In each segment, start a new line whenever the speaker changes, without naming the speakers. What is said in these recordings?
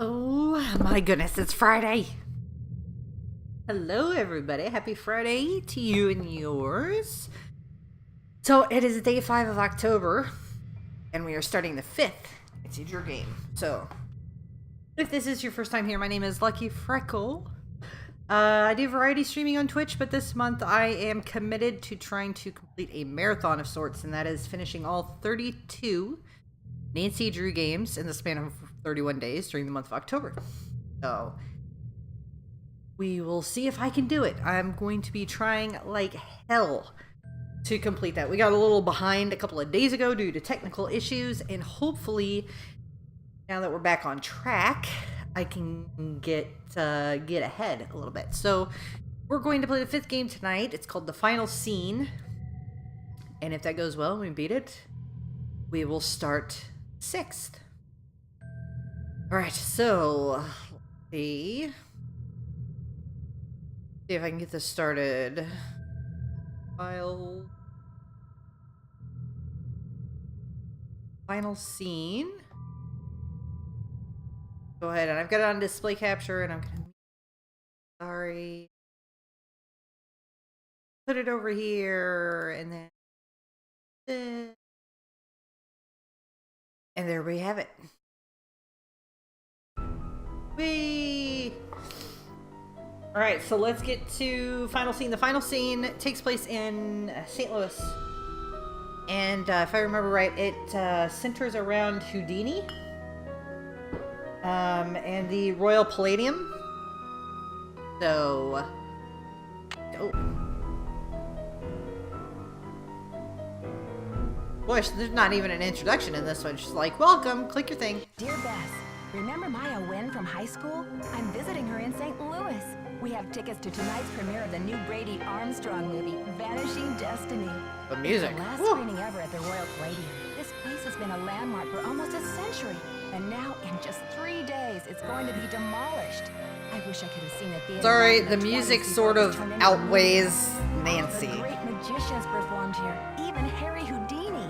Oh my goodness, it's Friday. Hello everybody, happy Friday to you and yours. So it is day 5 of October, and we are starting the 5th It's your game. So, if this is your first time here, my name is Lucky Freckle. I do variety streaming on Twitch, but this month I am committed to trying to complete a marathon of sorts, and that is finishing all 32 Nancy Drew games in the span of 31 days during the month of October. So, we will see if I can do it. I'm going to be trying like hell to complete that. We got a little behind a couple of days ago due to technical issues, and hopefully, now that we're back on track, I can get ahead a little bit. So, we're going to play the 5th game tonight. It's called The Final Scene. And if that goes well and we beat it, we will start 6th. Alright, so, let's see if I can get this started. Final scene. Go ahead, and I've got it on display capture, and I'm gonna... Sorry. Put it over here, and then... And there we have it. Whee! Alright, so let's get to Final Scene. The Final Scene takes place in St. Louis. And if I remember right, it centers around Houdini. And the Royal Palladium. So... Oh. Boy, there's not even an introduction in this one. She's like, welcome, click your thing.
Dear Bess, remember Maya Wynn from high school? I'm visiting her in St. Louis. We have tickets to tonight's premiere of the new Brady Armstrong movie, Vanishing Destiny.
The music.
It's the last
Woo.
screening ever at the Royal Palladium. This place has been a landmark for almost a century. And now, in just 3 days, it's going to be demolished. I wish I could have seen a theater.
Sorry,
back
the
in the
music
20s
sort
before it
of
was turned into a movie.
outweighs Nancy.
The great magicians performed here, even Harry Houdini.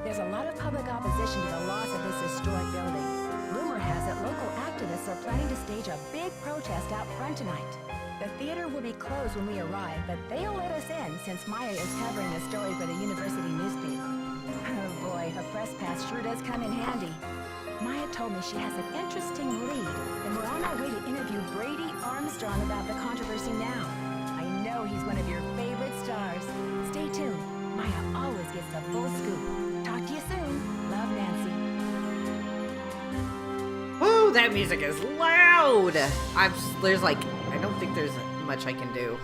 There's a lot of public opposition to the loss of this historic building. Rumor has it local activists are planning to stage a big protest out front tonight. The theater will be closed when we arrive, but they'll let us in since Maya is covering the story for the university newspaper. Oh boy, a press pass sure does come in handy. Maya told me she has an interesting lead, and we're on our way to interview Brady Armstrong about the controversy now. I know he's one of your favorite stars. Stay tuned. Maya always gets the full scoop. Talk to you soon. Love, Nancy.
Woo, that music is loud! There's like, I don't think there's much I can do.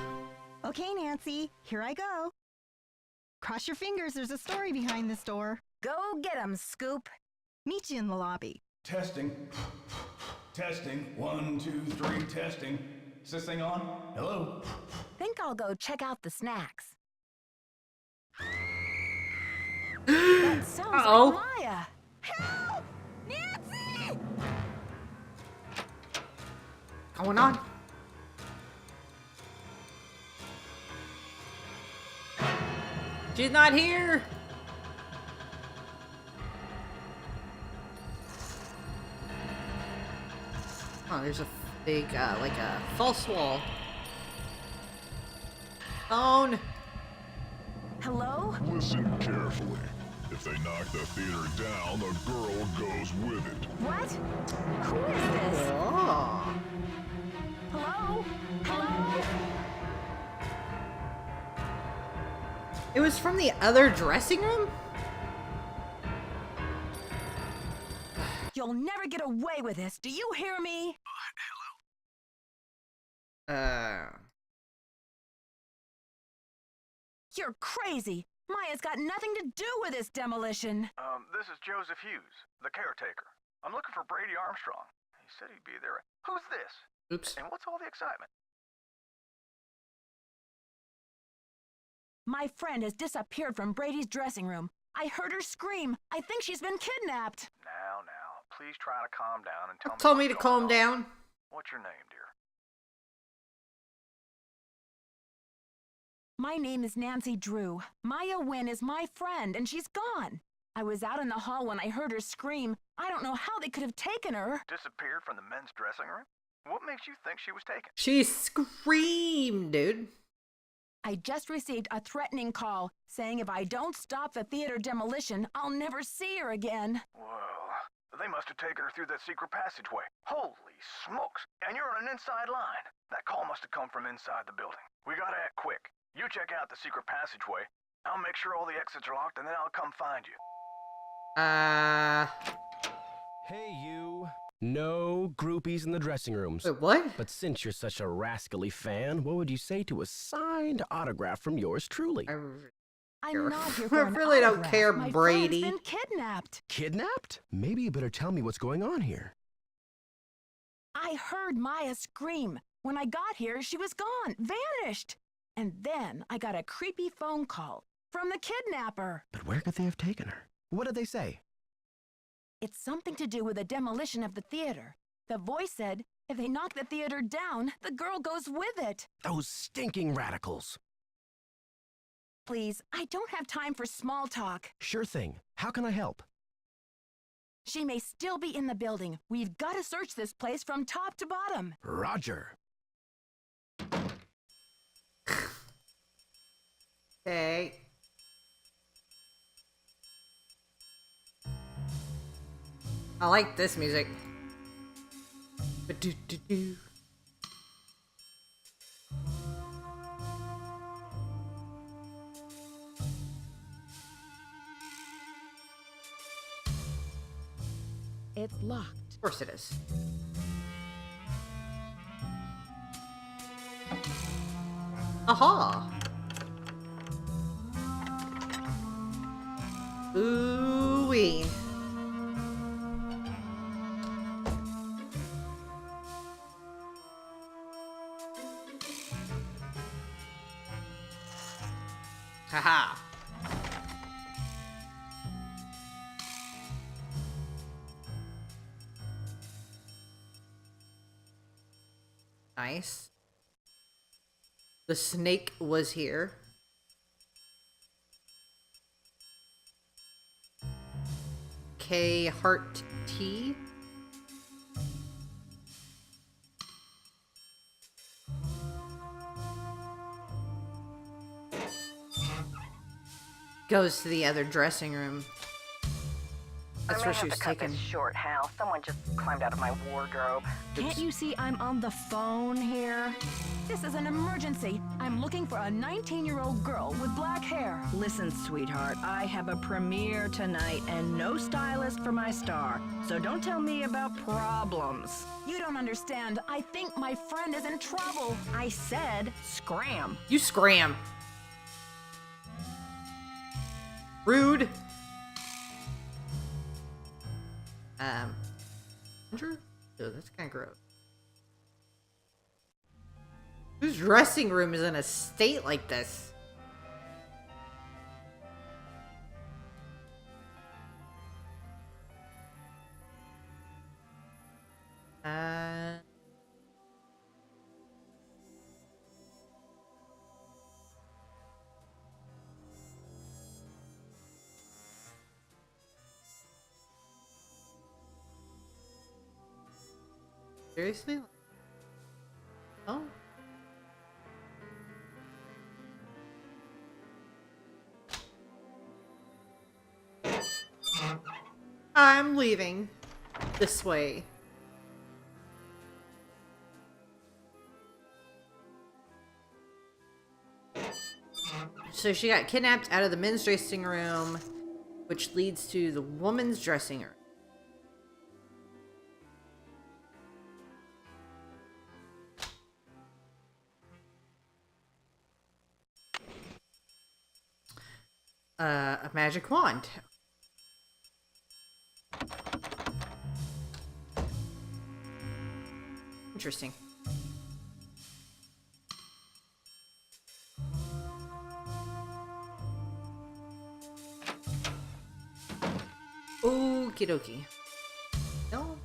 Okay, Nancy, here I go. Cross your fingers, there's a story behind this door.
Go get 'em, Scoop.
Meet you in the lobby.
Testing. Testing. 1, 2, 3, testing. Is this thing on? Hello?
Think I'll go check out the snacks. That sounds
Uh-oh.
like Maya. Help! Nancy!
Going on? She's not here! Oh, there's a big, like a false wall. Phone!
Hello?
Listen carefully. If they knock the theater down, the girl goes with it.
What? Who is this?
Oh.
Hello? Hello?
It was from the other dressing room?
You'll never get away with this. Do you hear me? You're crazy. Maya's got nothing to do with this demolition.
This is Joseph Hughes, the caretaker. I'm looking for Brady Armstrong. He said he'd be there. Who's this?
Oops.
And what's all the excitement?
My friend has disappeared from Brady's dressing room. I heard her scream. I think she's been kidnapped.
Now, please try to calm down and tell me.
Told me
what's
to
going
calm
on.
down.
What's your name, dear?
My name is Nancy Drew. Maya Wynn is my friend, and she's gone. I was out in the hall when I heard her scream. I don't know how they could have taken her.
Disappeared from the men's dressing room? What makes you think she was taken?
She screamed, dude.
I just received a threatening call saying if I don't stop the theater demolition, I'll never see her again.
Well, they must have taken her through that secret passageway. Holy smokes! And you're on an inside line. That call must have come from inside the building. We gotta act quick. You check out the secret passageway. I'll make sure all the exits are locked, and then I'll come find you.
Hey, you. No groupies in the dressing rooms.
Wait, what?
But since you're such a rascally fan, what would you say to a signed autograph from yours truly?
I'm not here for
I
an
really don't
autograph.
care,
My
Brady.
friend's been kidnapped.
Kidnapped? Maybe you better tell me what's going on here.
I heard Maya scream. When I got here, she was gone, vanished. And then I got a creepy phone call from the kidnapper.
But where could they have taken her? What did they say?
It's something to do with the demolition of the theater. The voice said, if they knock the theater down, the girl goes with it.
Those stinking radicals.
Please, I don't have time for small talk.
Sure thing. How can I help?
She may still be in the building. We've got to search this place from top to bottom.
Roger.
Okay. I like this music. Ba-do-do-do.
It's locked.
Of course it is. Aha! Ooh-wee. Haha. Nice. The snake was here. K Heart T. Goes to the other dressing room. That's where she was taken.
Short, Hal. Someone just climbed out of my wardrobe.
Can't you see I'm on the phone here? This is an emergency. I'm looking for a 19-year-old girl with black hair.
Listen, sweetheart, I have a premiere tonight and no stylist for my star. So don't tell me about problems.
You don't understand. I think my friend is in trouble.
I said scram.
You scram. Rude. Andrew? Oh, that's kind of gross. Whose dressing room is in a state like this? Seriously? Oh. I'm leaving this way. So she got kidnapped out of the men's dressing room, which leads to the woman's dressing room. A magic wand. Interesting. Okie dokie. No.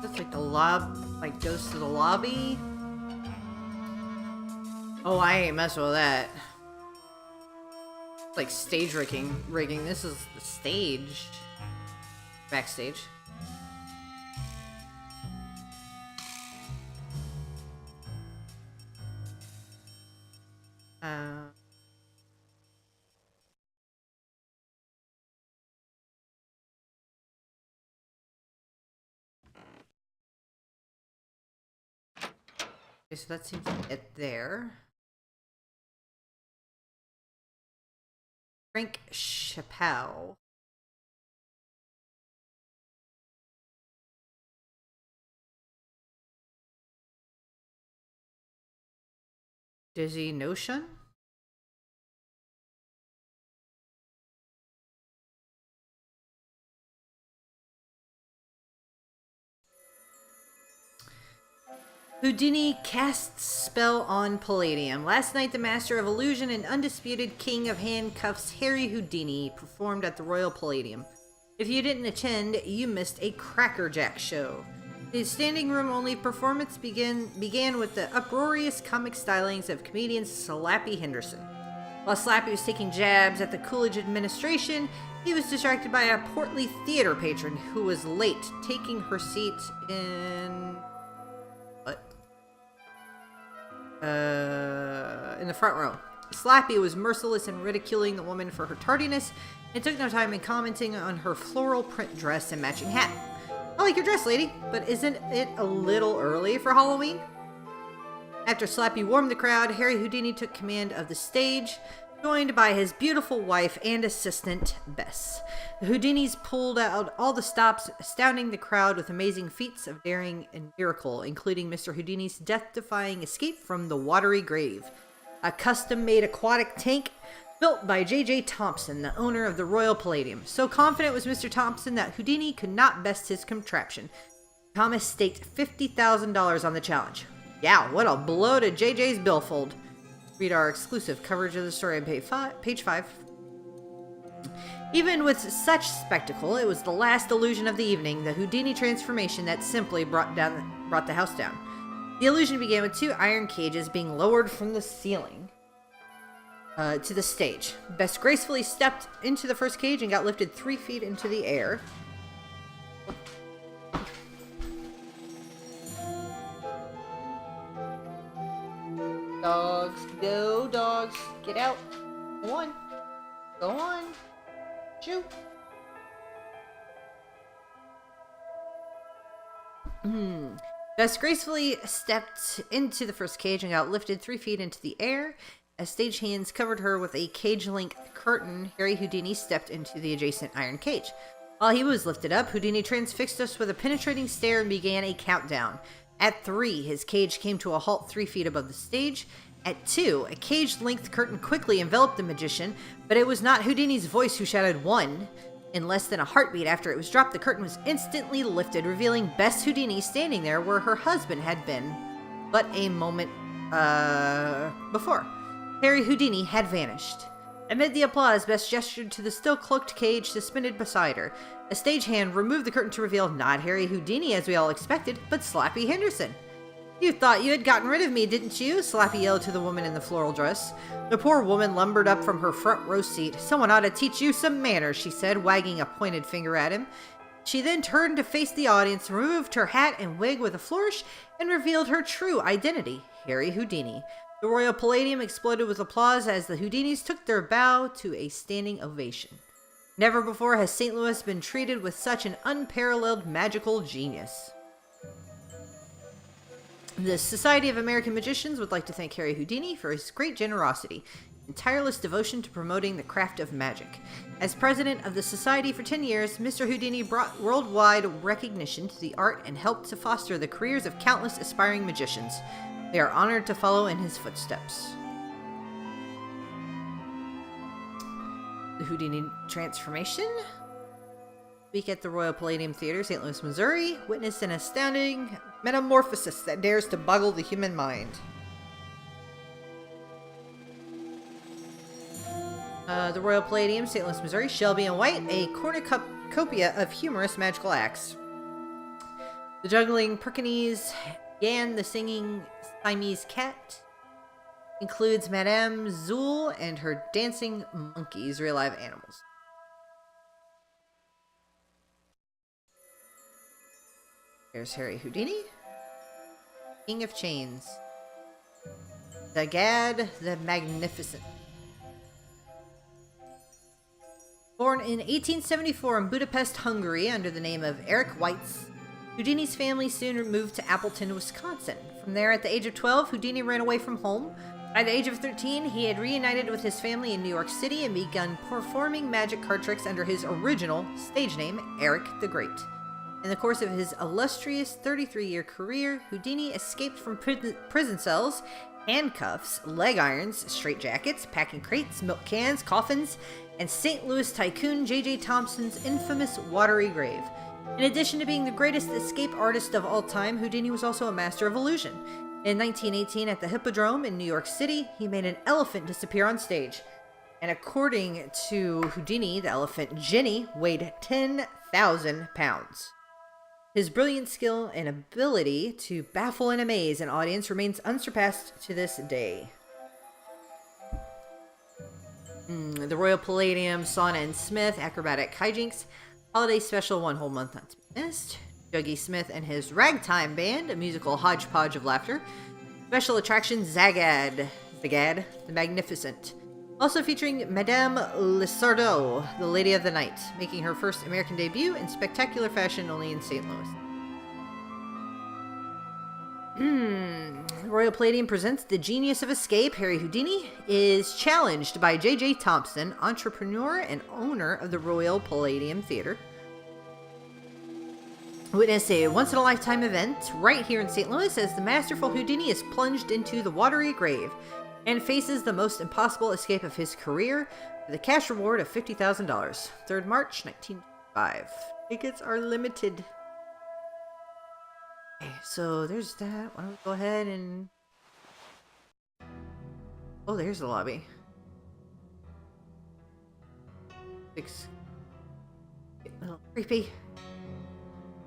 That's like the Like, goes to the lobby. Oh, I ain't messing with that. Like stage rigging. This is the stage. Backstage. Okay, so that seems to be it there. Frank Chappelle. Dizzy Notion? Houdini casts spell on Palladium. Last night, the Master of Illusion and undisputed King of Handcuffs, Harry Houdini, performed at the Royal Palladium. If you didn't attend, you missed a crackerjack show. The standing room only performance began with the uproarious comic stylings of comedian Slappy Henderson. While Slappy was taking jabs at the Coolidge administration, he was distracted by a portly theater patron who was late, taking her seat in the front row. Slappy was merciless in ridiculing the woman for her tardiness and took no time in commenting on her floral print dress and matching hat. I like your dress, lady, but isn't it a little early for Halloween? After Slappy warmed the crowd, Harry Houdini took command of the stage, joined by his beautiful wife and assistant, Bess. The Houdinis pulled out all the stops, astounding the crowd with amazing feats of daring and miracle, including Mr. Houdini's death-defying escape from the watery grave, a custom-made aquatic tank built by J.J. Thompson, the owner of the Royal Palladium. So confident was Mr. Thompson that Houdini could not best his contraption. Thomas staked $50,000 on the challenge. Yeah, what a blow to JJ's billfold. Read our exclusive coverage of the story on page 5. Even with such spectacle, it was the last illusion of the evening, the Houdini transformation, that simply brought the house down. The illusion began with 2 iron cages being lowered from the ceiling to the stage. Bess gracefully stepped into the first cage and got lifted 3 feet into the air. Dogs, go dogs, get out. Go on. Go on. Shoot. Bess gracefully stepped into the first cage and got lifted 3 feet into the air. As stagehands covered her with a cage-link curtain, Harry Houdini stepped into the adjacent iron cage. While he was lifted up, Houdini transfixed us with a penetrating stare and began a countdown. At 3, his cage came to a halt 3 feet above the stage. At 2, a cage-length curtain quickly enveloped the magician, but it was not Houdini's voice who shouted 1. In less than a heartbeat after it was dropped, the curtain was instantly lifted, revealing Bess Houdini standing there where her husband had been but a moment before. Harry Houdini had vanished. Amid the applause, Bess gestured to the still-cloaked cage suspended beside her. A stagehand removed the curtain to reveal not Harry Houdini as we all expected, but Slappy Henderson. You thought you had gotten rid of me, didn't you? Slappy yelled to the woman in the floral dress. The poor woman lumbered up from her front row seat. Someone ought to teach you some manners, she said, wagging a pointed finger at him. She then turned to face the audience, removed her hat and wig with a flourish, and revealed her true identity, Harry Houdini. The Royal Palladium exploded with applause as the Houdinis took their bow to a standing ovation. Never before has St. Louis been treated with such an unparalleled magical genius. The Society of American Magicians would like to thank Harry Houdini for his great generosity and tireless devotion to promoting the craft of magic. As president of the Society for 10 years, Mr. Houdini brought worldwide recognition to the art and helped to foster the careers of countless aspiring magicians. We are honored to follow in his footsteps. The Houdini transformation. Week at the Royal Palladium Theater, St. Louis, Missouri. Witness an astounding metamorphosis that dares to boggle the human mind. The Royal Palladium, St. Louis, Missouri. Shelby and White, a cornucopia of humorous magical acts. The juggling Pekingese, Yan the singing Siamese cat, includes Madame Zool and her dancing monkeys, real live animals. Here's Harry Houdini, King of Chains. Zagad the Magnificent. Born in 1874 in Budapest, Hungary, under the name of Eric Weitz, Houdini's family soon moved to Appleton, Wisconsin. From there, at the age of 12, Houdini ran away from home. By the age of 13, he had reunited with his family in New York City and begun performing magic card tricks under his original stage name, Eric the Great. In the course of his illustrious 33-year career, Houdini escaped from prison cells, handcuffs, leg irons, straitjackets, packing crates, milk cans, coffins, and St. Louis tycoon J.J. Thompson's infamous watery grave. In addition to being the greatest escape artist of all time, Houdini was also a master of illusion. In 1918, at the Hippodrome in New York City, he made an elephant disappear on stage. And according to Houdini, the elephant Jenny weighed 10,000 pounds. His brilliant skill and ability to baffle and amaze an audience remains unsurpassed to this day. The Royal Palladium, Sauna and Smith, Acrobatic Hijinks, Holiday Special, One Whole Month Not to Be Missed, Dougie Smith and his Ragtime Band, a musical hodgepodge of laughter, Special Attraction Zagad the Magnificent, also featuring Madame Lissardo, the Lady of the Night, making her first American debut in spectacular fashion only in St. Louis. Royal Palladium presents The Genius of Escape. Harry Houdini is challenged by J.J. Thompson, entrepreneur and owner of the Royal Palladium Theater. Witness a once-in-a-lifetime event right here in St. Louis as the masterful Houdini is plunged into the watery grave and faces the most impossible escape of his career for the cash reward of $50,000. 3rd March, 1995. Tickets are limited. Okay, so there's that. Why don't we go ahead and... Oh, there's the lobby. It's a little creepy.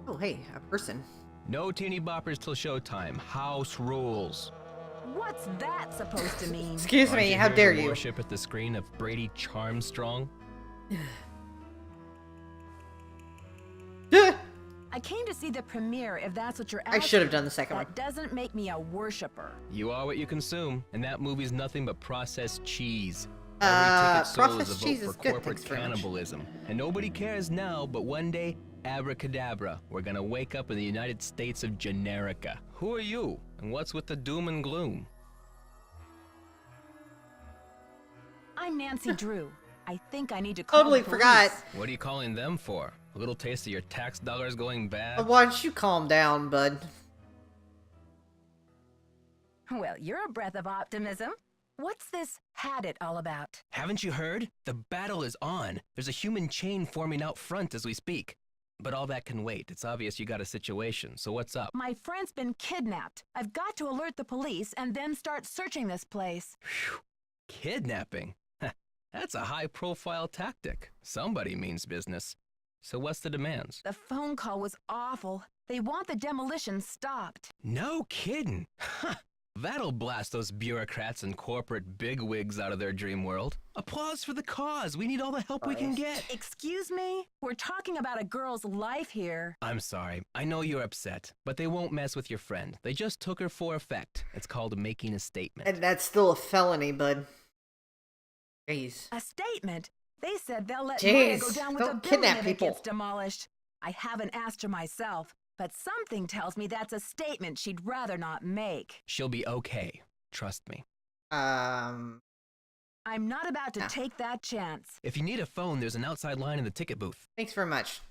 Oh, hey, a person.
No teeny boppers till showtime. House rules.
What's that supposed to mean?
Excuse me, how dare you?
Worship at the screen of Brady Charmstrong.
I came to see the premiere, if that's what you're asking.
I should have done the second one.
That doesn't make me a worshiper.
You are what you consume, and that movie's nothing but processed cheese. Every ticket sold is
processed
a
cheese
vote
is
for
good,
corporate
thanks very much.
cannibalism. And nobody cares now, but one day, abracadabra, we're gonna wake up in the United States of Generica. Who are you? And what's with the doom and gloom?
I'm Nancy Drew. I think I need to call
Totally
the police.
forgot.
What are you calling them for? A little taste of your tax dollars going bad?
Why don't you calm down, bud?
Well, you're a breath of optimism. What's this had it all about?
Haven't you heard? The battle is on. There's a human chain forming out front as we speak. But all that can wait. It's obvious you got a situation, so what's up?
My friend's been kidnapped. I've got to alert the police and then start searching this place.
Phew. Kidnapping? That's a high-profile tactic. Somebody means business. So what's the demands?
The phone call was awful. They want the demolition stopped.
No kidding. That'll blast those bureaucrats and corporate bigwigs out of their dream world. Applause for the cause. We need all the help we can get.
Excuse me? We're talking about a girl's life here.
I'm sorry. I know you're upset, but they won't mess with your friend. They just took her for effect. It's called making a statement.
And that's still a felony, bud. Jeez.
A statement? They said they'll let Maya go
Jeez,
down with
don't
the building
kidnap
if
people.
it gets demolished. I haven't asked her myself, but something tells me that's a statement she'd rather not make.
She'll be okay. Trust me.
I'm not about to
No.
take that chance.
If you need a phone, there's an outside line in the ticket booth.
Thanks very much.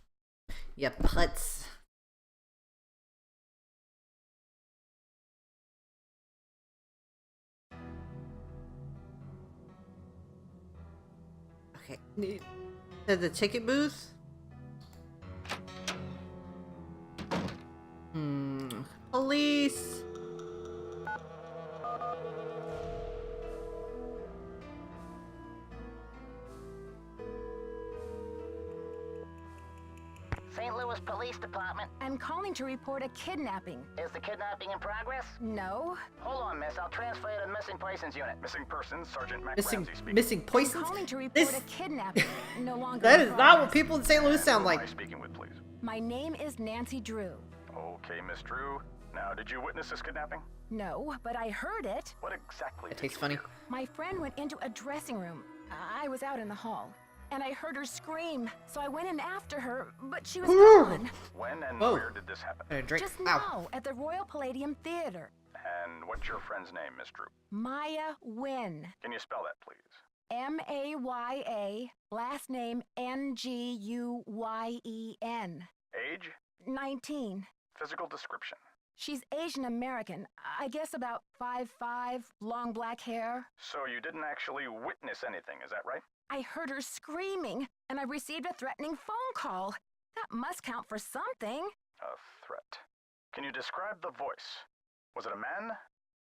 Yeah, putz. Okay. To the ticket booth? Police.
St. Louis Police Department.
I'm calling to report a kidnapping.
Is the kidnapping in progress?
No.
Hold on, miss. I'll transfer you to the missing persons unit.
Missing persons, Sergeant Mac
Missing,
Ramsey speaking.
missing
I'm
poisons?
calling to report
This,
a kidnapping. No longer
that
in
is not what
progress.
people in St. Louis sound
Who am I
like.
speaking with, please?
My name is Nancy Drew.
Okay, Miss Drew. Now, did you witness this kidnapping?
No, but I heard it.
What exactly
It
did
tastes
you
funny.
hear?
My friend went into a dressing room. I was out in the hall. And I heard her scream, so I went in after her, but she was gone.
When and
Oh.
where did this happen?
I drink.
Just
Ow.
now, at the Royal Palladium Theater.
And what's your friend's name, Miss Drew?
Maya Wynn.
Can you spell that, please?
M-A-Y-A, last name N-G-U-Y-E-N.
Age?
19.
Physical description.
She's Asian American. I guess about 5'5", long black hair.
So you didn't actually witness anything, is that right?
I heard her screaming, and I received a threatening phone call. That must count for something.
A threat. Can you describe the voice? Was it a man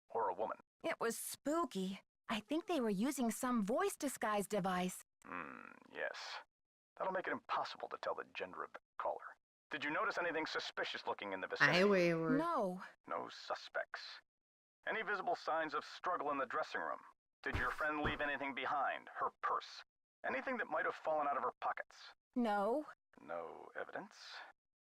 or a woman?
It was spooky. I think they were using some voice disguise device.
Yes. That'll make it impossible to tell the gender of the caller. Did you notice anything suspicious looking in the vicinity?
I wayward.
No.
No suspects. Any visible signs of struggle in the dressing room? Did your friend leave anything behind? Her purse? Anything that might have fallen out of her pockets?
No.
No evidence.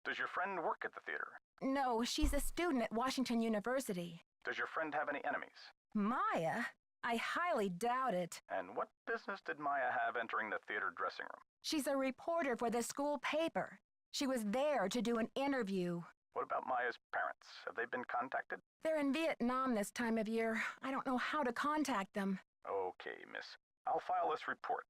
Does your friend work at the theater?
No, she's a student at Washington University.
Does your friend have any enemies?
Maya? I highly doubt it.
And what business did Maya have entering the theater dressing room?
She's a reporter for the school paper. She was there to do an interview.
What about Maya's parents? Have they been contacted?
They're in Vietnam this time of year. I don't know how to contact them.
Okay, miss. I'll file this report.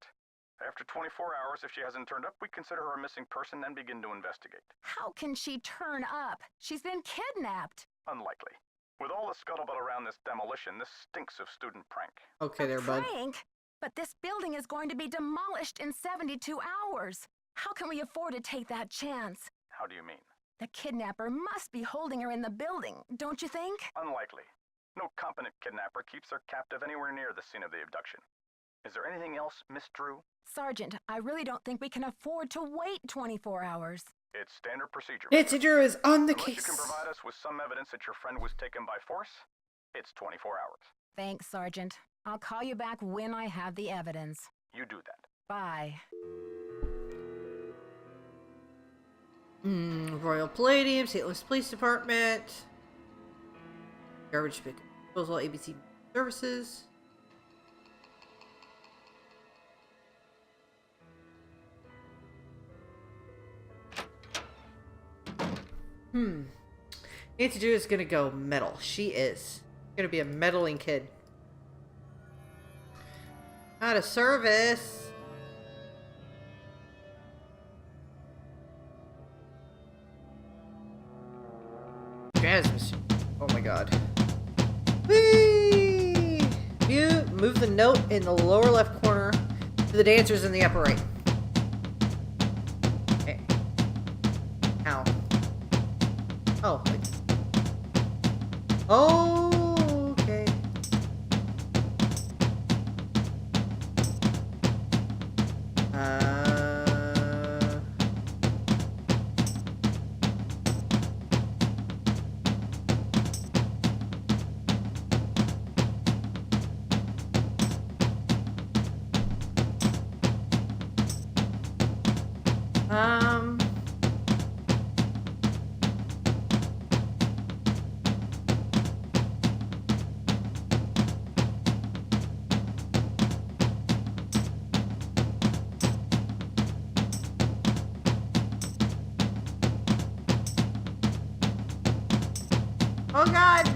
After 24 hours, if she hasn't turned up, we consider her a missing person and begin to investigate.
How can she turn up? She's been kidnapped.
Unlikely. With all the scuttlebutt around this demolition, this stinks of student prank.
Okay there, bud.
Frank? But this building is going to be demolished in 72 hours. How can we afford to take that chance?
How do you mean?
The kidnapper must be holding her in the building, don't you think?
Unlikely. No competent kidnapper keeps her captive anywhere near the scene of the abduction. Is there anything else, Miss Drew?
Sergeant, I really don't think we can afford to wait 24 hours.
It's standard procedure.
Nancy Drew is on the
Unless
case.
you can provide us with some evidence that your friend was taken by force, it's 24 hours.
Thanks, Sergeant. I'll call you back when I have the evidence.
You do that.
Bye.
Royal Palladium, St. Louis Police Department. Garbage pick disposal, ABC Services. Nancy Drew is gonna go metal. She is gonna be a meddling kid. Out of service. Jazz machine. Oh my god. Whee! Move the note in the lower left corner to the dancers in the upper right. Okay. Ow. Oh. Oh, okay. Oh god!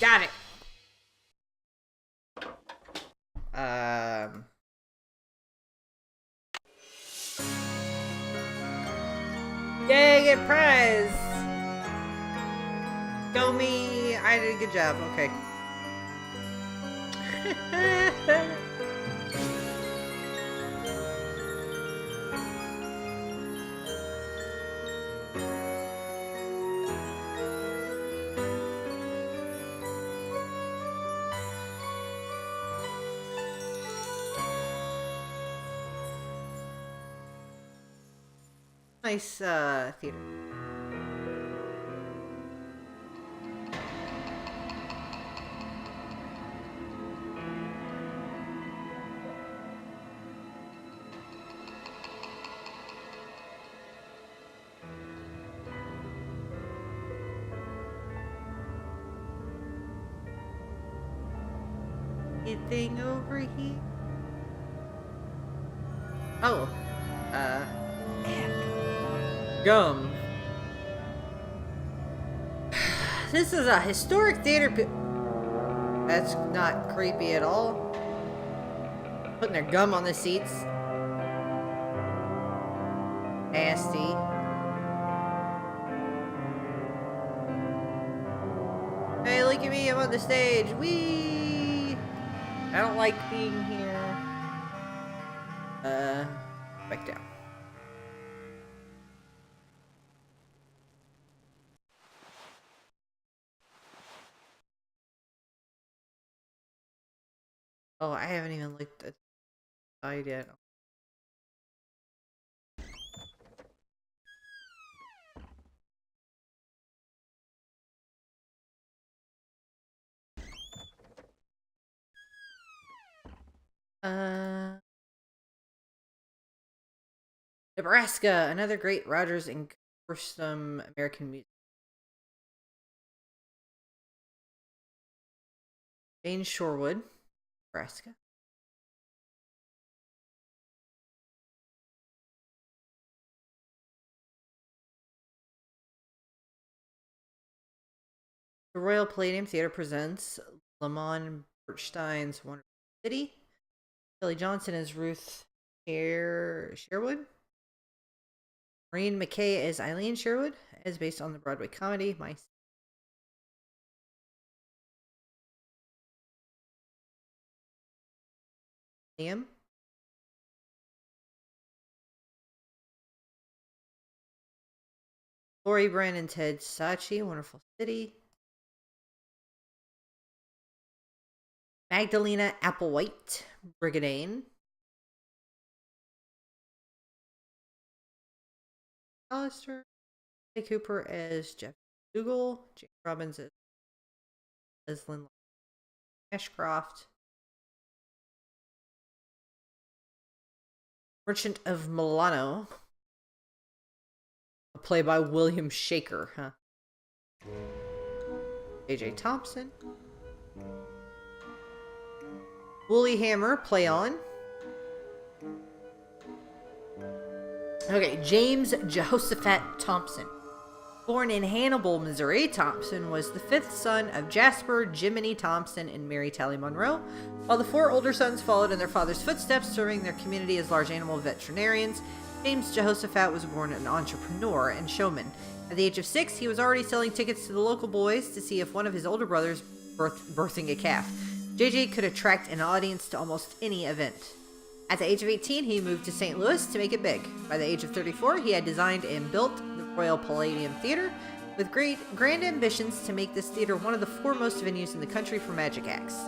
Got it. Yay, get prize! Go me! I did a good job, okay. Nice theater. Anything over here? Oh, gum. This is a historic theater. That's not creepy at all. Putting their gum on the seats. Nasty. Hey, look at me, I'm on the stage. Whee! I don't like being here. Back down. Oh, I haven't even looked at the side yet. Nebraska, another great Rogers and Cumbersome American music. Jane Shorewood, Nebraska. The Royal Palladium Theater presents Lamont Burstein's Wonderful City. Kelly Johnson as Ruth Sherwood. Maureen McKay as Eileen Sherwood, as based on the Broadway comedy My Liam. Lori Brand and Ted Sachi, Wonderful City. Magdalena Applewhite, Brigadane. Alistair Cooper as Jeff Dougal. James Robbins as Lynn Ashcroft. Merchant of Milano. A play by William Shaker, huh? AJ Thompson. Woolly Hammer, play on. Okay, James Jehoshaphat Thompson. Born in Hannibal, Missouri, Thompson was the fifth son of Jasper Jiminy Thompson and Mary Tally Monroe, while the four older sons followed in their father's footsteps, serving their community as large animal veterinarians. James Jehoshaphat was born an entrepreneur and showman. At the age of 6, he was already selling tickets to the local boys to see if one of his older brothers birthing a calf. JJ could attract an audience to almost any event. At the age of 18, he moved to St. Louis to make it big. By the age of 34, he had designed and built the Royal Palladium Theater, with grand ambitions to make this theater one of the foremost venues in the country for magic acts.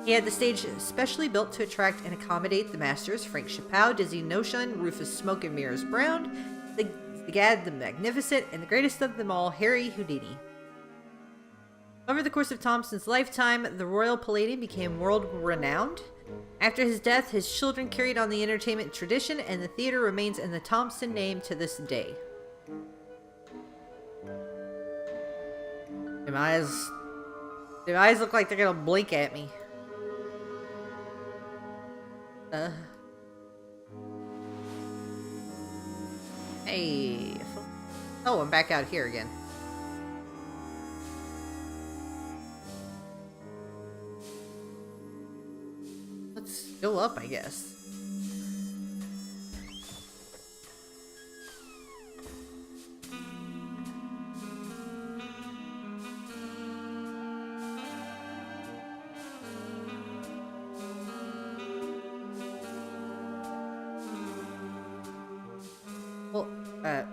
He had the stage specially built to attract and accommodate the masters Frank Chappell, Dizzy Noshun, Rufus Smoke and Mirrors Brown, the Gad the Magnificent, and the greatest of them all, Harry Houdini. Over the course of Thompson's lifetime, the Royal Palladium became world-renowned. After his death, his children carried on the entertainment tradition, and the theater remains in the Thompson name to this day. My eyes look like they're gonna blink at me. Hey. Oh, I'm back out here again. Let's go up, I guess. Well,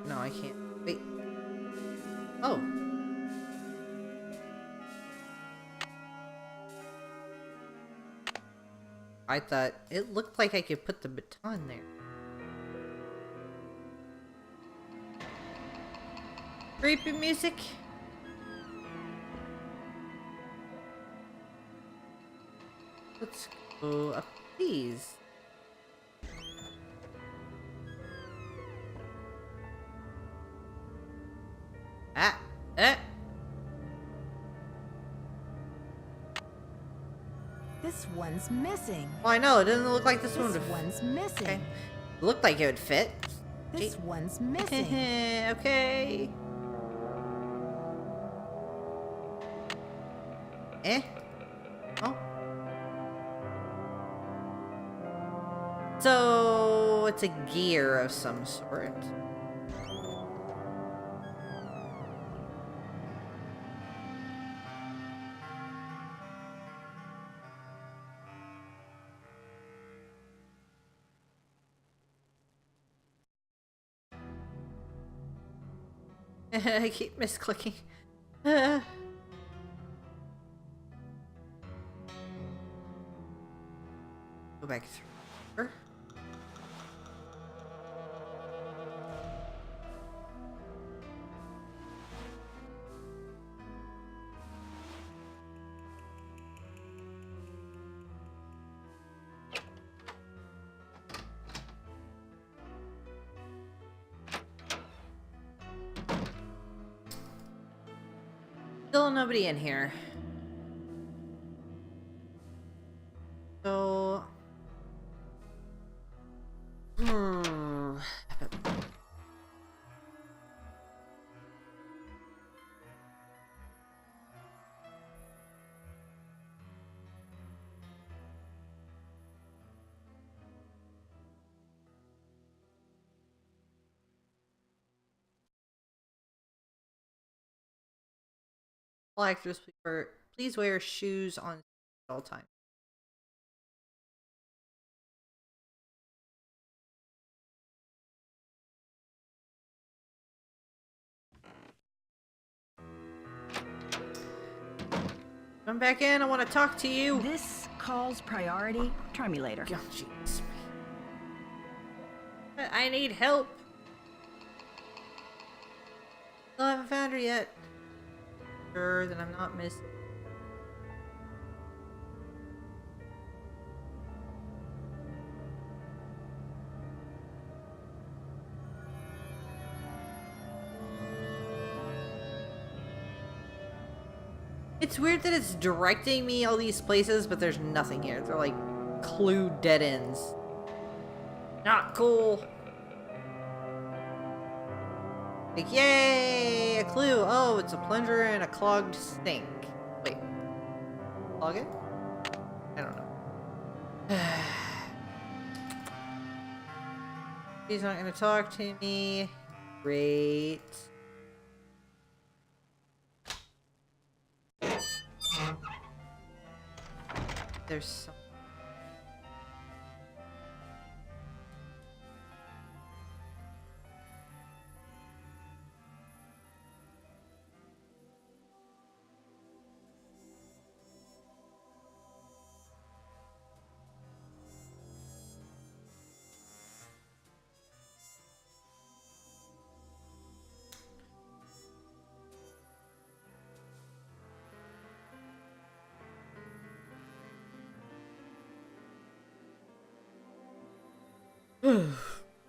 no, I can't. Wait. Oh. I thought it looked like I could put the baton there. Creepy music. Let's go up these. Ah,
This one's missing.
Well, I know, it doesn't look like this
This
one would
one's missing.
Okay. It looked like it would fit.
This one's missing.
Okay. Oh. So, it's a gear of some sort. I keep misclicking. Go back through. Still nobody in here. So... All actors, please wear shoes on all time. Come back in. I want to talk to you.
This call's priority. Try me later.
Oh, jeez. I need help. Still haven't found her yet. Sure that I'm not missing. It's weird that it's directing me all these places, but there's nothing here. They're like clue dead ends. Not cool. Like, yay! A clue! Oh, it's a plunger and a clogged sink. Wait. Clog it? I don't know. He's not gonna talk to me. Great. There's some...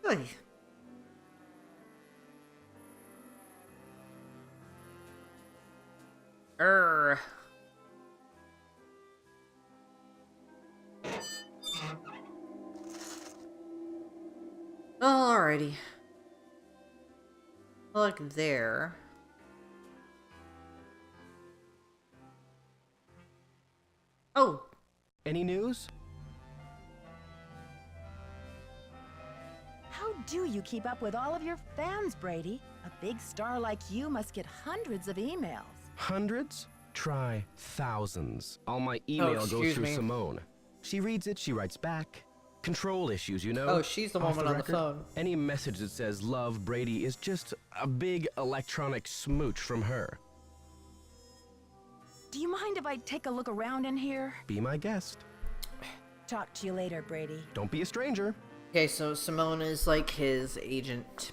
Really? Alrighty. Look there. Oh.
Any news?
How do you keep up with all of your fans, Brady? A big star like you must get hundreds of emails.
Hundreds? Try thousands. All my email goes through Simone. She reads it, she writes back. Control issues, you know?
Oh, she's the woman on the phone.
Any message that says love Brady is just a big electronic smooch from her.
Do you mind if I take a look around in here?
Be my guest.
Talk to you later, Brady.
Don't be a stranger.
Okay, so Simone is like his agent.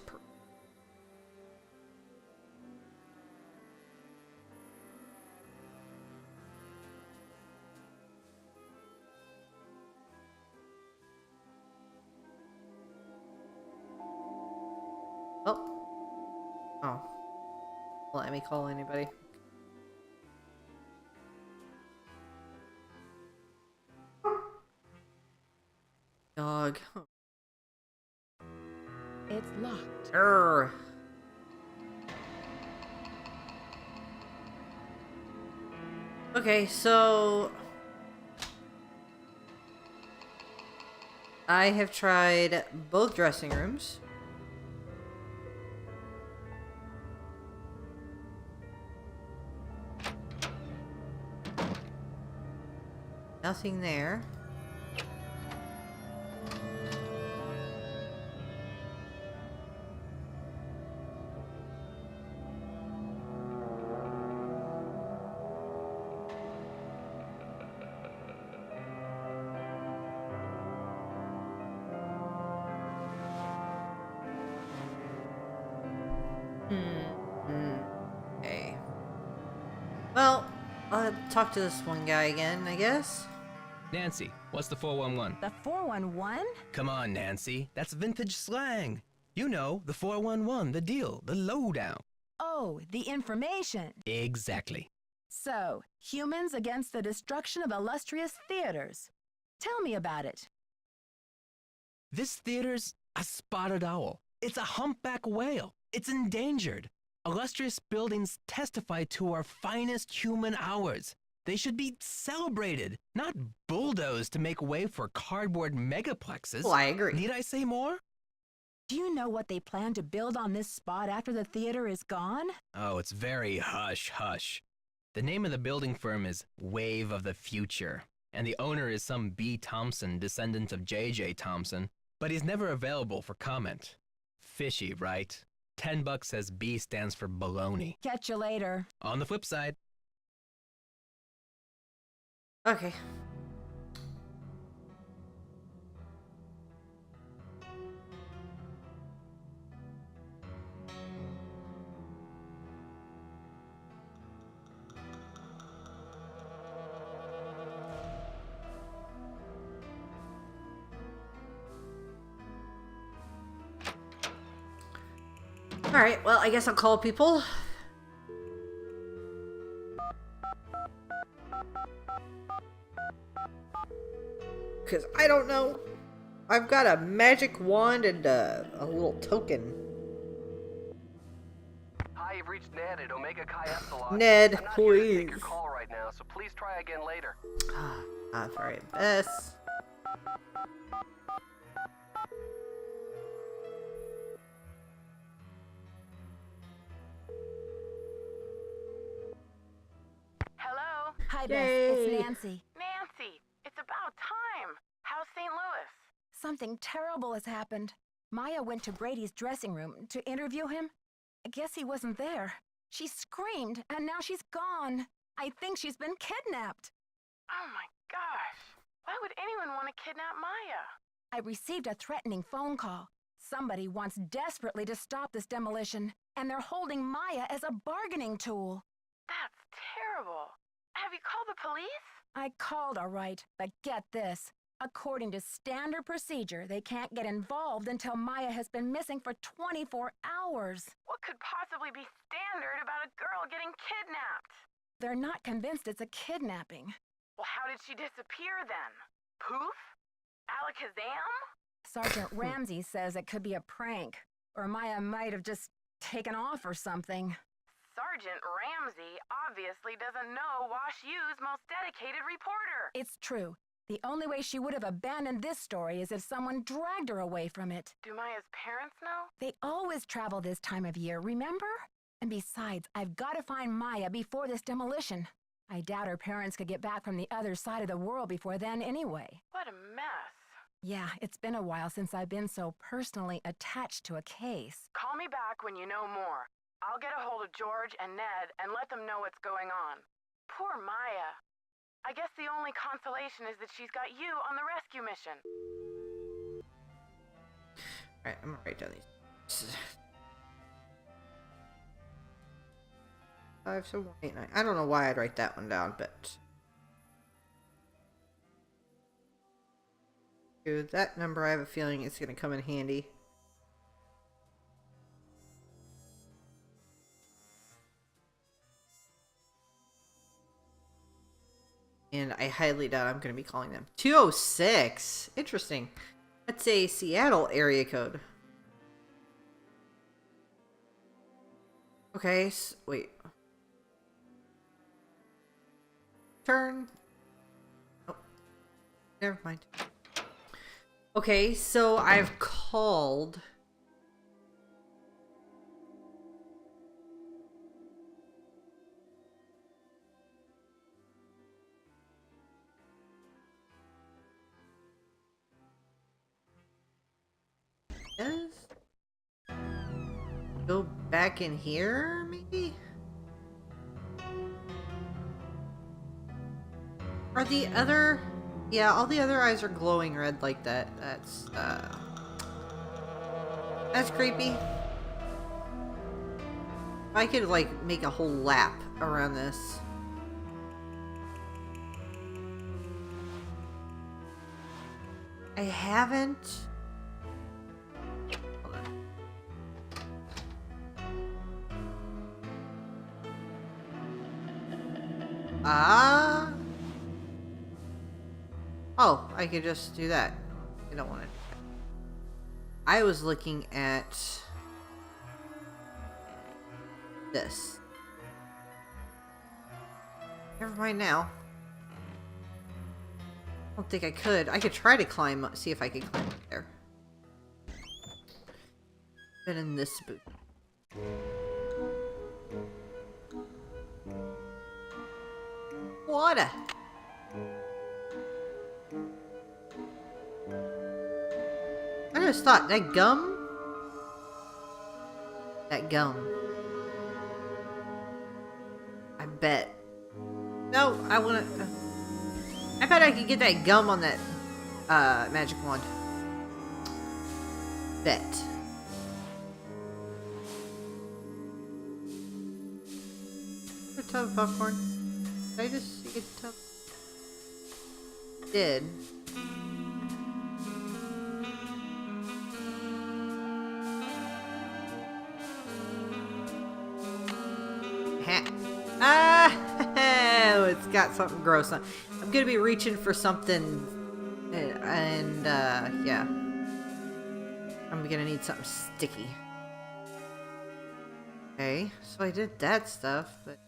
Oh. Let me call anybody. Dog.
It's locked.
Urgh. Okay, so I have tried both dressing rooms. Nothing there. Okay. Well, I'll talk to this one guy again, I guess.
Nancy, what's the 411?
The 411?
Come on, Nancy. That's vintage slang. You know, the 411, the deal, the lowdown.
Oh, the information.
Exactly.
So, humans against the destruction of illustrious theaters. Tell me about it.
This theater's a spotted owl. It's a humpback whale. It's endangered. Illustrious buildings testify to our finest human hours. They should be celebrated, not bulldozed to make way for cardboard megaplexes.
Well, I agree.
Need I say more?
Do you know what they plan to build on this spot after the theater is gone?
Oh, it's very hush-hush. The name of the building firm is Wave of the Future, and the owner is some B. Thompson, descendant of J.J. Thompson, but he's never available for comment. Fishy, right? $10 says B stands for baloney.
Catch you later.
On the flip side.
Okay. Alright, well, I guess I'll call people. Because I don't know. I've got a magic wand and a little token.
Hi, you've reached Ned at Omega Chi Epsilon.
Ned,
I'm not here to take
please.
your call right now, so please try again later.
Ah, very best.
Hello?
Hi, Bess.
Yay.
It's Nancy.
Nancy, it's about time. How's St. Louis?
Something terrible has happened. Maya went to Brady's dressing room to interview him. I guess he wasn't there. She screamed, and now she's gone. I think she's been kidnapped.
Oh my gosh. Why would anyone want to kidnap Maya?
I received a threatening phone call. Somebody wants desperately to stop this demolition, and they're holding Maya as a bargaining tool.
That's terrible. Have you called the police?
I called, all right, but get this. According to standard procedure, they can't get involved until Maya has been missing for 24 hours.
What could possibly be standard about a girl getting kidnapped?
They're not convinced it's a kidnapping.
Well, how did she disappear then? Poof? Alakazam?
Sergeant Ramsey says it could be a prank, or Maya might have just taken off or something.
Sergeant Ramsey obviously doesn't know Wash U's most dedicated reporter.
It's true. The only way she would have abandoned this story is if someone dragged her away from it.
Do Maya's parents know?
They always travel this time of year, remember? And besides, I've got to find Maya before this demolition. I doubt her parents could get back from the other side of the world before then anyway.
What a mess.
Yeah, it's been a while since I've been so personally attached to a case.
Call me back when you know more. I'll get a hold of George and Ned and let them know what's going on. Poor Maya. I guess the only consolation is that she's got you on the rescue mission.
Alright, I'm gonna write down these. 57189. I don't know why I'd write that one down, but that number, I have a feeling it's gonna come in handy. And I highly doubt I'm going to be calling them. 206. Interesting. That's a Seattle area code. Okay, wait. Turn. Oh, never mind. Okay, so I've called. Yes. Go back in here, maybe? Are the other... Yeah, all the other eyes are glowing red like that. That's creepy. I could, like, make a whole lap around this. I haven't... Hold on. Oh, I could just do that. I don't want to. I was looking at this. Never mind now. I don't think I could. I could try to climb up, see if I could climb up there. Been in this boot. Water. I just thought that gum. That gum. I bet. No, I wanna. I bet I could get that gum on that magic wand. Bet. A tub of popcorn. Did I just get a tub? Did. It's got something gross on. I'm gonna be reaching for something, and yeah, I'm gonna need something sticky. Okay, so I did that stuff, but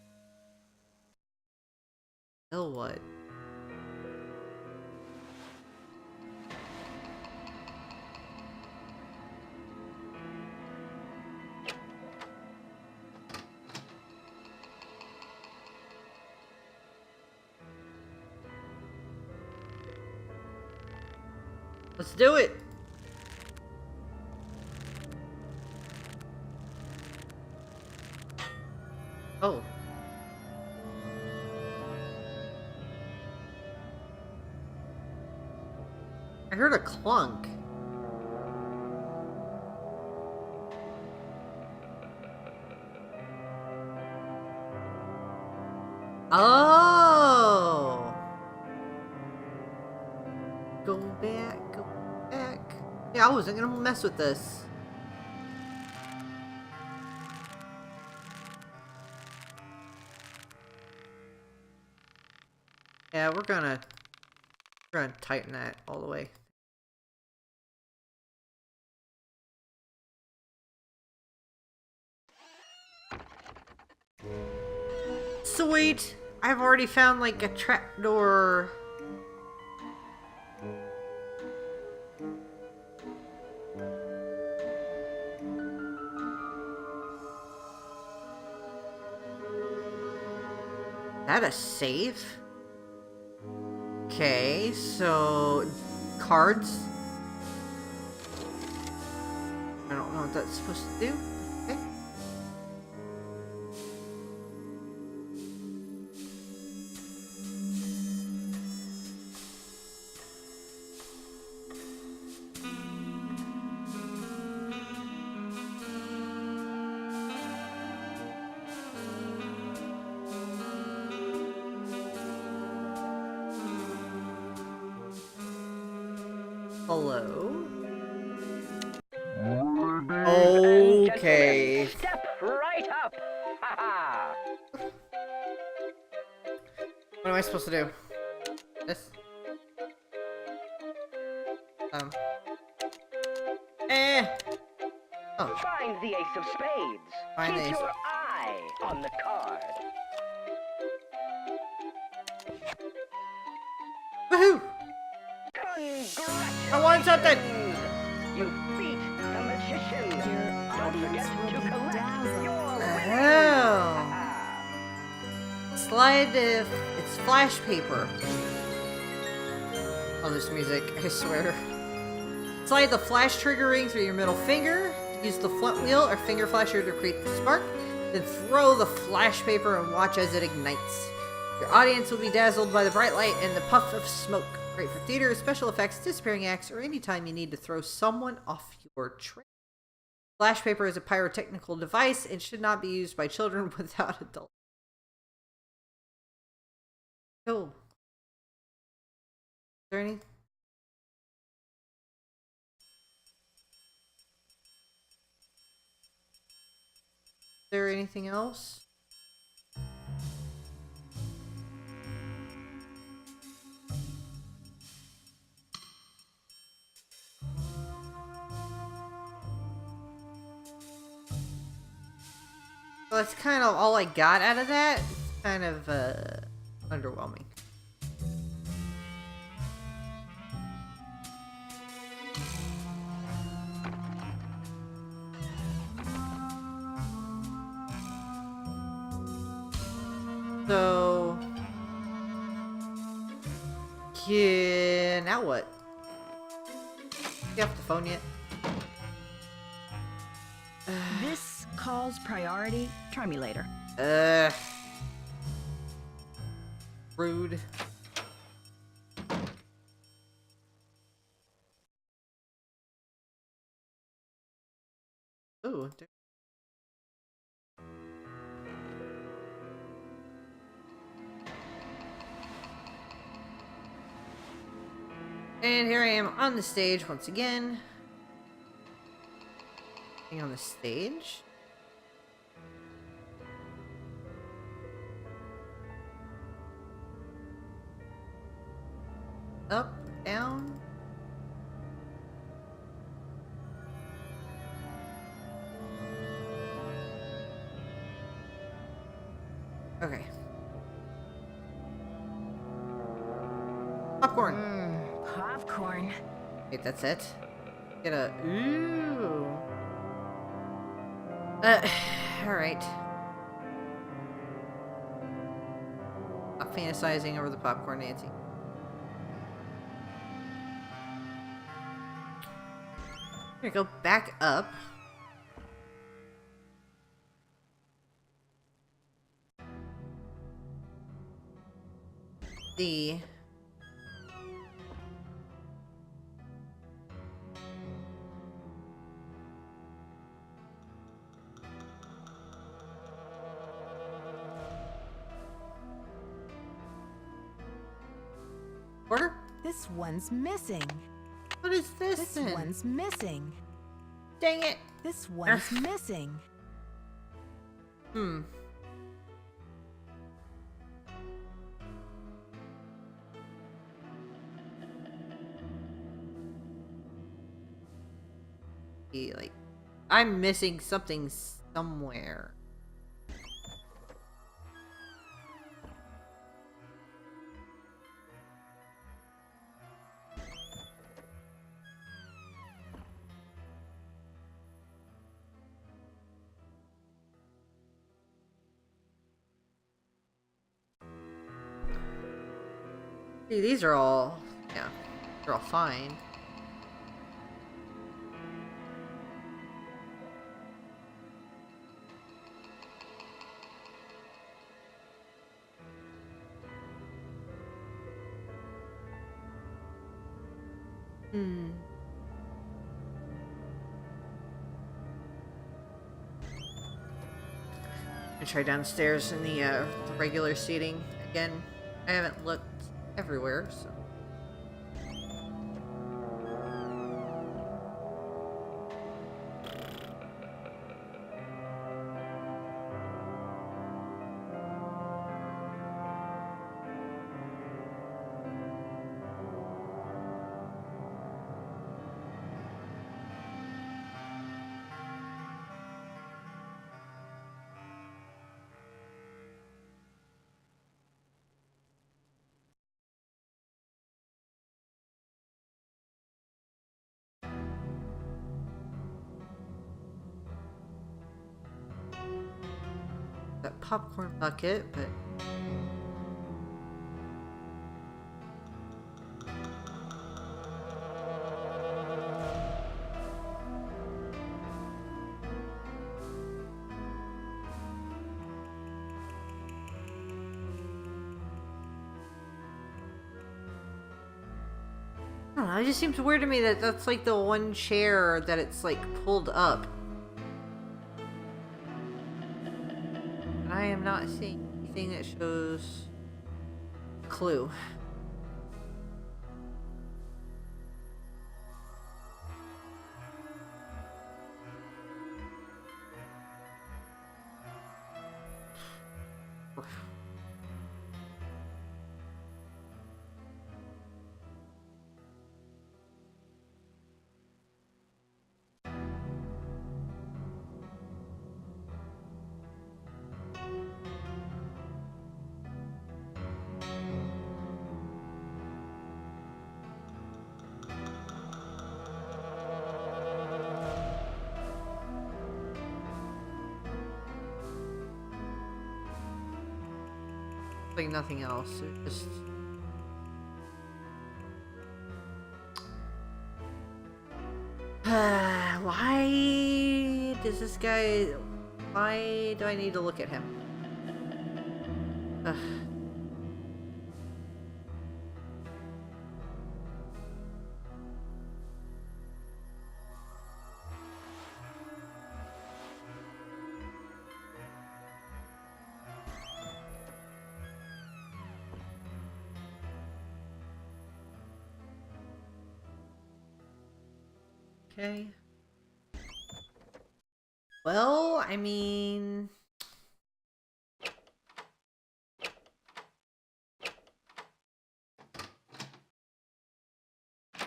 still what? Let's do it! Oh. I heard a clunk. Oh! Go back, go back. Yeah, I wasn't gonna mess with this. Yeah, we're gonna tighten that all the way. Sweet! I've already found like a trapdoor. That a safe? Okay, so cards. I don't know what that's supposed to do. Okay. Hello? Okay.
Step right up! Ha
What am I supposed to do? This. Oh.
Find the ace of spades.
Find the
Keep
ace.
your eye on the card.
Woohoo!
Congratulations!
I won something!
You beat the magician. Don't forget to collect your
Oh. Slide it's flash paper. Oh, this music, I swear. Slide the flash trigger ring through your middle finger. Use the front wheel or finger flasher to create the spark. Then throw the flash paper and watch as it ignites. Your audience will be dazzled by the bright light and the puff of smoke. Great for theater, special effects, disappearing acts, or any time you need to throw someone off your train. Flash paper is a pyrotechnical device and should not be used by children without adults. Oh. Is there any? Is there anything else? Well, that's kind of all I got out of that. It's kind of underwhelming. So, yeah, now what? You off the phone yet?
This call's priority. Try me later.
Rude. Ooh. And here I am on the stage once again. On the stage? Up, down. Okay. Popcorn.
Popcorn.
Wait, that's it? Get a... Ooh. Alright. Stop fantasizing over the popcorn, Nancy. Here we go, back up. The... Order?
This one's missing.
What is this?
This
then?
one's missing.
Dang it.
This one's missing.
Hmm. Like, I'm missing something somewhere. See, these are all, yeah, they're all fine. Hmm. I try downstairs in the regular seating again. I haven't looked everywhere, so. That popcorn bucket, but... I don't know, it just seems weird to me that that's like the one chair that it's like pulled up. And I am not seeing anything that shows a clue. Like nothing else. It just why does this guy? Why do I need to look at him? Ugh. Okay. Well, I mean...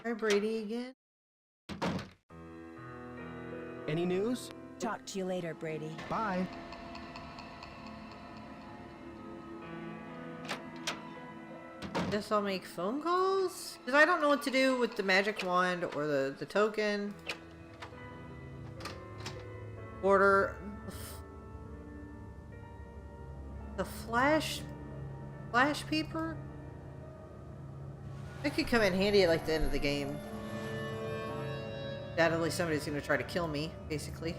Try Brady again.
Any news?
Talk to you later, Brady.
Bye.
Guess I'll make phone calls? Because I don't know what to do with the magic wand or the token. Order the flash paper? It could come in handy at like the end of the game. Undoubtedly somebody's gonna try to kill me, basically.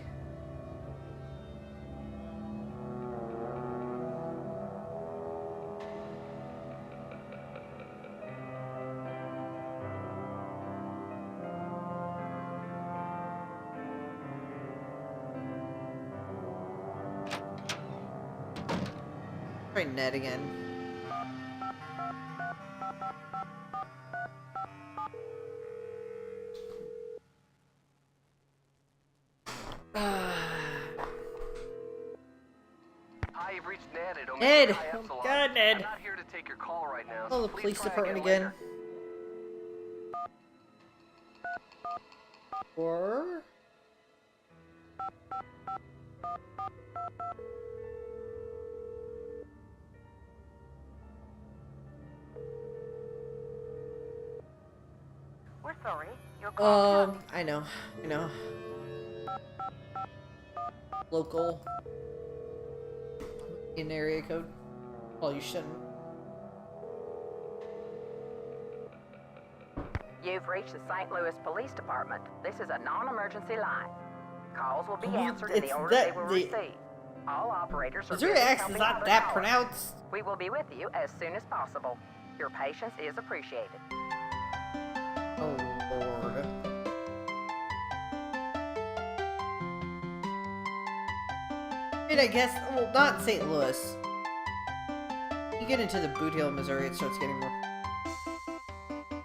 Try Ned again.
Hi, you've reached Ned.
Ned! Oh God, Ned!
I'm not here to take your call right now.
Call the
Please
police
try
department
again.
again. Or...
We're sorry. Your call.
I know. Local. In area code. Well, you shouldn't.
You've reached the St. Louis Police Department. This is a non-emergency line. Calls will be answered in the order they will receive. All operators are
Missouri
busy
accent's
helping
not
other
that
callers.
pronounced.
We will be with you as soon as possible. Your patience is appreciated.
Oh, Lord. I mean, I guess, well, not St. Louis. You get into the Boot Hill, Missouri, it starts getting more...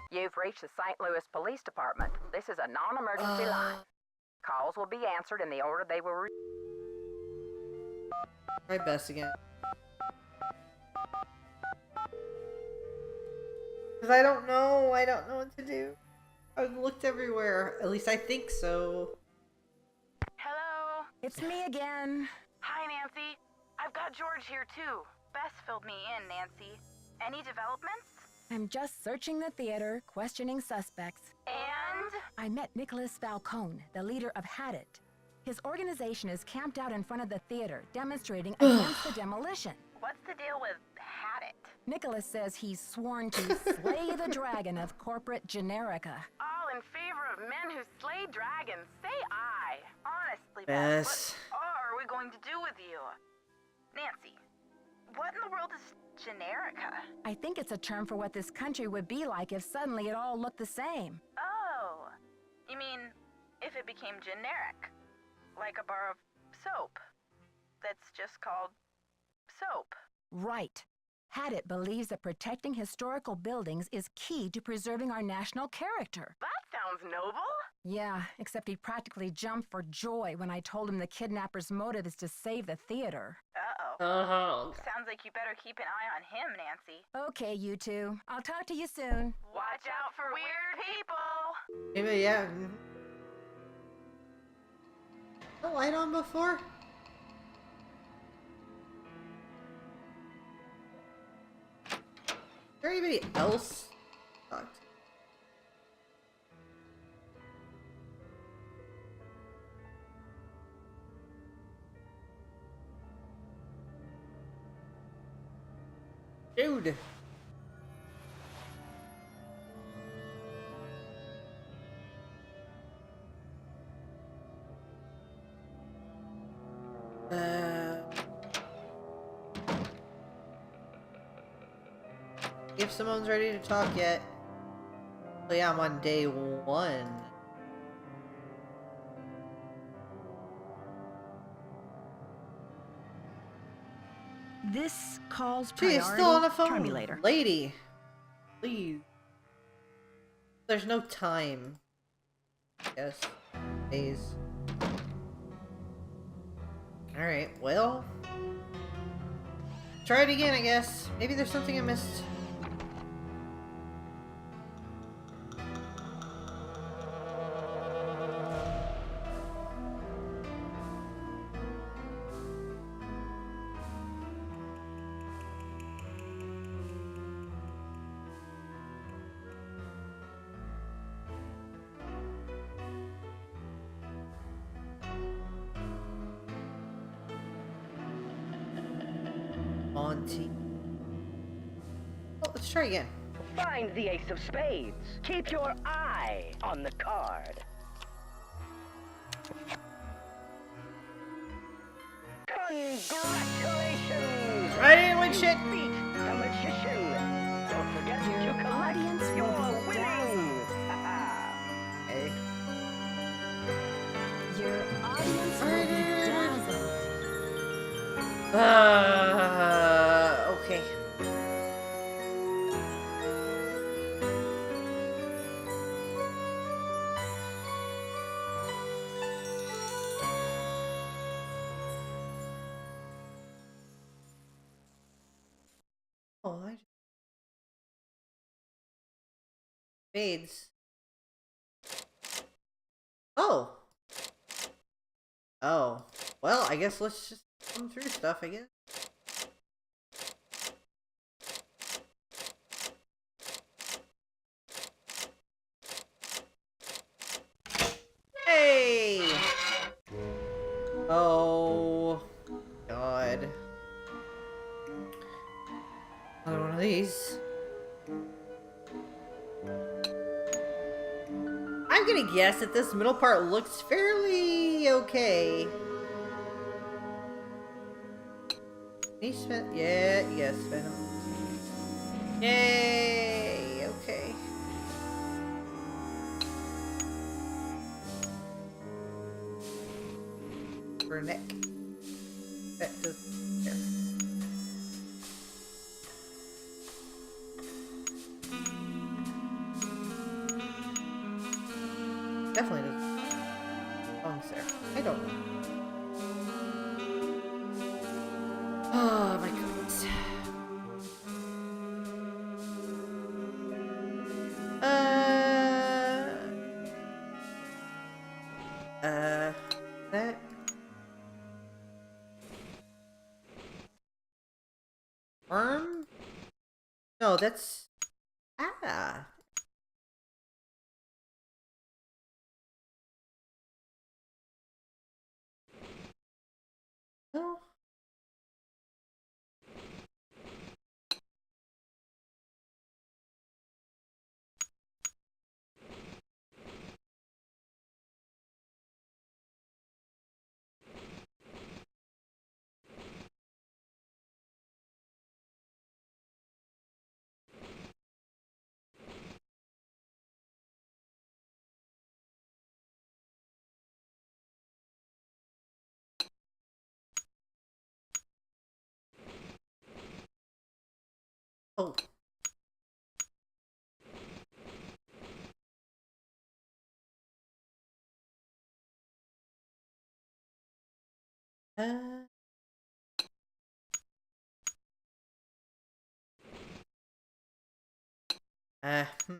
You've reached the St. Louis Police Department. This is a non-emergency line. Calls will be answered in the order they will receive.
Try best again. Because I don't know what to do. I've looked everywhere. At least I think so.
Hello?
It's me again.
Hi, Nancy. I've got George here, too. Bess filled me in, Nancy. Any developments?
I'm just searching the theater, questioning suspects.
And?
I met Nicholas Falcone, the leader of Hadit. His organization is camped out in front of the theater, demonstrating against the demolition.
What's the deal with had it?
Nicholas says he's sworn to slay the dragon of corporate generica.
All in favor of men who slay dragons. Say aye.
Honestly,
Yes.
Beth, what are we going to do with you? Nancy, what in the world is generica?
I think it's a term for what this country would be like if suddenly it all looked the same.
Oh, you mean if it became generic? Like a bar of soap that's just called soap.
Right. Hadit believes that protecting historical buildings is key to preserving our national character.
That sounds noble.
Yeah, except he practically jumped for joy when I told him the kidnapper's motive is to save the theater.
Oh.
Sounds like you better keep an eye on him, Nancy.
Okay, you two. I'll talk to you soon.
Watch out for weird people.
Maybe, yeah. The light on before? Is there anybody else? Fucked. Dude. If someone's ready to talk yet. Oh yeah, I'm on day 1.
This calls
She's
priority.
still on the phone.
Try me later.
Lady, please. There's no time. Yes. Days. Alright, well. Try it again, I guess. Maybe there's something I missed. Monty. Oh, let's try again.
Find the ace of spades. Keep your eye on the card. Congratulations!
I didn't win shit!
Beat the magician. Don't forget to collect your winnings.
Hey.
Your audience will be dazzled.
Okay. Oh, fades. Oh. Oh. Well, I guess let's just come through stuff, I guess. Hey! Oh, God. Another one of these. I'm gonna guess that this middle part looks fairly okay. He spent, yeah, yes, Venom. Yay, okay. For neck. That does there. Definitely does. Belongs there. I don't know. Oh my goodness. That. Worm? No, that's. Ah. Oh. Oh. Uh. Hmm.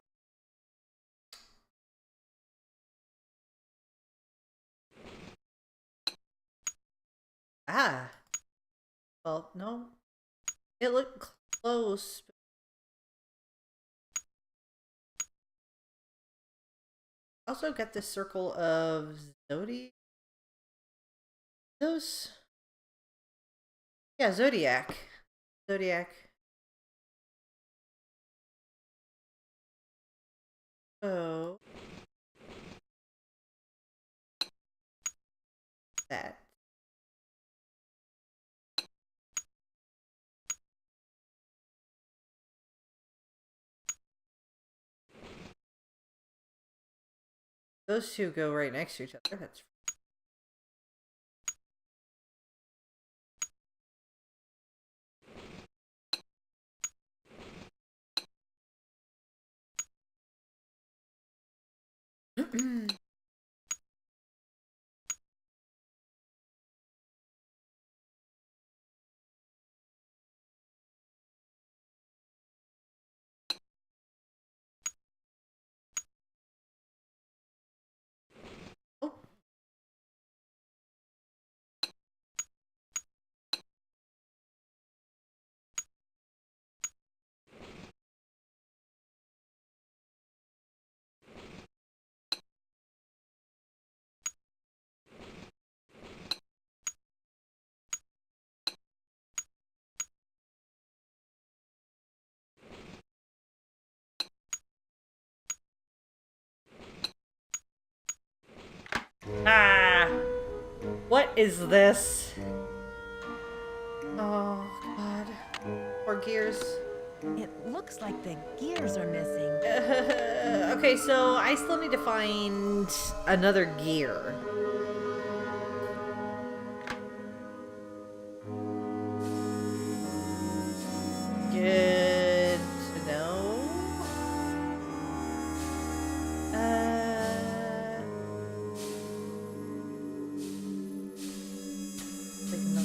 Ah. Well, no. It looked close. Also got this circle of Zodiac. Those. Yeah, Zodiac. Zodiac. Oh. That. Those two go right next to each other. That's oh. Ah! What is this? Oh, God. More gears.
It looks like the gears are missing.
Okay, so I still need to find another gear. Good to know. Like no.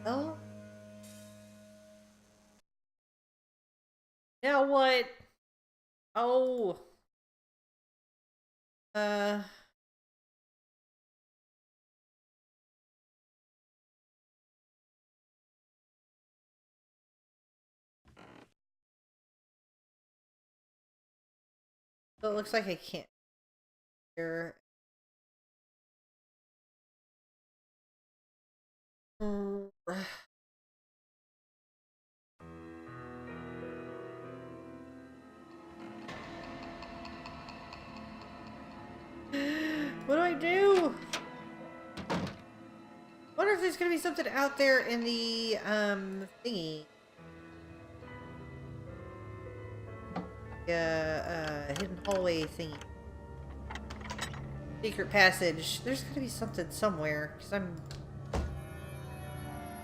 Oh. Now what? Oh. Uh. So it looks like I can't hear. What do I do? Wonder if there's gonna be something out there in the thingy. Hidden hallway thingy. Secret passage. There's gotta be something somewhere, because I'm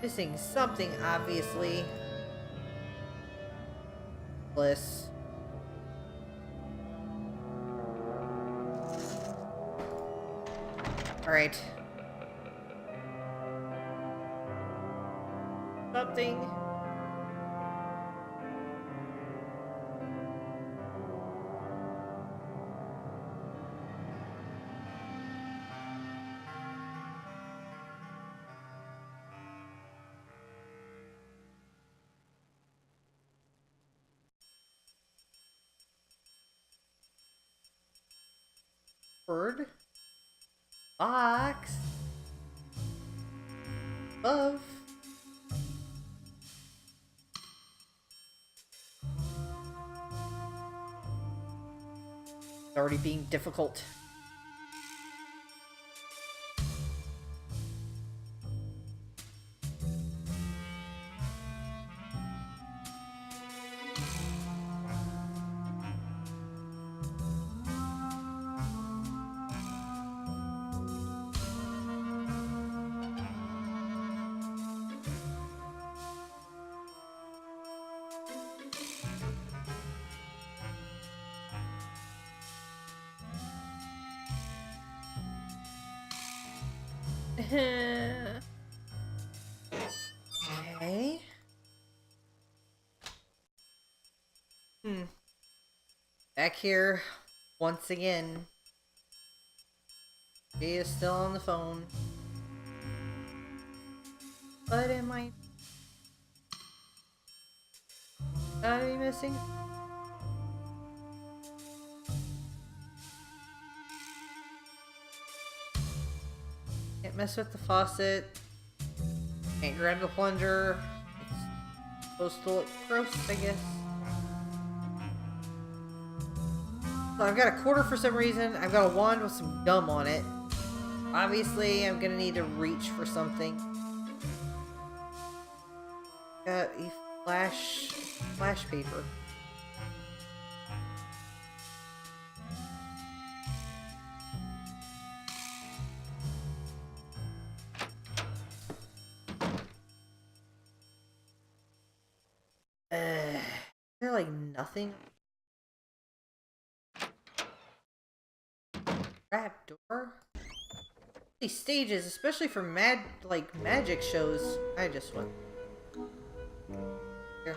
missing something, obviously. Bliss. Alright. Something. Word. Box. Above. It's already being difficult. Okay. Back here once again. She is still on the phone. But am I missing? Can't mess with the faucet. Can't grab the plunger. It's supposed to look gross, I guess. So I've got a quarter for some reason. I've got a wand with some gum on it. Obviously, I'm gonna need to reach for something. Got a flash paper. Is there like nothing? Trap door? These stages, especially for magic shows. I just want here.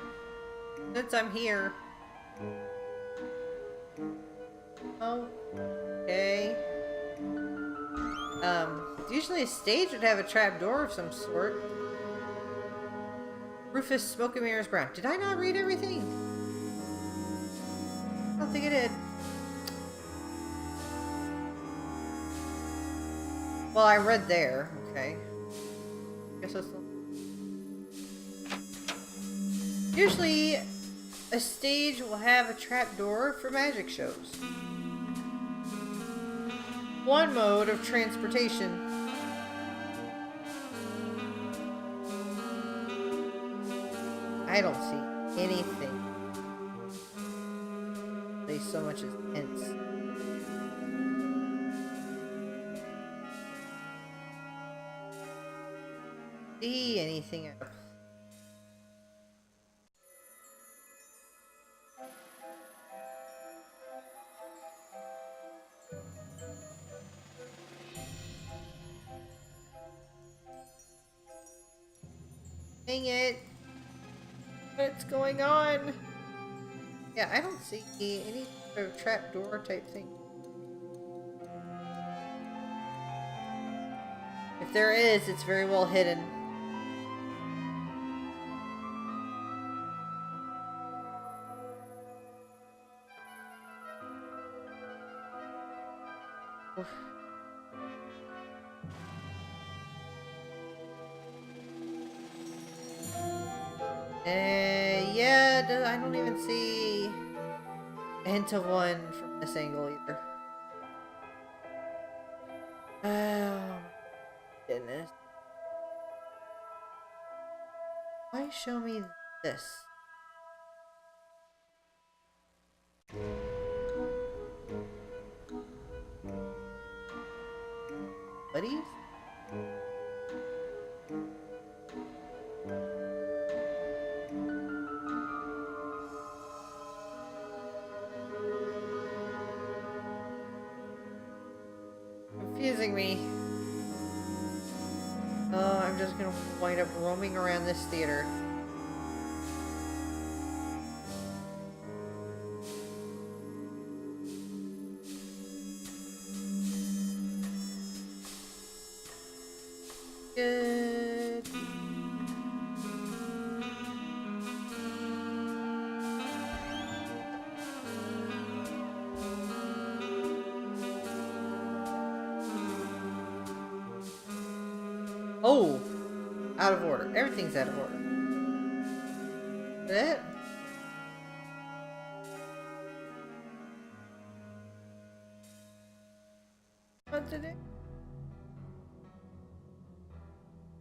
Since I'm here. Oh, okay. Usually a stage would have a trap door of some sort. Rufus, smoke and mirrors brown. Did I not read everything? I don't think I did. Well, I read there. Okay. Guess that's usually a stage will have a trap door for magic shows. One mode of transportation. I don't see anything. At least so much as hints. See anything else? Dang it. What's going on? Yeah, I don't see any sort of trapdoor type thing. If there is, it's very well hidden. Oof. Yeah, I don't even see a hint of one from this angle either. Oh, my goodness. Why show me this? Buddies? Confusing me. Oh, I'm just gonna wind up roaming around this theater. Good. Oh! Out of order. Everything's out of order. Is that it? What did it?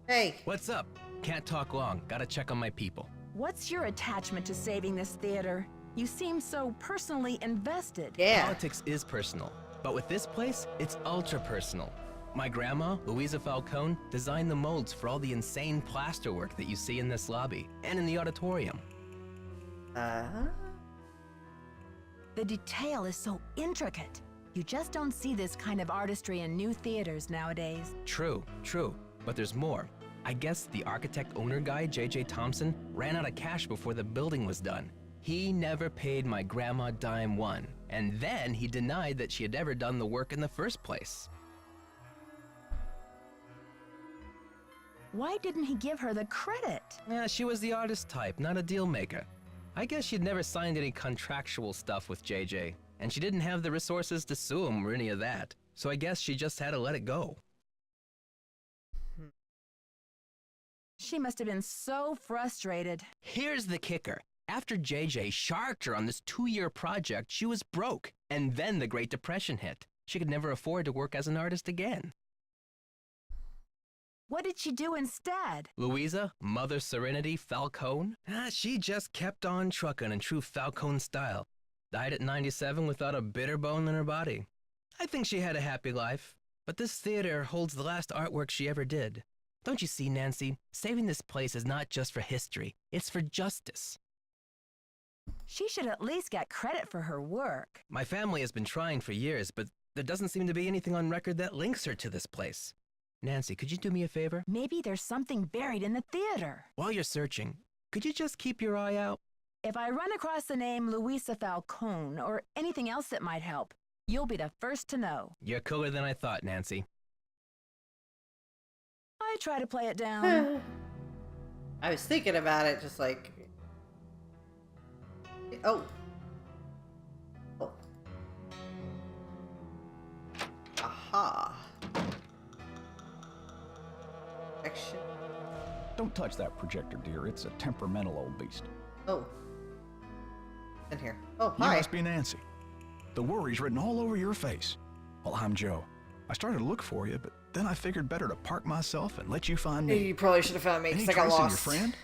Hey.
What's up? Can't talk long. Gotta check on my people.
What's your attachment to saving this theater? You seem so personally invested.
Yeah.
Politics is personal, but with this place, it's ultra personal. My grandma, Louisa Falcone, designed the molds for all the insane plasterwork that you see in this lobby and in the auditorium.
The detail is so intricate. You just don't see this kind of artistry in new theaters nowadays.
True, true. But there's more. I guess the architect-owner guy, J.J. Thompson, ran out of cash before the building was done. He never paid my grandma dime one, and then he denied that she had ever done the work in the first place.
Why didn't he give her the credit?
Yeah, she was the artist type, not a deal maker. I guess she'd never signed any contractual stuff with JJ, and she didn't have the resources to sue him or any of that, so I guess she just had to let it go.
She must have been so frustrated.
Here's the kicker. After JJ sharked her on this 2-year project, she was broke, and then the Great Depression hit. She could never afford to work as an artist again.
What did she do instead?
Louisa, Mother Serenity Falcone? She just kept on trucking in true Falcone style. Died at 97 without a bitter bone in her body. I think she had a happy life, but this theater holds the last artwork she ever did. Don't you see, Nancy? Saving this place is not just for history, it's for justice.
She should at least get credit for her work.
My family has been trying for years, but there doesn't seem to be anything on record that links her to this place. Nancy, could you do me a favor?
Maybe there's something buried in the theater.
While you're searching, could you just keep your eye out?
If I run across the name Louisa Falcone or anything else that might help, you'll be the first to know.
You're cooler than I thought, Nancy.
I try to play it down.
I was thinking about it, just like... Oh. Oh. Aha. Action.
Don't touch that projector, dear. It's a temperamental old beast.
Oh. In here. Oh,
You
hi.
must be Nancy. The worry's written all over your face. Well, I'm Joe. I started to look for you, but then I figured better to park myself and let you find me.
You probably should have found me
Any
because I got
trace of
lost.
your friend?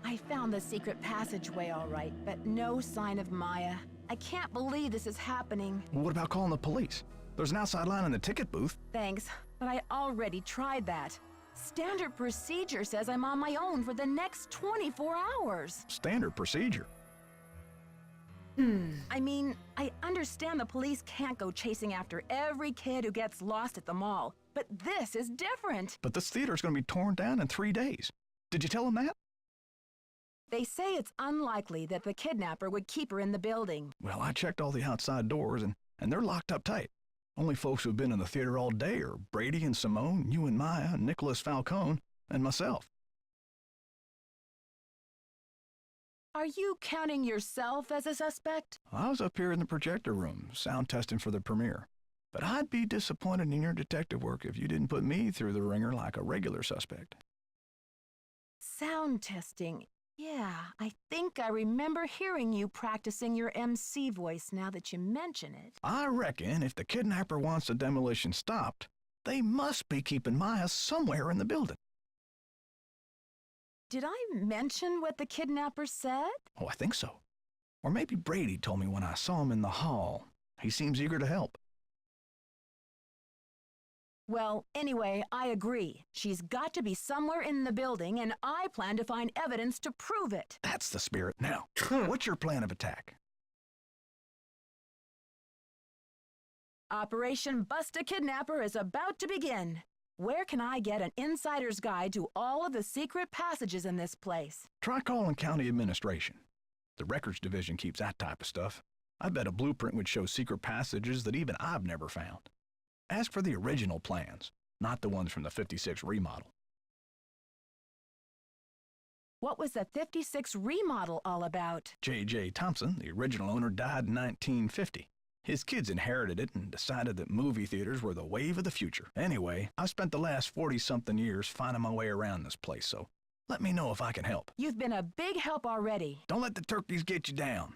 I found the secret passageway all right, but no sign of Maya. I can't believe this is happening.
Well, what about calling the police? There's an outside line in the ticket booth.
Thanks, but I already tried that. Standard procedure says I'm on my own for the next 24 hours.
Standard procedure.
I mean, I understand the police can't go chasing after every kid who gets lost at the mall, but this is different.
But this theater's going to be torn down in 3 days. Did you tell them that?
They say it's unlikely that the kidnapper would keep her in the building.
Well, I checked all the outside doors, and they're locked up tight. Only folks who've been in the theater all day are Brady and Simone, you and Maya, Nicholas Falcone, and myself.
Are you counting yourself as a suspect?
I was up here in the projector room, sound testing for the premiere. But I'd be disappointed in your detective work if you didn't put me through the ringer like a regular suspect.
Sound testing. Yeah, I think I remember hearing you practicing your MC voice now that you mention it.
I reckon if the kidnapper wants the demolition stopped, they must be keeping Maya somewhere in the building.
Did I mention what the kidnapper said?
Oh, I think so. Or maybe Brady told me when I saw him in the hall. He seems eager to help.
Well, anyway, I agree. She's got to be somewhere in the building, and I plan to find evidence to prove it.
That's the spirit. Now, what's your plan of attack?
Operation Bust a Kidnapper is about to begin. Where can I get an insider's guide to all of the secret passages in this place?
Try calling county administration. The records division keeps that type of stuff. I bet a blueprint would show secret passages that even I've never found. Ask for the original plans, not the ones from the 56 remodel.
What was the 56 remodel all about?
J.J. Thompson, the original owner, died in 1950. His kids inherited it and decided that movie theaters were the wave of the future. Anyway, I've spent the last 40-something years finding my way around this place, so let me know if I can help.
You've been a big help already.
Don't let the turkeys get you down.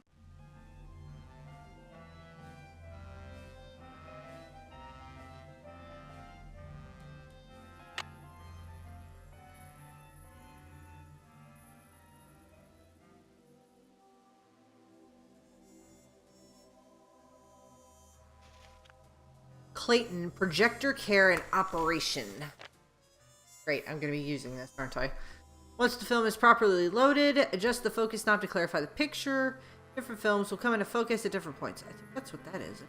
Clayton, projector care and operation. Great, I'm going to be using this, aren't I? Once the film is properly loaded, adjust the focus knob to clarify the picture. Different films will come into focus at different points. I think that's what that is.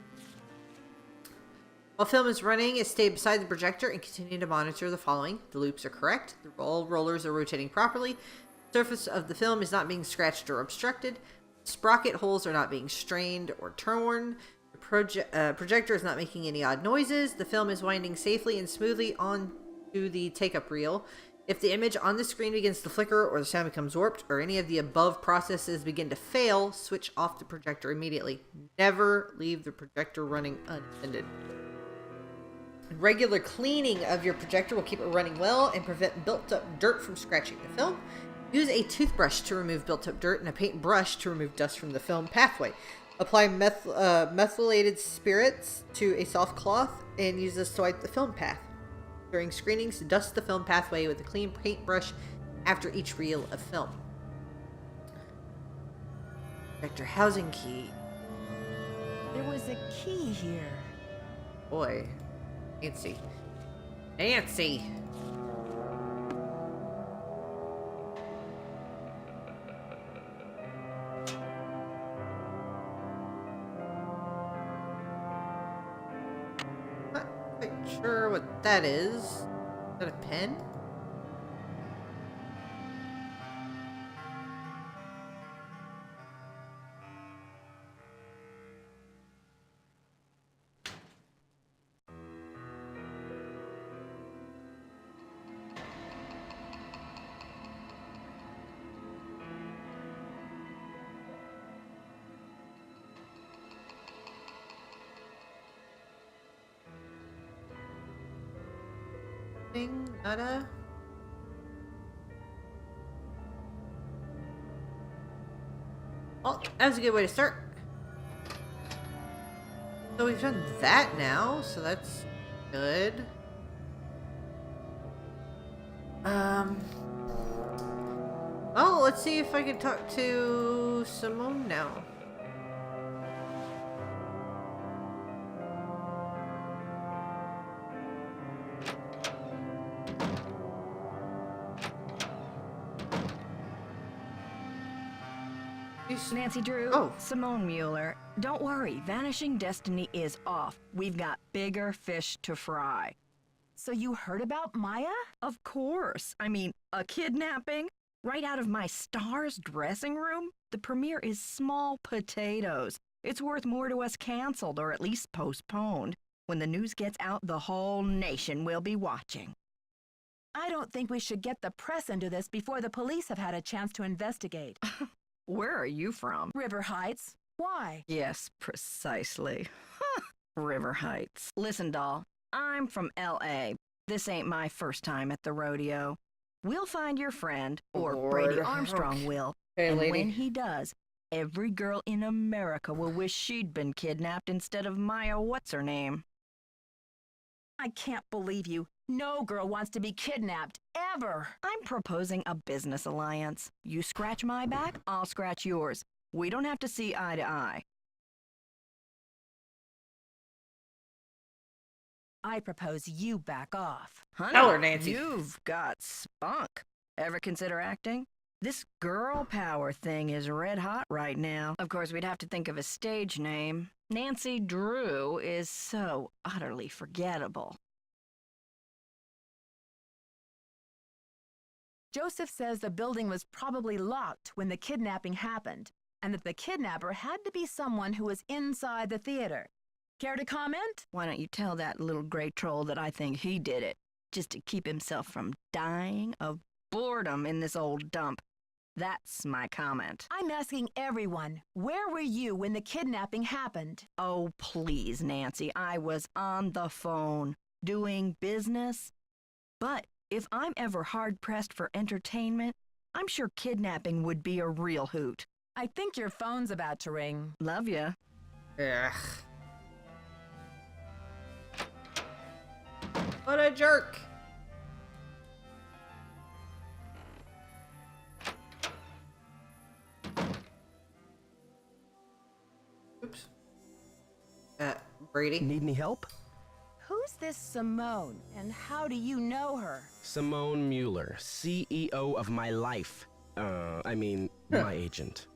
While film is running, stay beside the projector and continue to monitor the following. The loops are correct. The rollers are rotating properly. The surface of the film is not being scratched or obstructed. Sprocket holes are not being strained or torn. The projector is not making any odd noises. The film is winding safely and smoothly onto the take-up reel. If the image on the screen begins to flicker or the sound becomes warped or any of the above processes begin to fail, switch off the projector immediately. Never leave the projector running unattended. Regular cleaning of your projector will keep it running well and prevent built-up dirt from scratching the film. Use a toothbrush to remove built-up dirt and a paintbrush to remove dust from the film pathway. Apply methylated spirits to a soft cloth and use this to wipe the film path. During screenings, dust the film pathway with a clean paintbrush after each reel of film. Projector housing key.
There was a key here.
Boy. Nancy. Nancy! Sure what that is. Is that a pen? Nada. Well, that was a good way to start. So we've done that now, so that's good. Well, let's see if I can talk to Simone now.
Nancy Drew, Simone Mueller. Don't worry, Vanishing Destiny is off. We've got bigger fish to fry.
So you heard about Maya?
Of course. I mean, a kidnapping? Right out of my star's dressing room? The premiere is small potatoes. It's worth more to us canceled, or at least postponed. When the news gets out, the whole nation will be watching.
I don't think we should get the press into this before the police have had a chance to investigate.
Where are you from?
River Heights. Why?
Yes, precisely. River Heights. Listen, doll, I'm from L.A. This ain't my first time at the rodeo. We'll find your friend, or
Lord.
Brady Armstrong will.
Hey,
and
lady.
when he does, every girl in America will wish she'd been kidnapped instead of Maya what's-her-name.
I can't believe you. No girl wants to be kidnapped, ever.
I'm proposing a business alliance. You scratch my back, I'll scratch yours. We don't have to see eye to eye.
I propose you back off.
Honey,
Tell her, Nancy.
You've got spunk. Ever consider acting? This girl power thing is red hot right now. Of course, we'd have to think of a stage name. Nancy Drew is so utterly forgettable.
Joseph says the building was probably locked when the kidnapping happened, and that the kidnapper had to be someone who was inside the theater. Care to comment?
Why don't you tell that little gray troll that I think he did it, just to keep himself from dying of boredom in this old dump. That's my comment.
I'm asking everyone, where were you when the kidnapping happened?
Oh, please, Nancy, I was on the phone, doing business. But if I'm ever hard-pressed for entertainment, I'm sure kidnapping would be a real hoot.
I think your phone's about to ring.
Love ya.
Ugh. What a jerk. Oops. Brady?
Need any help?
Who's this Simone, and how do you know her?
Simone Mueller, CEO of my life. My agent.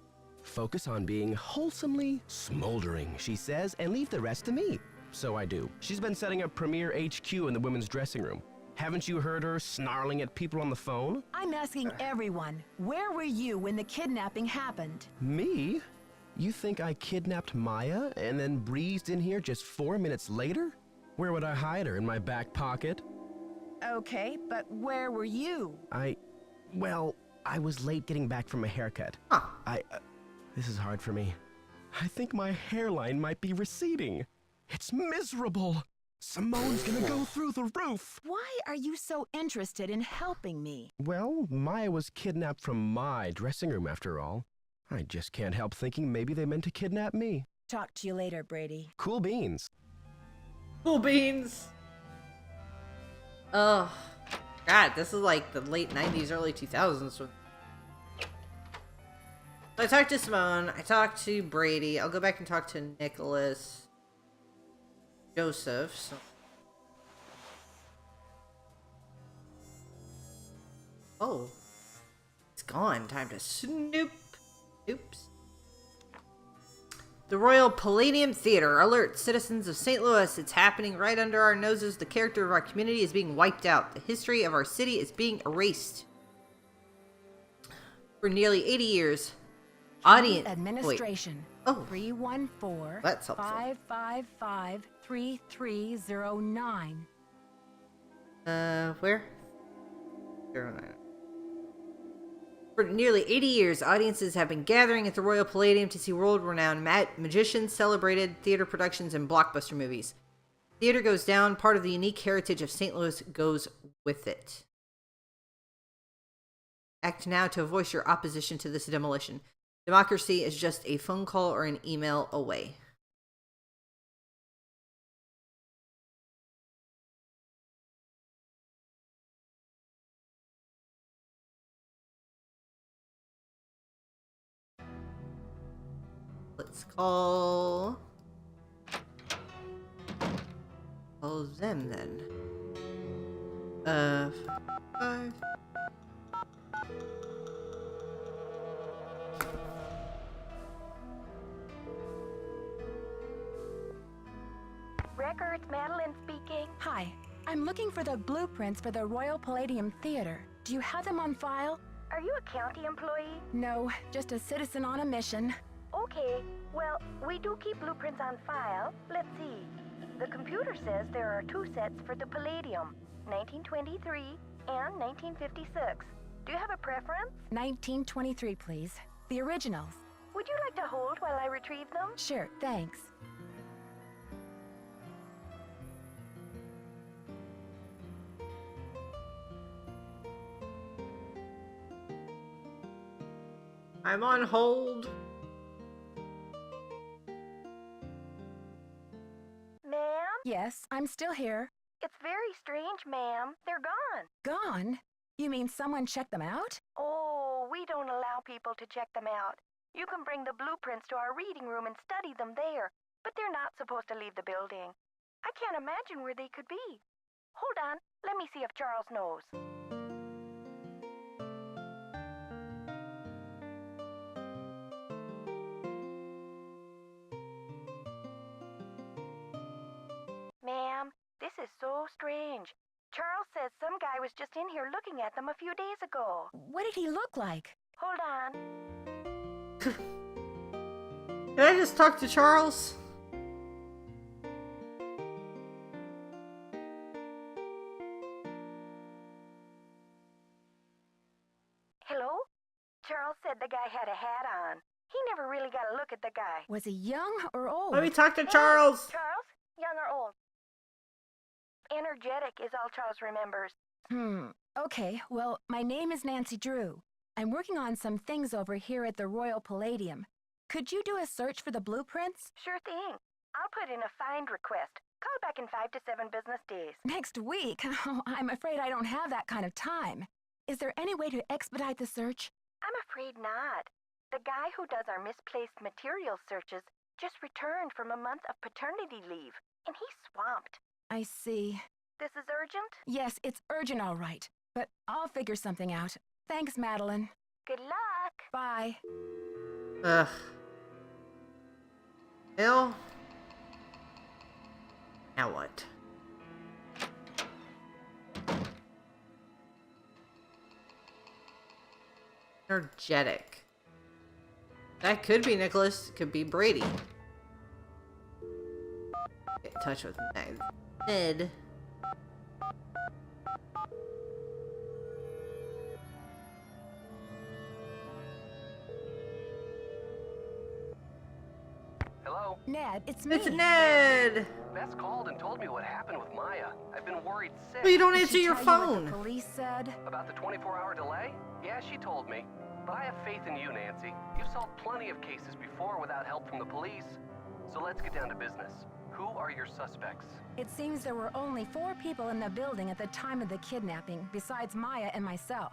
Focus on being wholesomely smoldering, she says, and leave the rest to me. So I do. She's been setting up Premier HQ in the women's dressing room. Haven't you heard her snarling at people on the phone?
I'm asking everyone, where were you when the kidnapping happened?
Me? You think I kidnapped Maya and then breezed in here just 4 minutes later? Where would I hide her? In my back pocket?
Okay, but where were you?
I was late getting back from a haircut.
Huh.
This is hard for me. I think my hairline might be receding. It's miserable. Simone's gonna go through the roof.
Why are you so interested in helping me?
Well, Maya was kidnapped from my dressing room after all. I just can't help thinking maybe they meant to kidnap me.
Talk to you later, Brady.
Cool beans.
Cool beans. Oh, God, this is like the late 90s, early 2000s. So I talked to Simone. I talked to Brady. I'll go back and talk to Nicholas. Joseph. So. Oh. It's gone. Time to snoop. Oops. The Royal Palladium Theater. Alert, citizens of St. Louis. It's happening right under our noses. The character of our community is being wiped out. The history of our city is being erased. For nearly 80 years, audience...
Administration.
Wait. Oh.
314
That's helpful.
555 3309.
Where? 09. For nearly 80 years, audiences have been gathering at the Royal Palladium to see world-renowned magicians, celebrated theater productions, and blockbuster movies. Theater goes down, part of the unique heritage of St. Louis goes with it. Act now to voice your opposition to this demolition. Democracy is just a phone call or an email away. Let's call them then. 5.
Records, Madeline speaking.
Hi, I'm looking for the blueprints for the Royal Palladium Theater. Do you have them on file?
Are you a county employee?
No, just a citizen on a mission.
Okay, well, we do keep blueprints on file. Let's see. The computer says there are 2 sets for the Palladium, 1923 and 1956. Do you have a preference?
1923, please. The originals.
Would you like to hold while I retrieve them?
Sure, thanks.
I'm on hold.
Ma'am?
Yes, I'm still here.
It's very strange, ma'am. They're gone.
Gone? You mean someone checked them out?
Oh, we don't allow people to check them out. You can bring the blueprints to our reading room and study them there, but they're not supposed to leave the building. I can't imagine where they could be. Hold on, let me see if Charles knows. Ma'am, this is so strange. Charles says some guy was just in here looking at them a few days ago.
What did he look like?
Hold on.
Can I just talk to Charles?
Hello? Charles said the guy had a hat on. He never really got a look at the guy.
Was he young or old?
Let me talk to Charles.
Charles? Young or old? Energetic is all Charles remembers.
Okay, well, my name is Nancy Drew. I'm working on some things over here at the Royal Palladium. Could you do a search for the blueprints?
Sure thing. I'll put in a find request. Call back in 5 to 7 business days.
Next week? Oh, I'm afraid I don't have that kind of time. Is there any way to expedite the search?
I'm afraid not. The guy who does our misplaced materials searches just returned from a month of paternity leave, and he's swamped.
I see.
This is urgent?
Yes, it's urgent, all right. But I'll figure something out. Thanks, Madeline.
Good luck.
Bye.
Ugh. Bill? Now what? Energetic. That could be Nicholas. Could be Brady. Get in touch with Ned.
Hello?
Ned, it's me.
It's Ned!
Bess called and told me what happened with Maya. I've been worried sick.
Well, you don't
Did
answer
she
your
tell you
phone.
what the police said?
About the 24-hour delay? Yeah, she told me. But I have faith in you, Nancy. You've solved plenty of cases before without help from the police. So let's get down to business. Who are your suspects?
It seems there were only 4 people in the building at the time of the kidnapping, besides Maya and myself.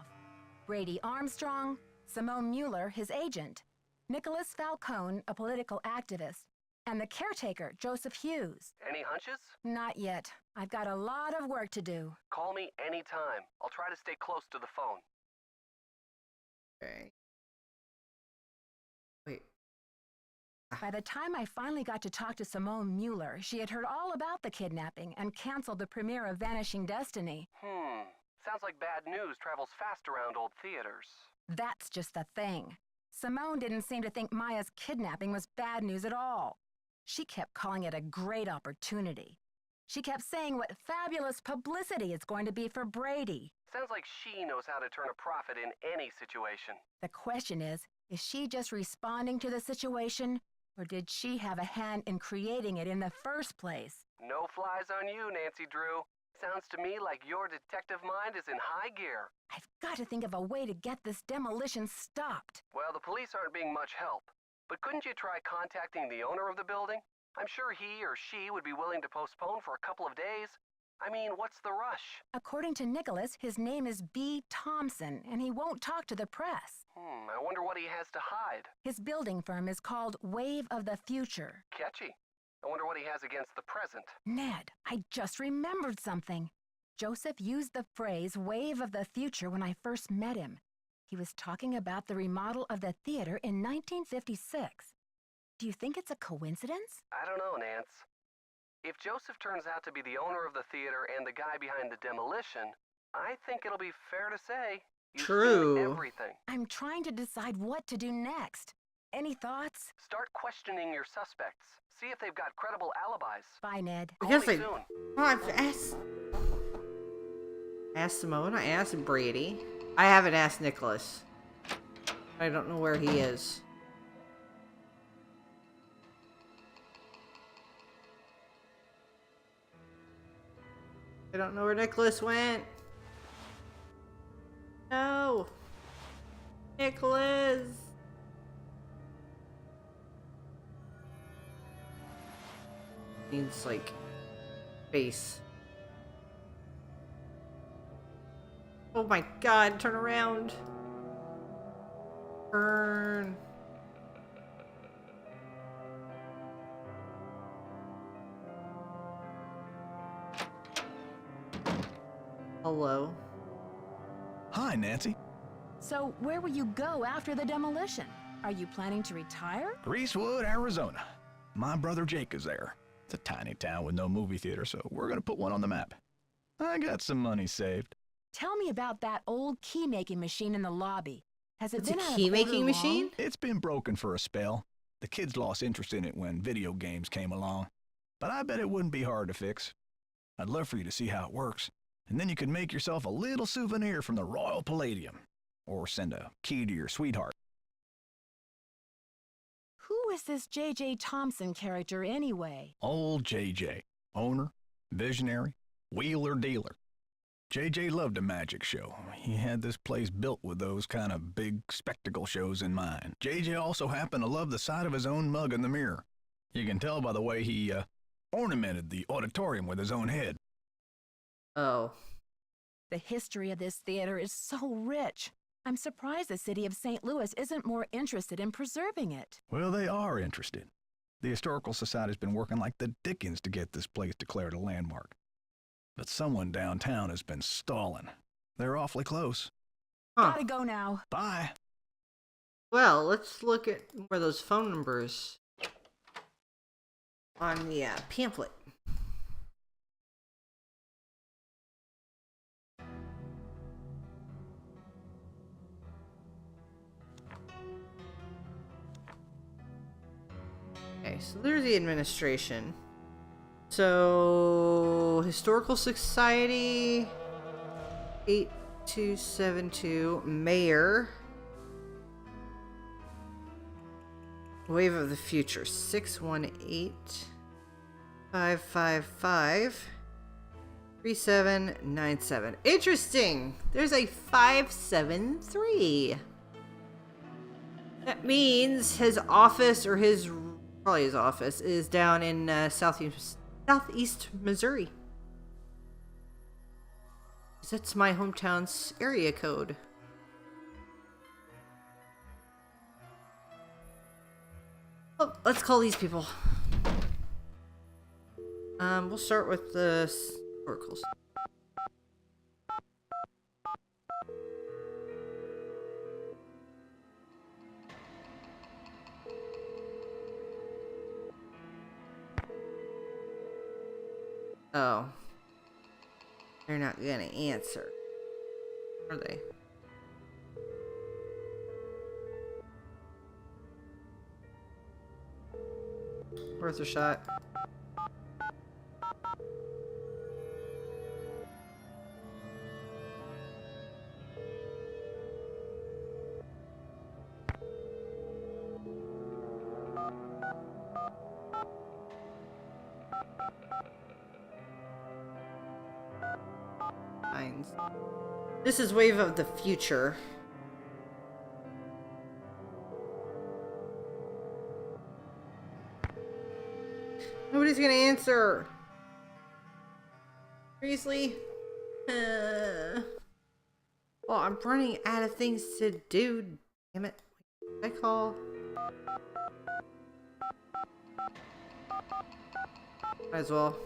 Brady Armstrong, Simone Mueller, his agent, Nicholas Falcone, a political activist, and the caretaker, Joseph Hughes.
Any hunches?
Not yet. I've got a lot of work to do.
Call me anytime. I'll try to stay close to the phone.
Okay. Wait.
By the time I finally got to talk to Simone Mueller, she had heard all about the kidnapping and canceled the premiere of Vanishing Destiny.
Sounds like bad news travels fast around old theaters.
That's just the thing. Simone didn't seem to think Maya's kidnapping was bad news at all. She kept calling it a great opportunity. She kept saying what fabulous publicity it's going to be for Brady.
Sounds like she knows how to turn a profit in any situation.
The question is she just responding to the situation, or did she have a hand in creating it in the first place?
No flies on you, Nancy Drew. Sounds to me like your detective mind is in high gear.
I've got to think of a way to get this demolition stopped.
Well, the police aren't being much help. But couldn't you try contacting the owner of the building? I'm sure he or she would be willing to postpone for a couple of days. I mean, what's the rush?
According to Nicholas, his name is B. Thompson, and he won't talk to the press.
I wonder what he has to hide.
His building firm is called Wave of the Future.
Catchy. I wonder what he has against the present.
Ned, I just remembered something. Joseph used the phrase Wave of the Future when I first met him. He was talking about the remodel of the theater in 1956. Do you think it's a coincidence?
I don't know, Nance. If Joseph turns out to be the owner of the theater and the guy behind the demolition, I think it'll be fair to say you've
True.
seen everything.
I'm trying to decide what to do next. Any thoughts?
Start questioning your suspects. See if they've got credible alibis.
Bye, Ned.
I guess
Call me
I.
soon.
Well, I've asked Simone. I asked Brady. I haven't asked Nicholas. I don't know where he is. I don't know where Nicholas went. No. Nicholas. Needs like face. Oh my god, turn around. Turn. Hello.
Hi, Nancy.
So, where will you go after the demolition? Are you planning to retire?
Greasewood, Arizona. My brother Jake is there. It's a tiny town with no movie theater, so we're gonna put one on the map. I got some money saved.
Tell me about that old key-making machine in the lobby. Has it
It's
been
a
out of
key-making
order
machine?
long?
It's been broken for a spell. The kids lost interest in it when video games came along. But I bet it wouldn't be hard to fix. I'd love for you to see how it works. And then you could make yourself a little souvenir from the Royal Palladium. Or send a key to your sweetheart.
is this J.J. Thompson character anyway?
Old JJ. Owner, visionary, wheeler dealer. JJ loved a magic show. He had this place built with those kind of big spectacle shows in mind. JJ also happened to love the sight of his own mug in the mirror. You can tell by the way he ornamented the auditorium with his own head.
Oh.
The history of this theater is so rich. I'm surprised the city of St. Louis isn't more interested in preserving it.
Well, they are interested. The Historical Society's been working like the dickens to get this place declared a landmark. But someone downtown has been stalling. They're awfully close.
Huh.
Gotta go now.
Bye.
Well, let's look at where those phone numbers on the pamphlet. Okay, so there's the administration. So, Historical Society, 8272, Mayor, Wave of the Future, 618-555-3797. Interesting! There's a 573. That means his office, or probably his office, is down in southeast Missouri. That's my hometown's area code. Oh, let's call these people. We'll start with the oracles. Oh. They're not gonna answer. Are they? Worth a shot. This is Wave of the Future. Nobody's gonna answer. Seriously? Oh, I'm running out of things to do. Damn it. I call. Might as well.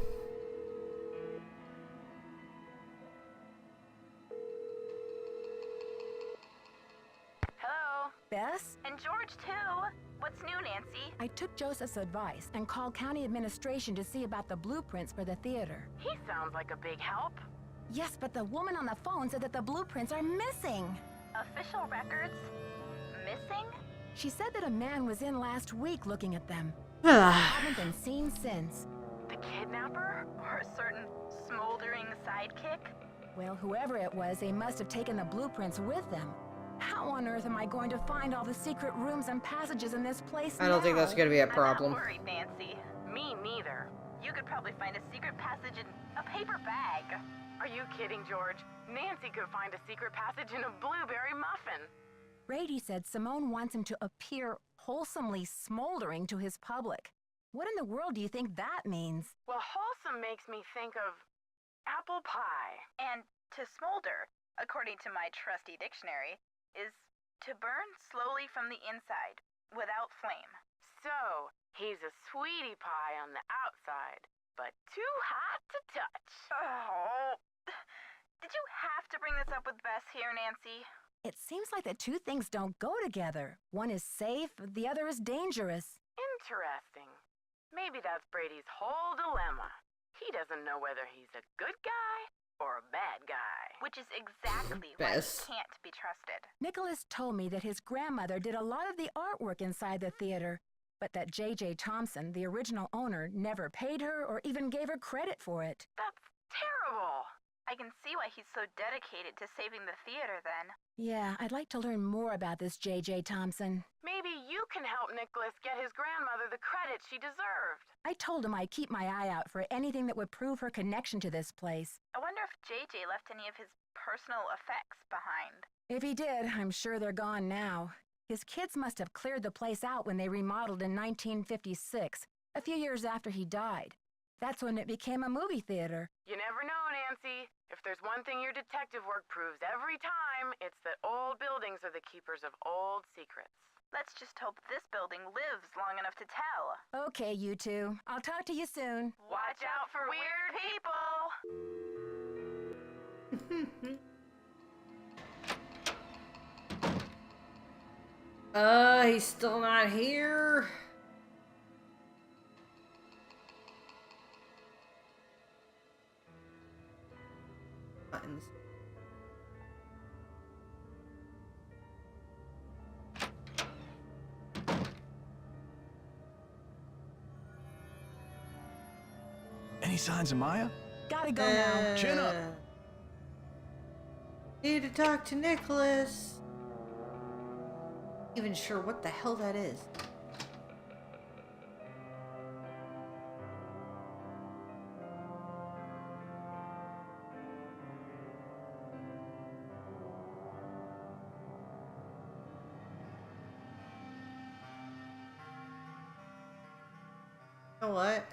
Bess?
And George, too. What's new, Nancy?
I took Joseph's advice and called county administration to see about the blueprints for the theater.
He sounds like a big help.
Yes, but the woman on the phone said that the blueprints are missing.
Official records? Missing?
She said that a man was in last week looking at them. Haven't been seen since.
The kidnapper?
Or a certain smoldering sidekick?
Well, whoever it was, they must have taken the blueprints with them. How on earth am I going to find all the secret rooms and passages in this place now?
I don't think that's going to be a problem.
I'm not worried, Nancy.
Me neither.
You could probably find a secret passage in a paper bag.
Are you kidding, George? Nancy could find a secret passage in a blueberry muffin.
Brady said Simone wants him to appear wholesomely smoldering to his public. What in the world do you think that means?
Well, wholesome makes me think of apple pie.
And to smolder, according to my trusty dictionary, is to burn slowly from the inside, without flame.
So, he's a sweetie pie on the outside, but too hot to touch.
Oh, did you have to bring this up with Bess here, Nancy?
It seems like the two things don't go together. One is safe, the other is dangerous.
Interesting. Maybe that's Brady's whole dilemma. He doesn't know whether he's a good guy or a bad guy.
Which is exactly why he can't be trusted.
Nicholas told me that his grandmother did a lot of the artwork inside the theater, but that J.J. Thompson, the original owner, never paid her or even gave her credit for it.
That's terrible.
I can see why he's so dedicated to saving the theater then.
Yeah, I'd like to learn more about this J.J. Thompson.
Maybe you can help Nicholas get his grandmother the credit she deserved.
I told him I'd keep my eye out for anything that would prove her connection to this place.
I wonder if JJ left any of his personal effects behind.
If he did, I'm sure they're gone now. His kids must have cleared the place out when they remodeled in 1956, a few years after he died. That's when it became a movie theater.
You never know, Nancy. If there's one thing your detective work proves every time, it's that old buildings are the keepers of old secrets.
Let's just hope this building lives long enough to tell.
Okay, you two. I'll talk to you soon.
Watch out for weird people!
He's still not here. Buttons.
Any signs of Maya?
Gotta go now.
Chin up.
Need to talk to Nicholas. Even sure what the hell that is. You know what?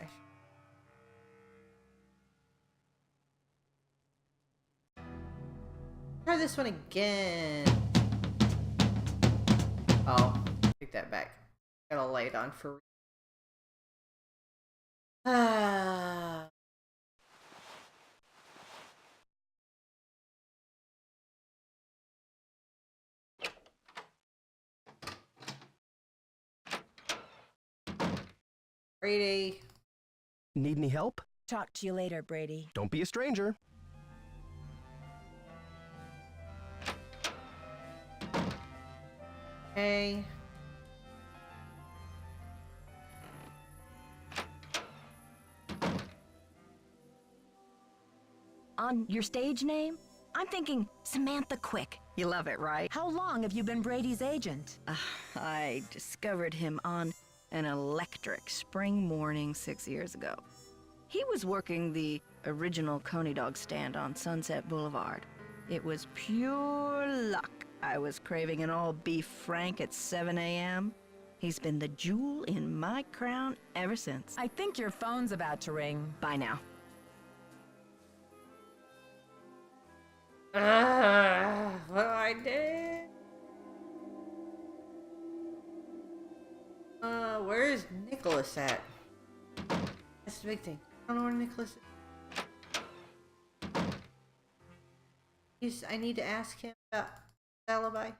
Try this one again. Oh, take that back. Got a light on for. Brady.
Need any help?
Talk to you later, Brady.
Don't be a stranger.
Hey.
On your stage name? I'm thinking Samantha Quick.
You love it, right?
How long have you been Brady's agent?
I discovered him on an electric spring morning 6 years ago. He was working the original Coney Dog stand on Sunset Boulevard. It was pure luck. I was craving an all-beef Frank at 7 a.m. He's been the jewel in my crown ever since.
I think your phone's about to ring.
Bye now.
What do I do? Where's Nicholas at? That's the big thing. I don't know where Nicholas is. I need to ask him about his alibi.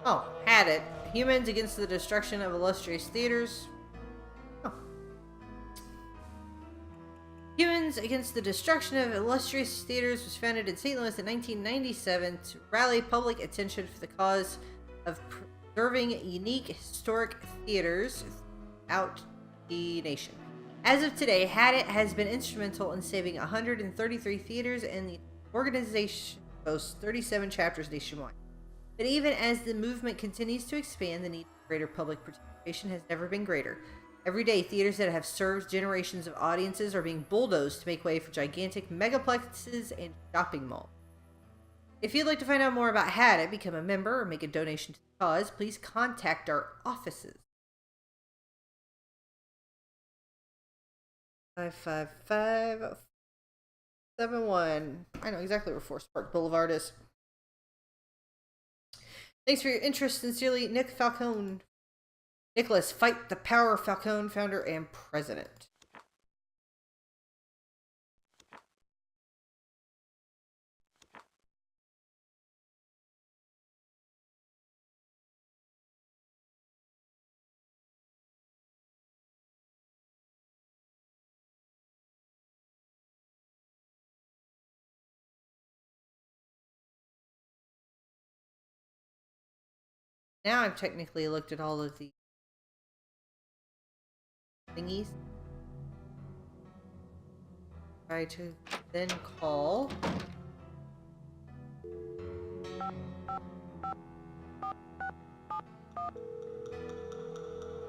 Oh, had it. Humans against the destruction of illustrious theaters. Oh. Humans Against the Destruction of Illustrious Theaters was founded in St. Louis in 1997 to rally public attention for the cause of preserving unique historic theaters throughout the nation. As of today, Hadit has been instrumental in saving 133 theaters, and the organization boasts 37 chapters nationwide. But even as the movement continues to expand, the need for greater public participation has never been greater. Every day, theaters that have served generations of audiences are being bulldozed to make way for gigantic megaplexes and shopping malls. If you'd like to find out more about Hadit, become a member, or make a donation to the cause, please contact our offices. 55571. I know exactly where Forest Park Boulevard is. Thanks for your interest. Sincerely, Nick Falcone. Nicholas, fight the power, Falcone, founder and president. Now I've technically looked at all of the thingies. Try to then call.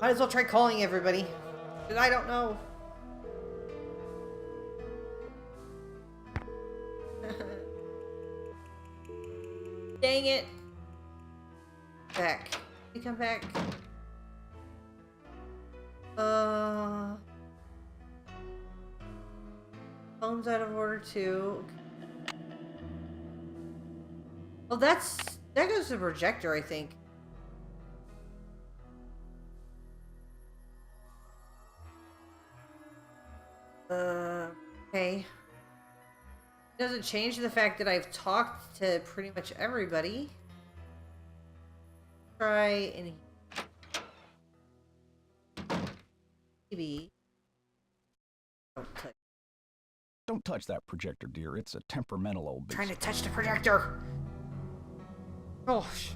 Might as well try calling everybody. Because I don't know. Dang it. Back. You come back. Phone's out of order too. Well, that goes to the projector, I think. Okay. Doesn't change the fact that I've talked to pretty much everybody. Try any. Maybe.
Don't touch that projector, dear. It's a temperamental old beast.
Trying to touch the projector. Gosh.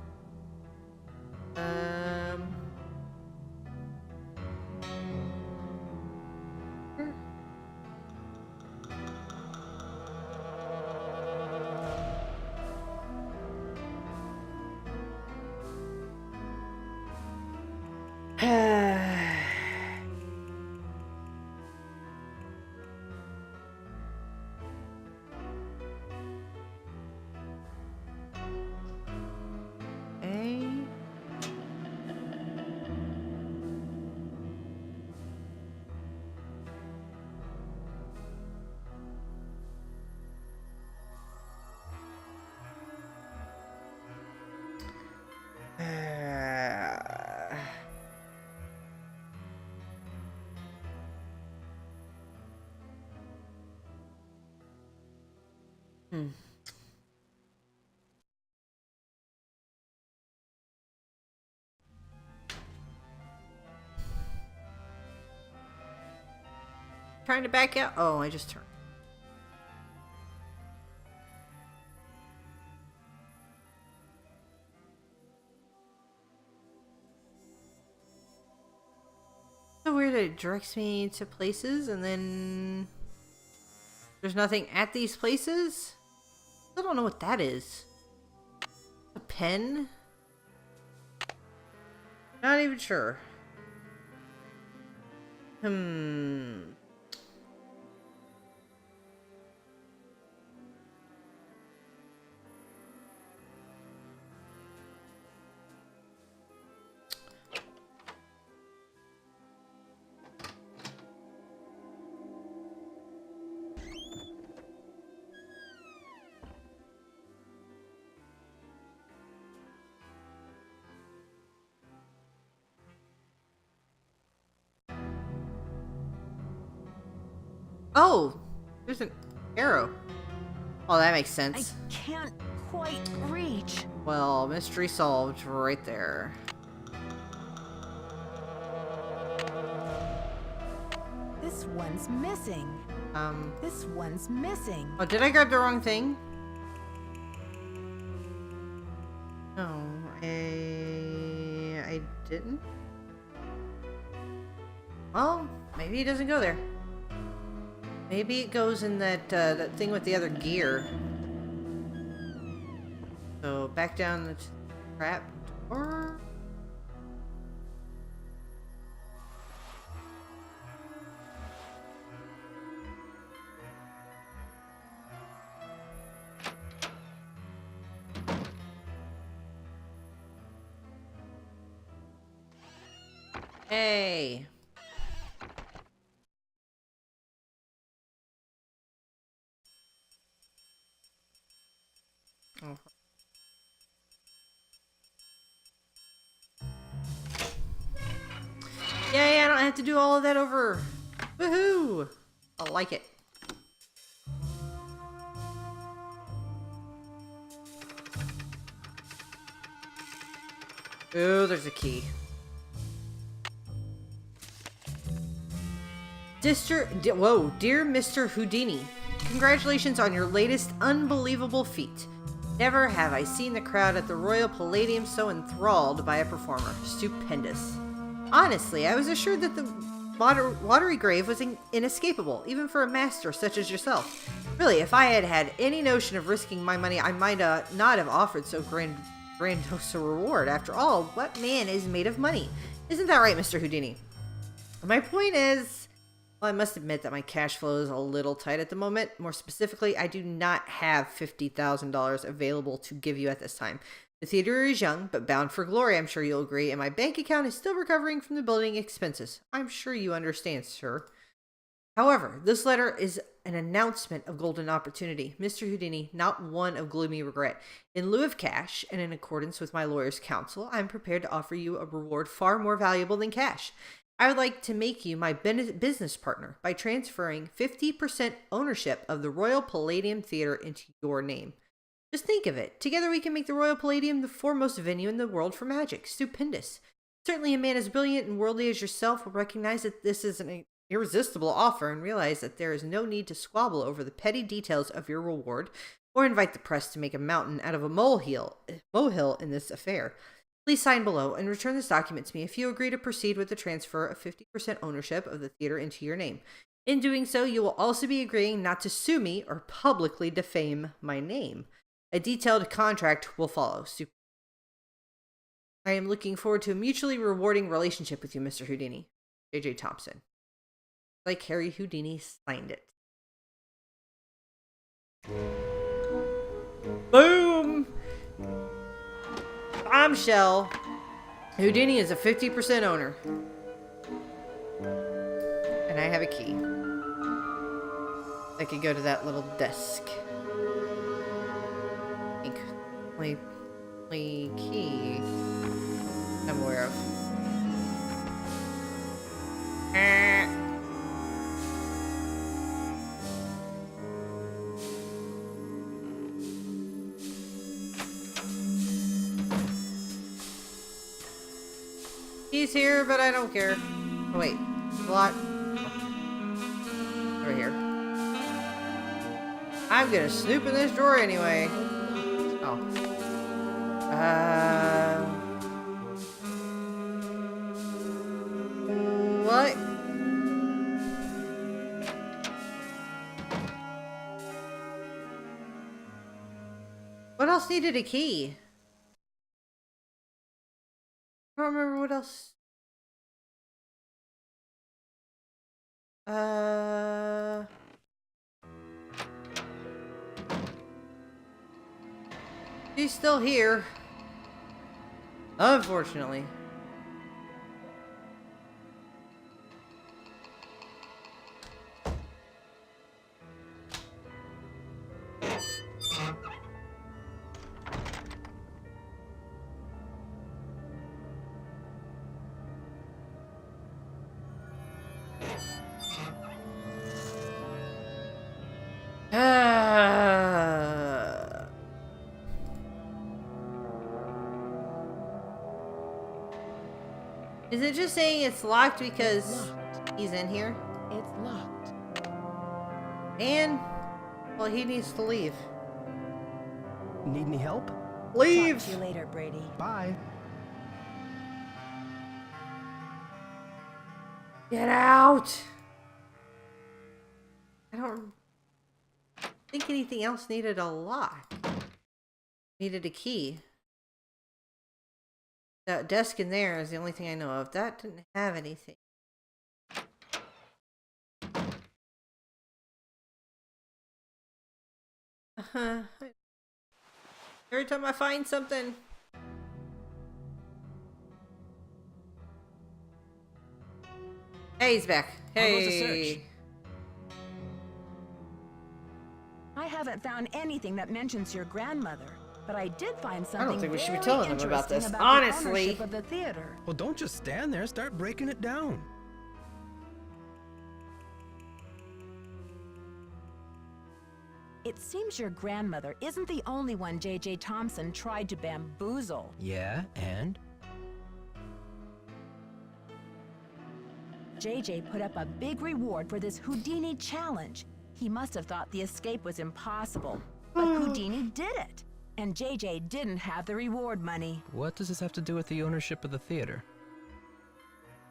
Trying to back out. Oh, I just turned. So weird. It directs me to places and then there's nothing at these places. I don't know what that is. A pen? Not even sure. Oh, there's an arrow. Oh, that makes sense.
I can't quite reach.
Well, mystery solved right there.
This one's missing. This one's missing.
Oh, did I grab the wrong thing? No, I didn't. Well, maybe it doesn't go there. Maybe it goes in that that thing with the other gear. So back down the trap door. Hey. Oh. Yay, I don't have to do all of that over. Woohoo! I like it. Ooh, there's a key. Dear Mr. Houdini, congratulations on your latest unbelievable feat. Never have I seen the crowd at the Royal Palladium so enthralled by a performer. Stupendous. Honestly, I was assured that the watery grave was inescapable, even for a master such as yourself. Really, if I had had any notion of risking my money, I might not have offered so grandiose a reward. After all, what man is made of money? Isn't that right, Mr. Houdini? My point is, well, I must admit that my cash flow is a little tight at the moment. More specifically, I do not have $50,000 available to give you at this time. The theater is young, but bound for glory, I'm sure you'll agree, and my bank account is still recovering from the building expenses. I'm sure you understand, sir. However, this letter is an announcement of golden opportunity. Mr. Houdini, not one of gloomy regret. In lieu of cash, and in accordance with my lawyer's counsel, I am prepared to offer you a reward far more valuable than cash. I would like to make you my business partner by transferring 50% ownership of the Royal Palladium Theater into your name. Just think of it. Together we can make the Royal Palladium the foremost venue in the world for magic. Stupendous. Certainly a man as brilliant and worldly as yourself will recognize that this is an irresistible offer and realize that there is no need to squabble over the petty details of your reward or invite the press to make a mountain out of a molehill in this affair. Please sign below and return this document to me if you agree to proceed with the transfer of 50% ownership of the theater into your name. In doing so, you will also be agreeing not to sue me or publicly defame my name. A detailed contract will follow. I am looking forward to a mutually rewarding relationship with you, Mr. Houdini. J.J. Thompson. Like Harry Houdini signed it. Boom! Bombshell. Houdini is a 50% owner. And I have a key. I could go to that little desk. Only key I'm aware of. He's here, but I don't care. Oh, wait. A lot. Over here. I'm gonna snoop in this drawer anyway. Oh. What? What else needed a key? I don't remember what else. She's still here. Unfortunately. Is it just saying it's locked because he's in here?
It's locked.
And, well, he needs to leave.
Need any help?
Leave!
Talk to you later, Brady.
Bye.
Get out! I don't think anything else needed a lock. Needed a key. That desk in there is the only thing I know of. That didn't have anything. Every time I find something. Hey, he's back. Hey.
How goes the search?
I haven't found anything that mentions your grandmother, but I did find something.
I don't think we should be
very
telling them about this.
interesting
Honestly.
the ownership of the theater.
Well, don't just stand there. Start breaking it down.
It seems your grandmother isn't the only one J.J. Thompson tried to bamboozle.
Yeah, and?
J.J. put up a big reward for this Houdini challenge. He must have thought the escape was impossible, but Houdini did it. And JJ didn't have the reward money.
What does this have to do with the ownership of the theater?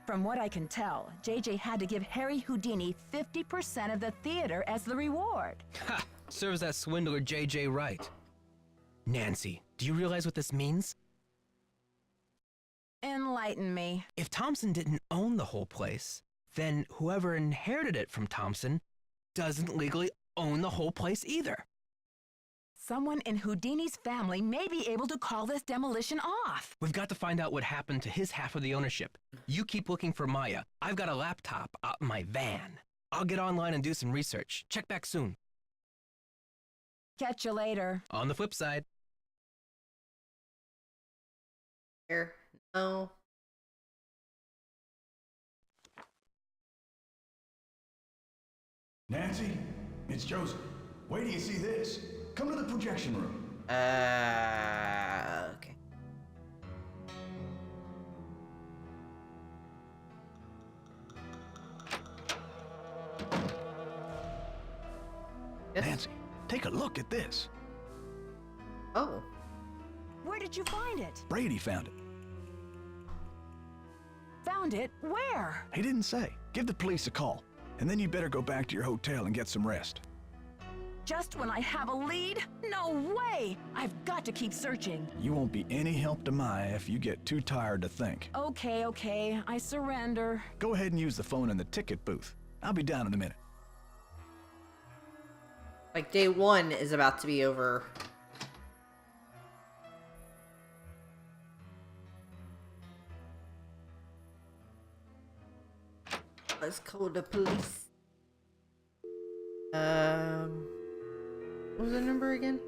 From what I can tell, JJ had to give Harry Houdini 50% of the theater as the reward.
Ha! Serves that swindler JJ right. Nancy, do you realize what this means?
Enlighten me.
If Thompson didn't own the whole place, then whoever inherited it from Thompson doesn't legally own the whole place either.
Someone in Houdini's family may be able to call this demolition off.
We've got to find out what happened to his half of the ownership. You keep looking for Maya. I've got a laptop out in my van. I'll get online and do some research. Check back soon.
Catch you later.
On the flip side.
Here. No.
Nancy, it's Joseph. Wait till you see this. Come to the projection room.
Okay. Yes.
Nancy, take a look at this.
Oh.
Where did you find it?
Brady found it.
Found it? Where?
He didn't say. Give the police a call, and then you better go back to your hotel and get some rest.
Just when I have a lead? No way! I've got to keep searching.
You won't be any help to Maya if you get too tired to think.
Okay, I surrender.
Go ahead and use the phone in the ticket booth. I'll be down in a minute.
Like, day one is about to be over. Let's call the police. What was the number again?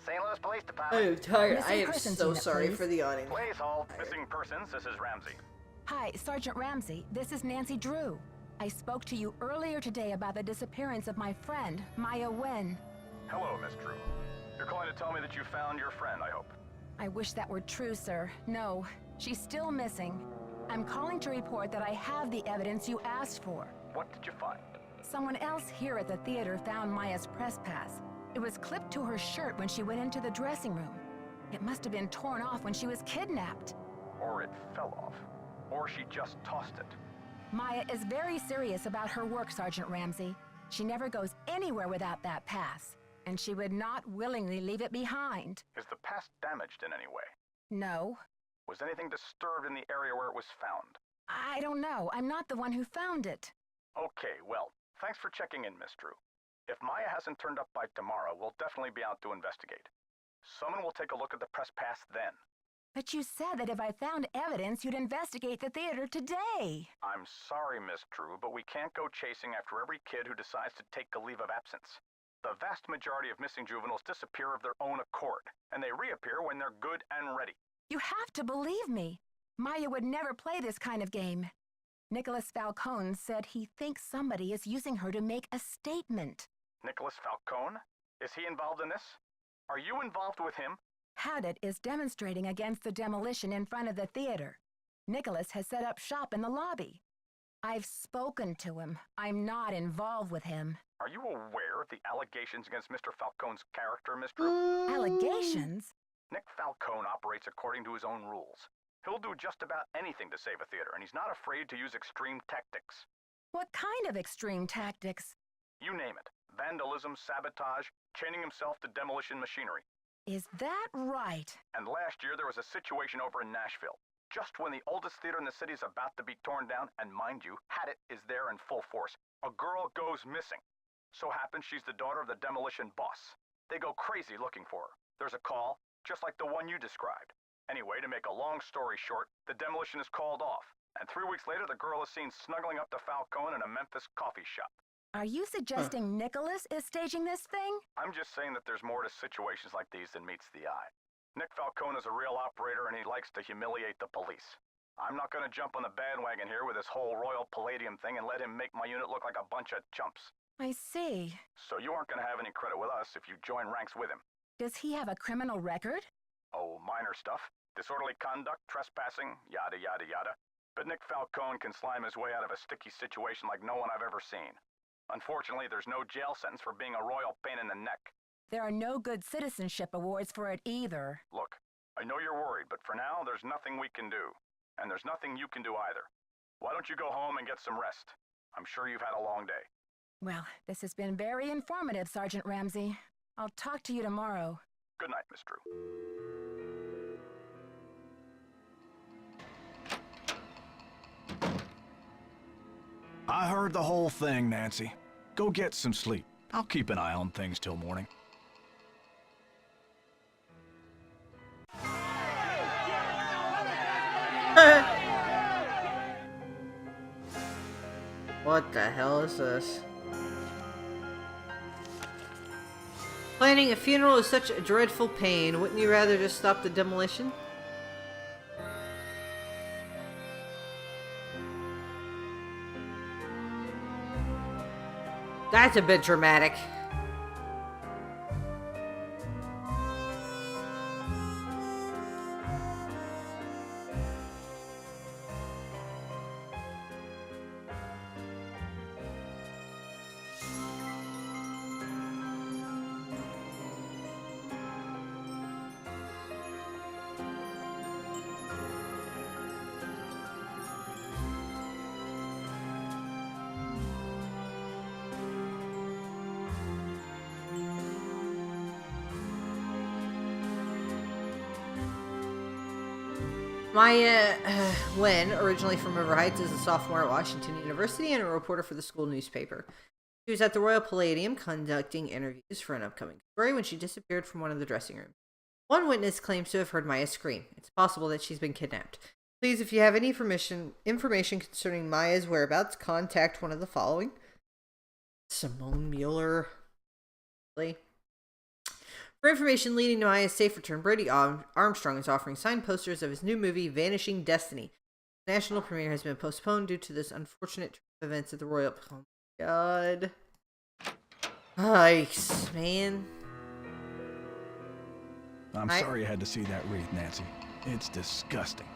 St. Louis Police
I
Department.
am tired.
Missing
I am
persons
so
unit,
sorry
please.
for the yawning.
Please hold. Missing persons. This is Ramsey.
Hi, Sergeant Ramsey. This is Nancy Drew. I spoke to you earlier today about the disappearance of my friend, Maya Wen.
Hello, Miss Drew. You're calling to tell me that you found your friend, I hope.
I wish that were true, sir. No, she's still missing. I'm calling to report that I have the evidence you asked for.
What did you find?
Someone else here at the theater found Maya's press pass. It was clipped to her shirt when she went into the dressing room. It must have been torn off when she was kidnapped.
Or it fell off. Or she just tossed it.
Maya is very serious about her work, Sergeant Ramsey. She never goes anywhere without that pass, and she would not willingly leave it behind.
Is the pass damaged in any way?
No.
Was anything disturbed in the area where it was found?
I don't know. I'm not the one who found it.
Okay, well, thanks for checking in, Miss Drew. If Maya hasn't turned up by tomorrow, we'll definitely be out to investigate. Someone will take a look at the press pass then.
But you said that if I found evidence, you'd investigate the theater today.
I'm sorry, Miss Drew, but we can't go chasing after every kid who decides to take a leave of absence. The vast majority of missing juveniles disappear of their own accord, and they reappear when they're good and ready.
You have to believe me. Maya would never play this kind of game. Nicholas Falcone said he thinks somebody is using her to make a statement.
Nicholas Falcone? Is he involved in this? Are you involved with him?
Haddett is demonstrating against the demolition in front of the theater. Nicholas has set up shop in the lobby. I've spoken to him. I'm not involved with him.
Are you aware of the allegations against Mr. Falcone's character, Miss Drew?
Allegations?
Nick Falcone operates according to his own rules. He'll do just about anything to save a theater, and he's not afraid to use extreme tactics.
What kind of extreme tactics?
You name it. Vandalism, sabotage, chaining himself to demolition machinery.
Is that right?
And last year there was a situation over in Nashville. Just when the oldest theater in the city is about to be torn down, and mind you, Haddett is there in full force, a girl goes missing. So happens she's the daughter of the demolition boss. They go crazy looking for her. There's a call, just like the one you described. Anyway, to make a long story short, the demolition is called off. And 3 weeks later, the girl is seen snuggling up to Falcone in a Memphis coffee shop.
Are you suggesting Nicholas is staging this thing?
I'm just saying that there's more to situations like these than meets the eye. Nick Falcone is a real operator and he likes to humiliate the police. I'm not going to jump on the bandwagon here with this whole Royal Palladium thing and let him make my unit look like a bunch of chumps.
I see.
So you aren't going to have any credit with us if you join ranks with him.
Does he have a criminal record?
Oh, minor stuff. Disorderly conduct, trespassing, yada yada yada. But Nick Falcone can slime his way out of a sticky situation like no one I've ever seen. Unfortunately, there's no jail sentence for being a royal pain in the neck.
There are no good citizenship awards for it either.
Look, I know you're worried, but for now, there's nothing we can do. And there's nothing you can do either. Why don't you go home and get some rest? I'm sure you've had a long day.
Well, this has been very informative, Sergeant Ramsey. I'll talk to you tomorrow.
Good night, Miss Drew.
I heard the whole thing, Nancy. Go get some sleep. I'll keep an eye on things till morning.
What the hell is this? Planning a funeral is such a dreadful pain. Wouldn't you rather just stop the demolition? That's a bit dramatic. Maya Wen, originally from River Heights, is a sophomore at Washington University and a reporter for the school newspaper. She was at the Royal Palladium conducting interviews for an upcoming story when she disappeared from one of the dressing rooms. One witness claims to have heard Maya scream. It's possible that she's been kidnapped. Please, if you have any information concerning Maya's whereabouts, contact one of the following. Simone Mueller. Really? For information leading to Maya's safe return, Brady Armstrong is offering signed posters of his new movie, Vanishing Destiny. The national premiere has been postponed due to this unfortunate turn of events at the Royal... Oh my god. Yikes, man.
I'm sorry you had to see that wreath, Nancy. It's disgusting.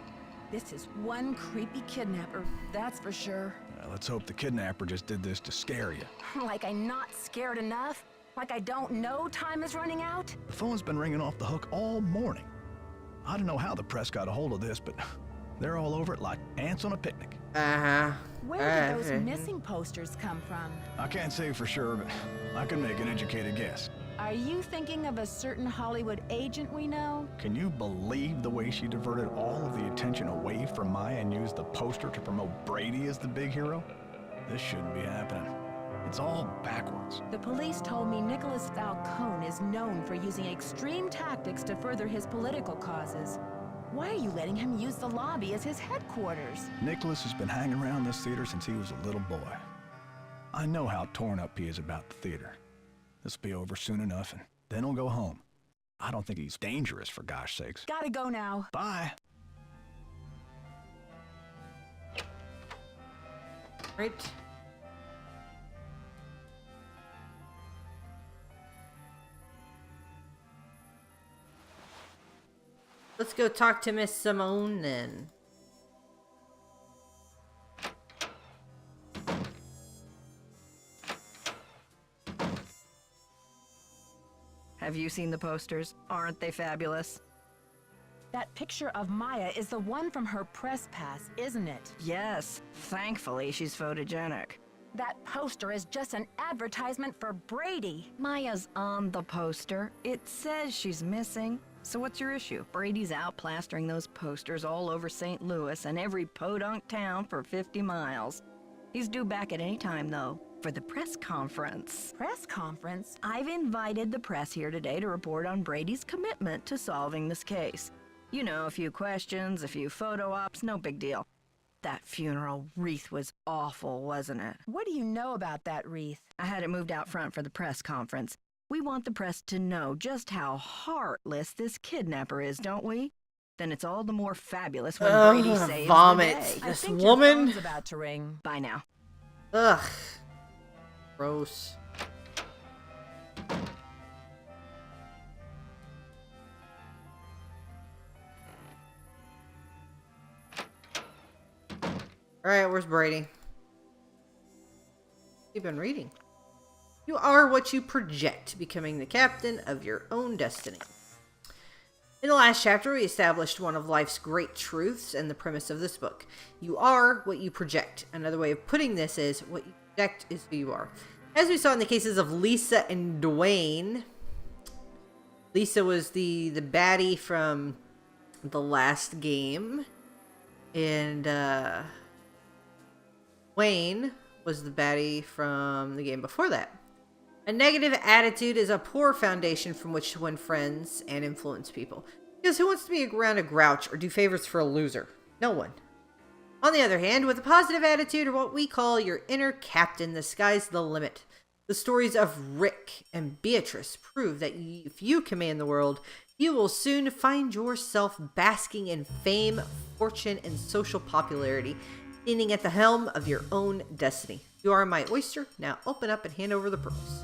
This is one creepy kidnapper, that's for sure.
Let's hope the kidnapper just did this to scare you.
Like I'm not scared enough? Like I don't know time is running out?
The phone's been ringing off the hook all morning. I don't know how the press got a hold of this, but they're all over it like ants on a picnic.
Where did those missing posters come from?
I can't say for sure, but I can make an educated guess.
Are you thinking of a certain Hollywood agent we know?
Can you believe the way she diverted all of the attention away from Maya and used the poster to promote Brady as the big hero? This shouldn't be happening. It's all backwards.
The police told me Nicholas Falcone is known for using extreme tactics to further his political causes. Why are you letting him use the lobby as his headquarters?
Nicholas has been hanging around this theater since he was a little boy. I know how torn up he is about the theater. This'll be over soon enough, and then he'll go home. I don't think he's dangerous, for gosh sakes.
Gotta go now.
Bye.
Right. Let's go talk to Miss Simone then.
Have you seen the posters? Aren't they fabulous?
That picture of Maya is the one from her press pass, isn't it?
Yes. Thankfully, she's photogenic.
That poster is just an advertisement for Brady.
Maya's on the poster. It says she's missing. So what's your issue? Brady's out plastering those posters all over St. Louis and every podunk town for 50 miles. He's due back at any time, though, for the press conference.
Press conference?
I've invited the press here today to report on Brady's commitment to solving this case. You know, a few questions, a few photo ops, no big deal. That funeral wreath was awful, wasn't it?
What do you know about that wreath?
I had it moved out front for the press conference. We want the press to know just how heartless this kidnapper is, don't we? Then it's all the more fabulous when Brady saves
vomit.
the day.
This
I think
woman.
Your phone's about to ring.
Bye now.
Ugh. Gross. Alright, where's Brady? You've been reading. You are what you project, becoming the captain of your own destiny. In the last chapter, we established one of life's great truths and the premise of this book. You are what you project. Another way of putting this is, what you project is who you are. As we saw in the cases of Lisa and Dwayne, Lisa was the baddie from the last game, and Wayne was the baddie from the game before that. A negative attitude is a poor foundation from which to win friends and influence people. Because who wants to be around a grouch or do favors for a loser? No one. On the other hand, with a positive attitude, or what we call your inner captain, the sky's the limit. The stories of Rick and Beatrice prove that if you command the world, you will soon find yourself basking in fame, fortune, and social popularity, standing at the helm of your own destiny. You are my oyster. Now open up and hand over the pearls.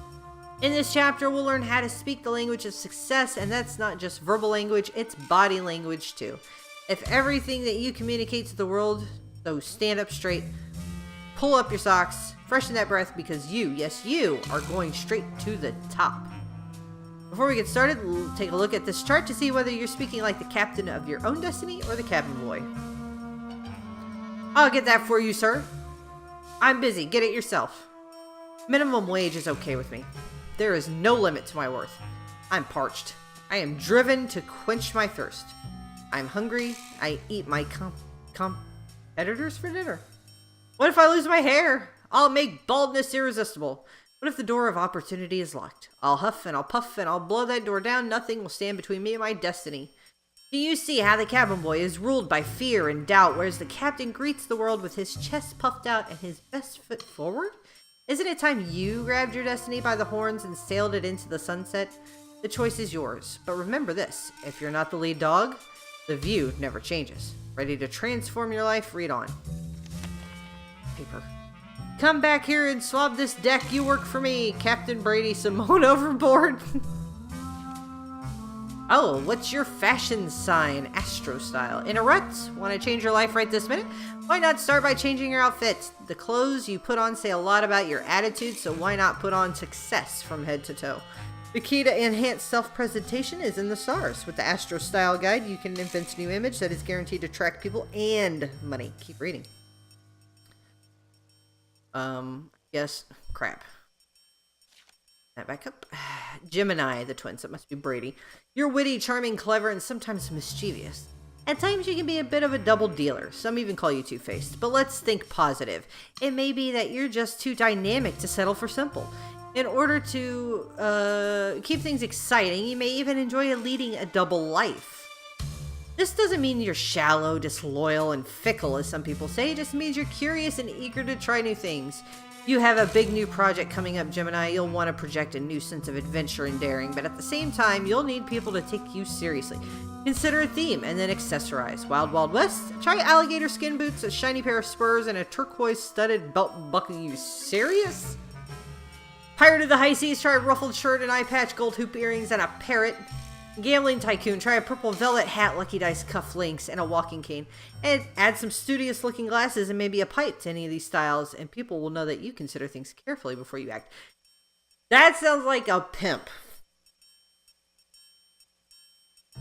In this chapter, we'll learn how to speak the language of success, and that's not just verbal language, it's body language too. If everything that you communicate to the world, so stand up straight, pull up your socks, freshen that breath, because you, yes you, are going straight to the top. Before we get started, we'll take a look at this chart to see whether you're speaking like the captain of your own destiny or the cabin boy. I'll get that for you, sir. I'm busy, get it yourself. Minimum wage is okay with me. There is no limit to my worth. I'm parched. I am driven to quench my thirst. I'm hungry. I eat my competitors for dinner. What if I lose my hair? I'll make baldness irresistible. What if the door of opportunity is locked? I'll huff and I'll puff and I'll blow that door down. Nothing will stand between me and my destiny. Do you see how the cabin boy is ruled by fear and doubt, whereas the captain greets the world with his chest puffed out and his best foot forward? Isn't it time you grabbed your destiny by the horns and sailed it into the sunset? The choice is yours, but remember this, if you're not the lead dog, the view never changes. Ready to transform your life? Read on. Paper. Come back here and swab this deck. You work for me, Captain Brady Simone overboard. Oh, what's your fashion sign? Astro style. In a rut? Want to change your life right this minute? Why not start by changing your outfit? The clothes you put on say a lot about your attitude, so why not put on success from head to toe? The key to enhanced self-presentation is in the stars. With the Astro Style Guide, you can invent a new image that is guaranteed to attract people and money. Keep reading. Yes, crap. That back up. Gemini, the twins. It must be Brady. You're witty, charming, clever, and sometimes mischievous. At times you can be a bit of a double dealer. Some even call you two-faced. But let's think positive. It may be that you're just too dynamic to settle for simple. In order to keep things exciting, you may even enjoy leading a double life. This doesn't mean you're shallow, disloyal, and fickle, as some people say. It just means you're curious and eager to try new things. You have a big new project coming up, Gemini. You'll want to project a new sense of adventure and daring, but at the same time, you'll need people to take you seriously. Consider a theme and then accessorize. Wild Wild West? Try alligator skin boots, a shiny pair of spurs, and a turquoise studded belt buckle. You serious? Pirate of the High Seas? Try a ruffled shirt, an eye patch, gold hoop earrings, and a parrot. Gambling tycoon, try a purple velvet hat, lucky dice cuff links, and a walking cane. And add some studious looking glasses and maybe a pipe to any of these styles, and people will know that you consider things carefully before you act. That sounds like a pimp.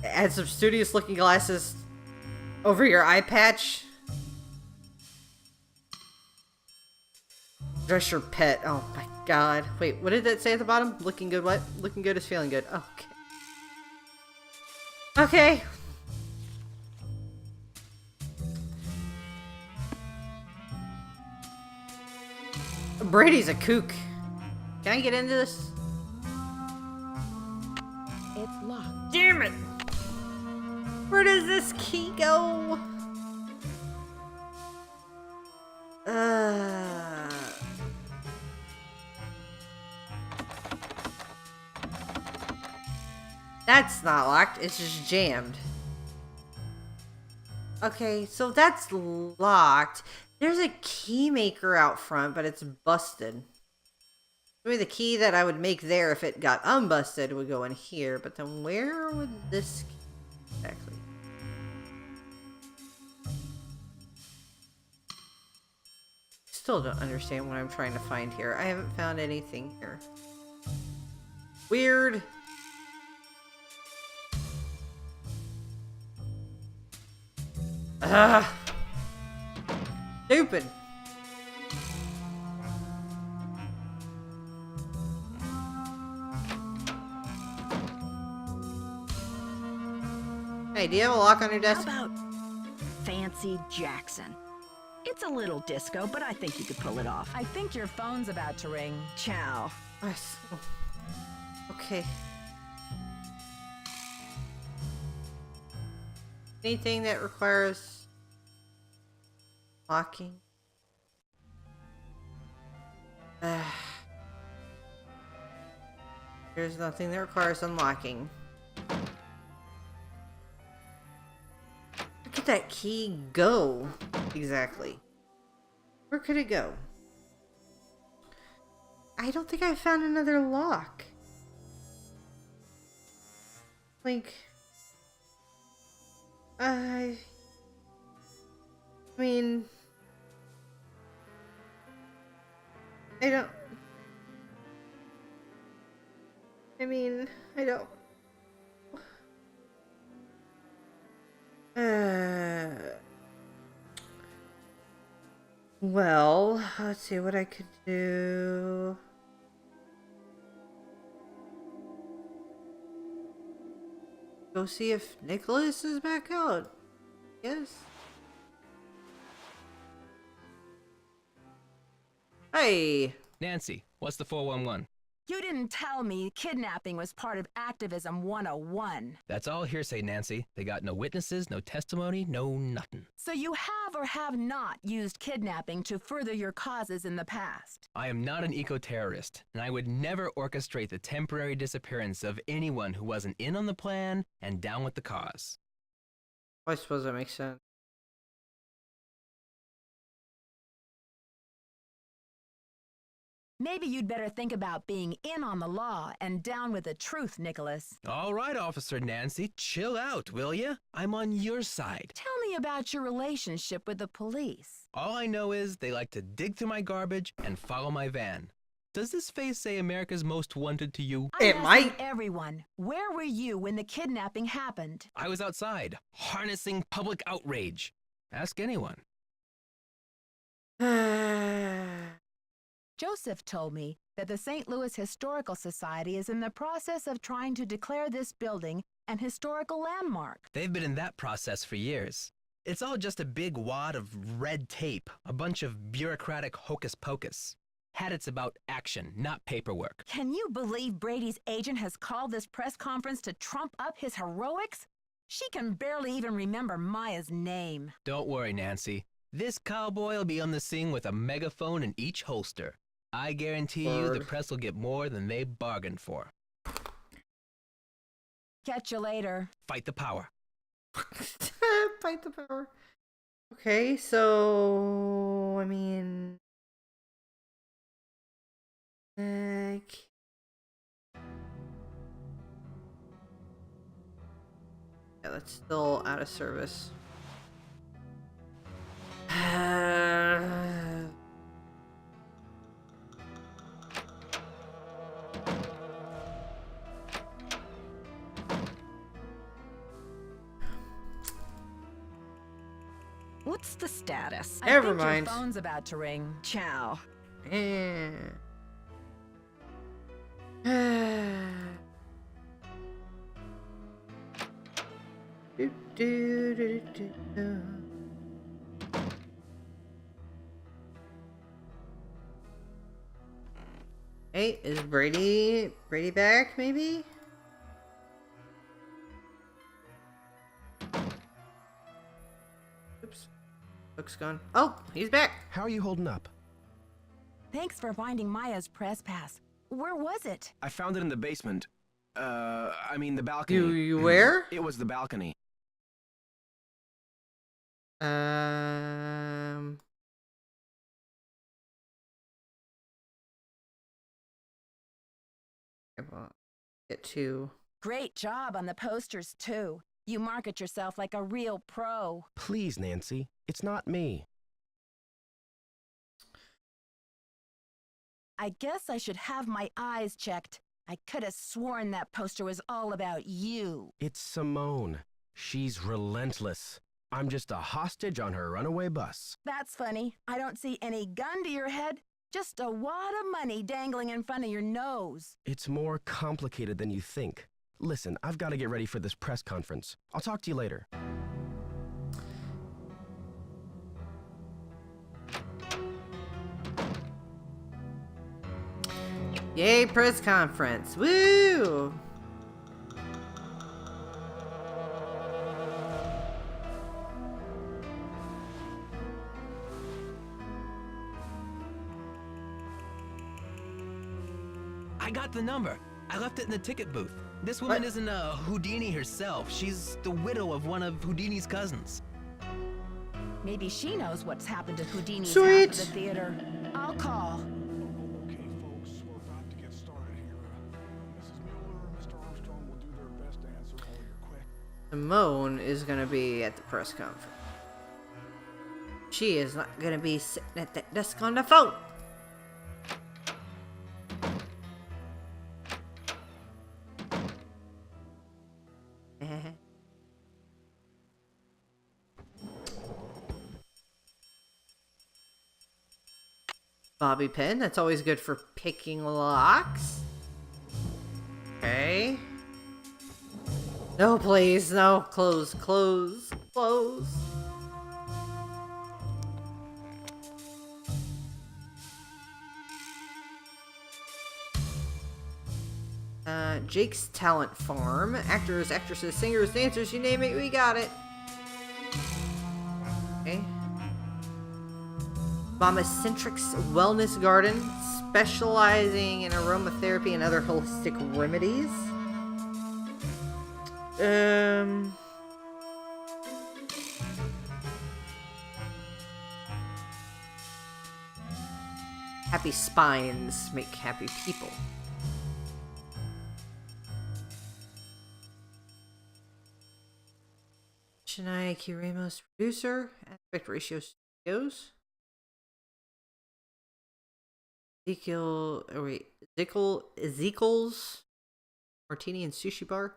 Add some studious looking glasses over your eye patch. Dress your pet. Oh my god. Wait, what did that say at the bottom? Looking good what? Looking good is feeling good. Okay. Okay. Brady's a kook. Can I get into this?
It's locked.
Damn it! Where does this key go? That's not locked, it's just jammed. Okay, so that's locked. There's a key maker out front, but it's busted. Maybe the key that I would make there if it got unbusted would go in here, but then where would this key exactly? still don't understand what I'm trying to find here. I haven't found anything here. Weird. Ah. Stupid. Hey, do you have a lock on your desk?
How about Fancy Jackson? It's a little disco, but I think you could pull it off.
I think your phone's about to ring.
Ciao.
Okay. Anything that requires locking? There's nothing that requires unlocking. Where could that key go exactly? Where could it go? I don't think I found another lock. Like, I mean, I don't. Well, let's see what I could do. Go see if Nicholas is back out. Yes. Hey.
Nancy, what's the 411?
You didn't tell me kidnapping was part of Activism 101.
That's all hearsay, Nancy. They got no witnesses, no testimony, no nothing.
So you have or have not used kidnapping to further your causes in the past?
I am not an eco-terrorist, and I would never orchestrate the temporary disappearance of anyone who wasn't in on the plan and down with the cause.
I suppose that makes sense.
Maybe you'd better think about being in on the law and down with the truth, Nicholas.
All right, Officer Nancy, chill out, will ya? I'm on your side.
Tell me about your relationship with the police.
All I know is they like to dig through my garbage and follow my van. Does this face say America's Most Wanted to you?
It might. Everyone, where were you when the kidnapping happened?
I was outside, harnessing public outrage. Ask anyone.
Joseph told me that the St. Louis Historical Society is in the process of trying to declare this building an historical landmark.
They've been in that process for years. It's all just a big wad of red tape, a bunch of bureaucratic hocus pocus. It's about action, not paperwork.
Can you believe Brady's agent has called this press conference to trump up his heroics? She can barely even remember Maya's name.
Don't worry, Nancy. This cowboy will be on the scene with a megaphone in each holster. I guarantee you the press will get more than they bargained for.
Catch you later.
Fight the power.
Fight the power. Okay, so I mean, yeah, that's still out of service.
What's the status?
Never mind.
Your phone's about to ring.
Ciao.
Hey, is Brady back, maybe? Oops. Book's gone. Oh, he's back.
How are you holding up?
Thanks for finding Maya's press pass. Where was it?
I found it in the basement. I mean the balcony.
You where?
It was the balcony.
Get to.
Great job on the posters, too. You market yourself like a real pro.
Please, Nancy. It's not me.
I guess I should have my eyes checked. I could have sworn that poster was all about you.
It's Simone. She's relentless. I'm just a hostage on her runaway bus.
That's funny. I don't see any gun to your head. Just a wad of money dangling in front of your nose.
It's more complicated than you think. Listen, I've got to get ready for this press conference. I'll talk to you later.
Yay, press conference. Woo!
I got the number. I left it in the ticket booth. This woman isn't a Houdini herself. She's the widow of one of Houdini's cousins.
Maybe she knows what's happened to Houdini's
Sweet.
half of the theater. I'll call.
Okay, folks, we're about to get started here. Mrs. Miller and Mr. Armstrong will do their best to answer all your questions.
Simone is gonna be at the press conference. She is not gonna be sitting at that desk on the phone. Bobby pin, that's always good for picking locks. Okay. No, please, no. Close, close, close. Jake's Talent Farm. Actors, actresses, singers, dancers, you name it, we got it. Okay. Mamacentric's Wellness Garden, specializing in aromatherapy and other holistic remedies. Happy spines make happy people. Shania Kiramos, producer, Aspect Ratio Studios. Ezekiel's Martini and Sushi Bar.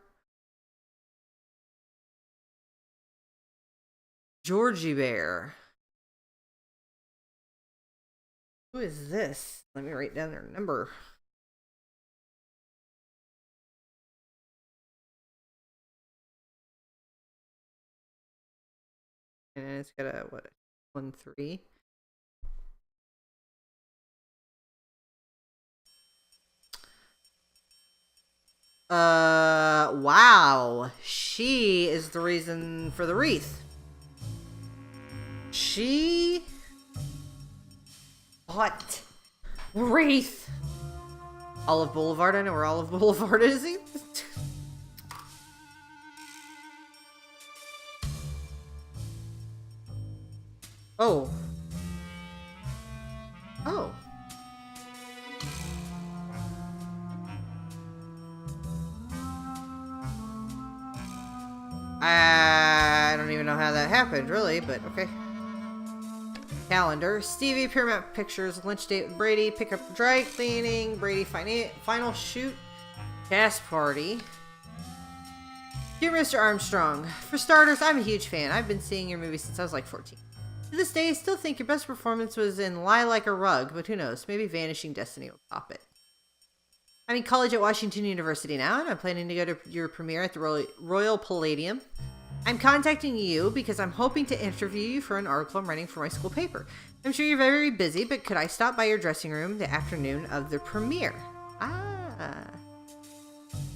Georgie Bear. Who is this? Let me write down their number. And it's got a, what, 1-3. Wow. She is the reason for the wreath. She bought the wreath. Olive Boulevard. I know where Olive Boulevard is. Oh. Oh. I don't even know how that happened, really, but okay. Calendar. Stevie, Paramount Pictures, lunch date with Brady, pick up dry cleaning, Brady final shoot, cast party. Dear Mr. Armstrong, for starters, I'm a huge fan. I've been seeing your movie since I was like 14. To this day, I still think your best performance was in Lie Like a Rug, but who knows, maybe Vanishing Destiny will top it. I'm in college at Washington University now, and I'm planning to go to your premiere at the Royal Palladium. I'm contacting you because I'm hoping to interview you for an article I'm writing for my school paper. I'm sure you're very busy, but could I stop by your dressing room the afternoon of the premiere? Ah.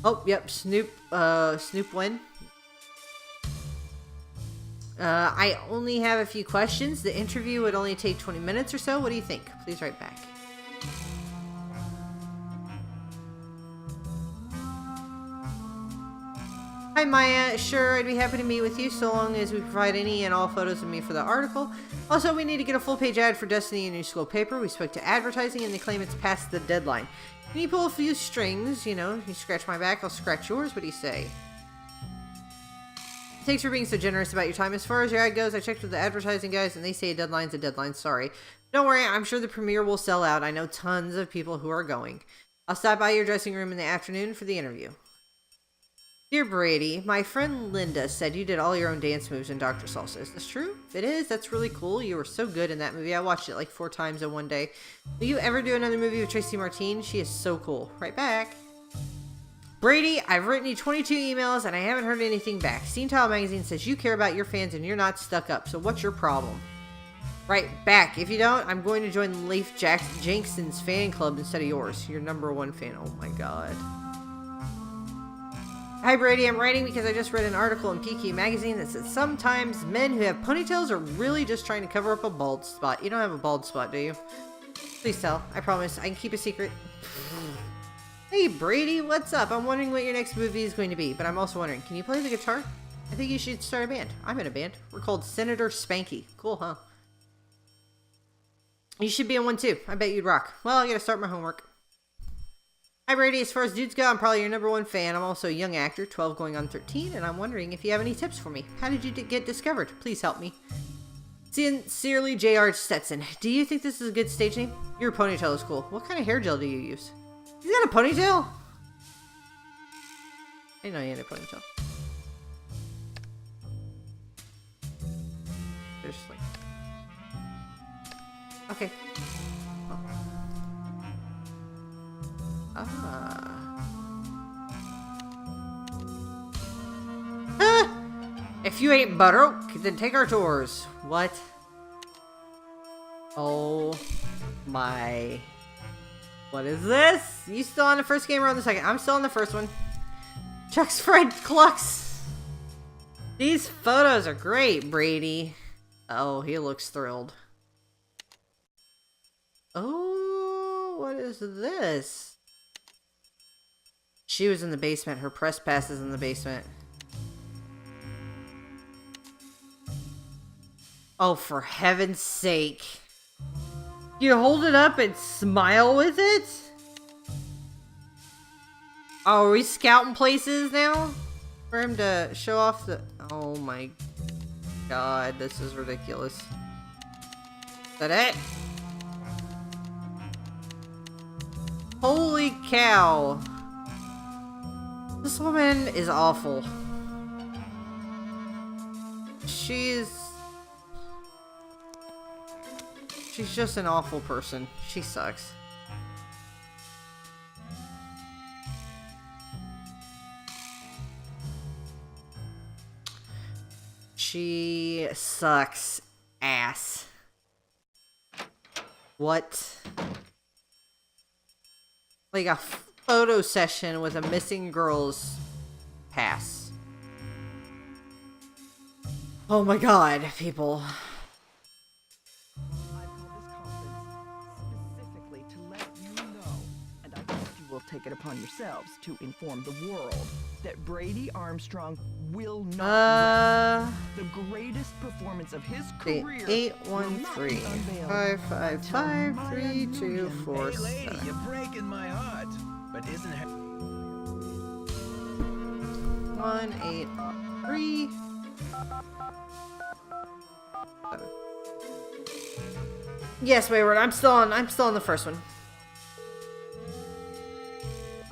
Oh, yep, Snoop win. I only have a few questions. The interview would only take 20 minutes or so. What do you think? Please write back. Hi Maya, sure, I'd be happy to meet with you so long as we provide any and all photos of me for the article. Also, we need to get a full-page ad for Destiny in your school paper. We spoke to advertising and they claim it's past the deadline. Can you pull a few strings? You know, you scratch my back, I'll scratch yours. What do you say? Thanks for being so generous about your time. As far as your ad goes, I checked with the advertising guys and they say a deadline's a deadline. Sorry. Don't worry, I'm sure the premiere will sell out. I know tons of people who are going. I'll stop by your dressing room in the afternoon for the interview. Dear Brady, my friend Linda said you did all your own dance moves in Dr. Salsa. Is this true? If it is, that's really cool. You were so good in that movie. I watched it like 4 times in one day. Will you ever do another movie with Tracy Martin? She is so cool. Right back. Brady, I've written you 22 emails and I haven't heard anything back. Scene Tile Magazine says you care about your fans and you're not stuck up. So what's your problem? Right back. If you don't, I'm going to join Leif Jenkson's fan club instead of yours. Your #1 fan. Oh my god. Hi Brady, I'm writing because I just read an article in PQ Magazine that says sometimes men who have ponytails are really just trying to cover up a bald spot. You don't have a bald spot, do you? Please tell. I promise. I can keep a secret. Hey Brady, what's up? I'm wondering what your next movie is going to be, but I'm also wondering, can you play the guitar? I think you should start a band. I'm in a band. We're called Senator Spanky. Cool, huh? You should be in one too. I bet you'd rock. Well, I gotta start my homework. Hi Brady, as far as dudes go, I'm probably your #1 fan. I'm also a young actor, 12 going on 13, and I'm wondering if you have any tips for me. How did you get discovered? Please help me. Sincerely, J.R. Stetson. Do you think this is a good stage name? Your ponytail is cool. What kind of hair gel do you use? He's got a ponytail? I didn't know he had a ponytail. There's like... Okay. Oh. If you ain't butteroak, then take our tours. What? Oh my. What is this? You still on the first game or on the second? I'm still on the first one. Chuck's Fred Clucks. These photos are great, Brady. Oh, he looks thrilled. Oh, what is this? She was in the basement. Her press pass is in the basement. Oh, for heaven's sake. You hold it up and smile with it? Oh, are we scouting places now? For him to show off the... Oh my god, this is ridiculous. Is that it? Holy cow. This woman is awful. She's just an awful person. She sucks. She sucks ass. What? Like a photo session with a missing girl's pass. Oh my god, people.
Take it upon yourselves to inform the world that Brady Armstrong will not the greatest performance of his career.
813-555-3247.
Hey lady, you're breaking my heart. But isn't her
183. Yes, Wayward. I'm still on the first one.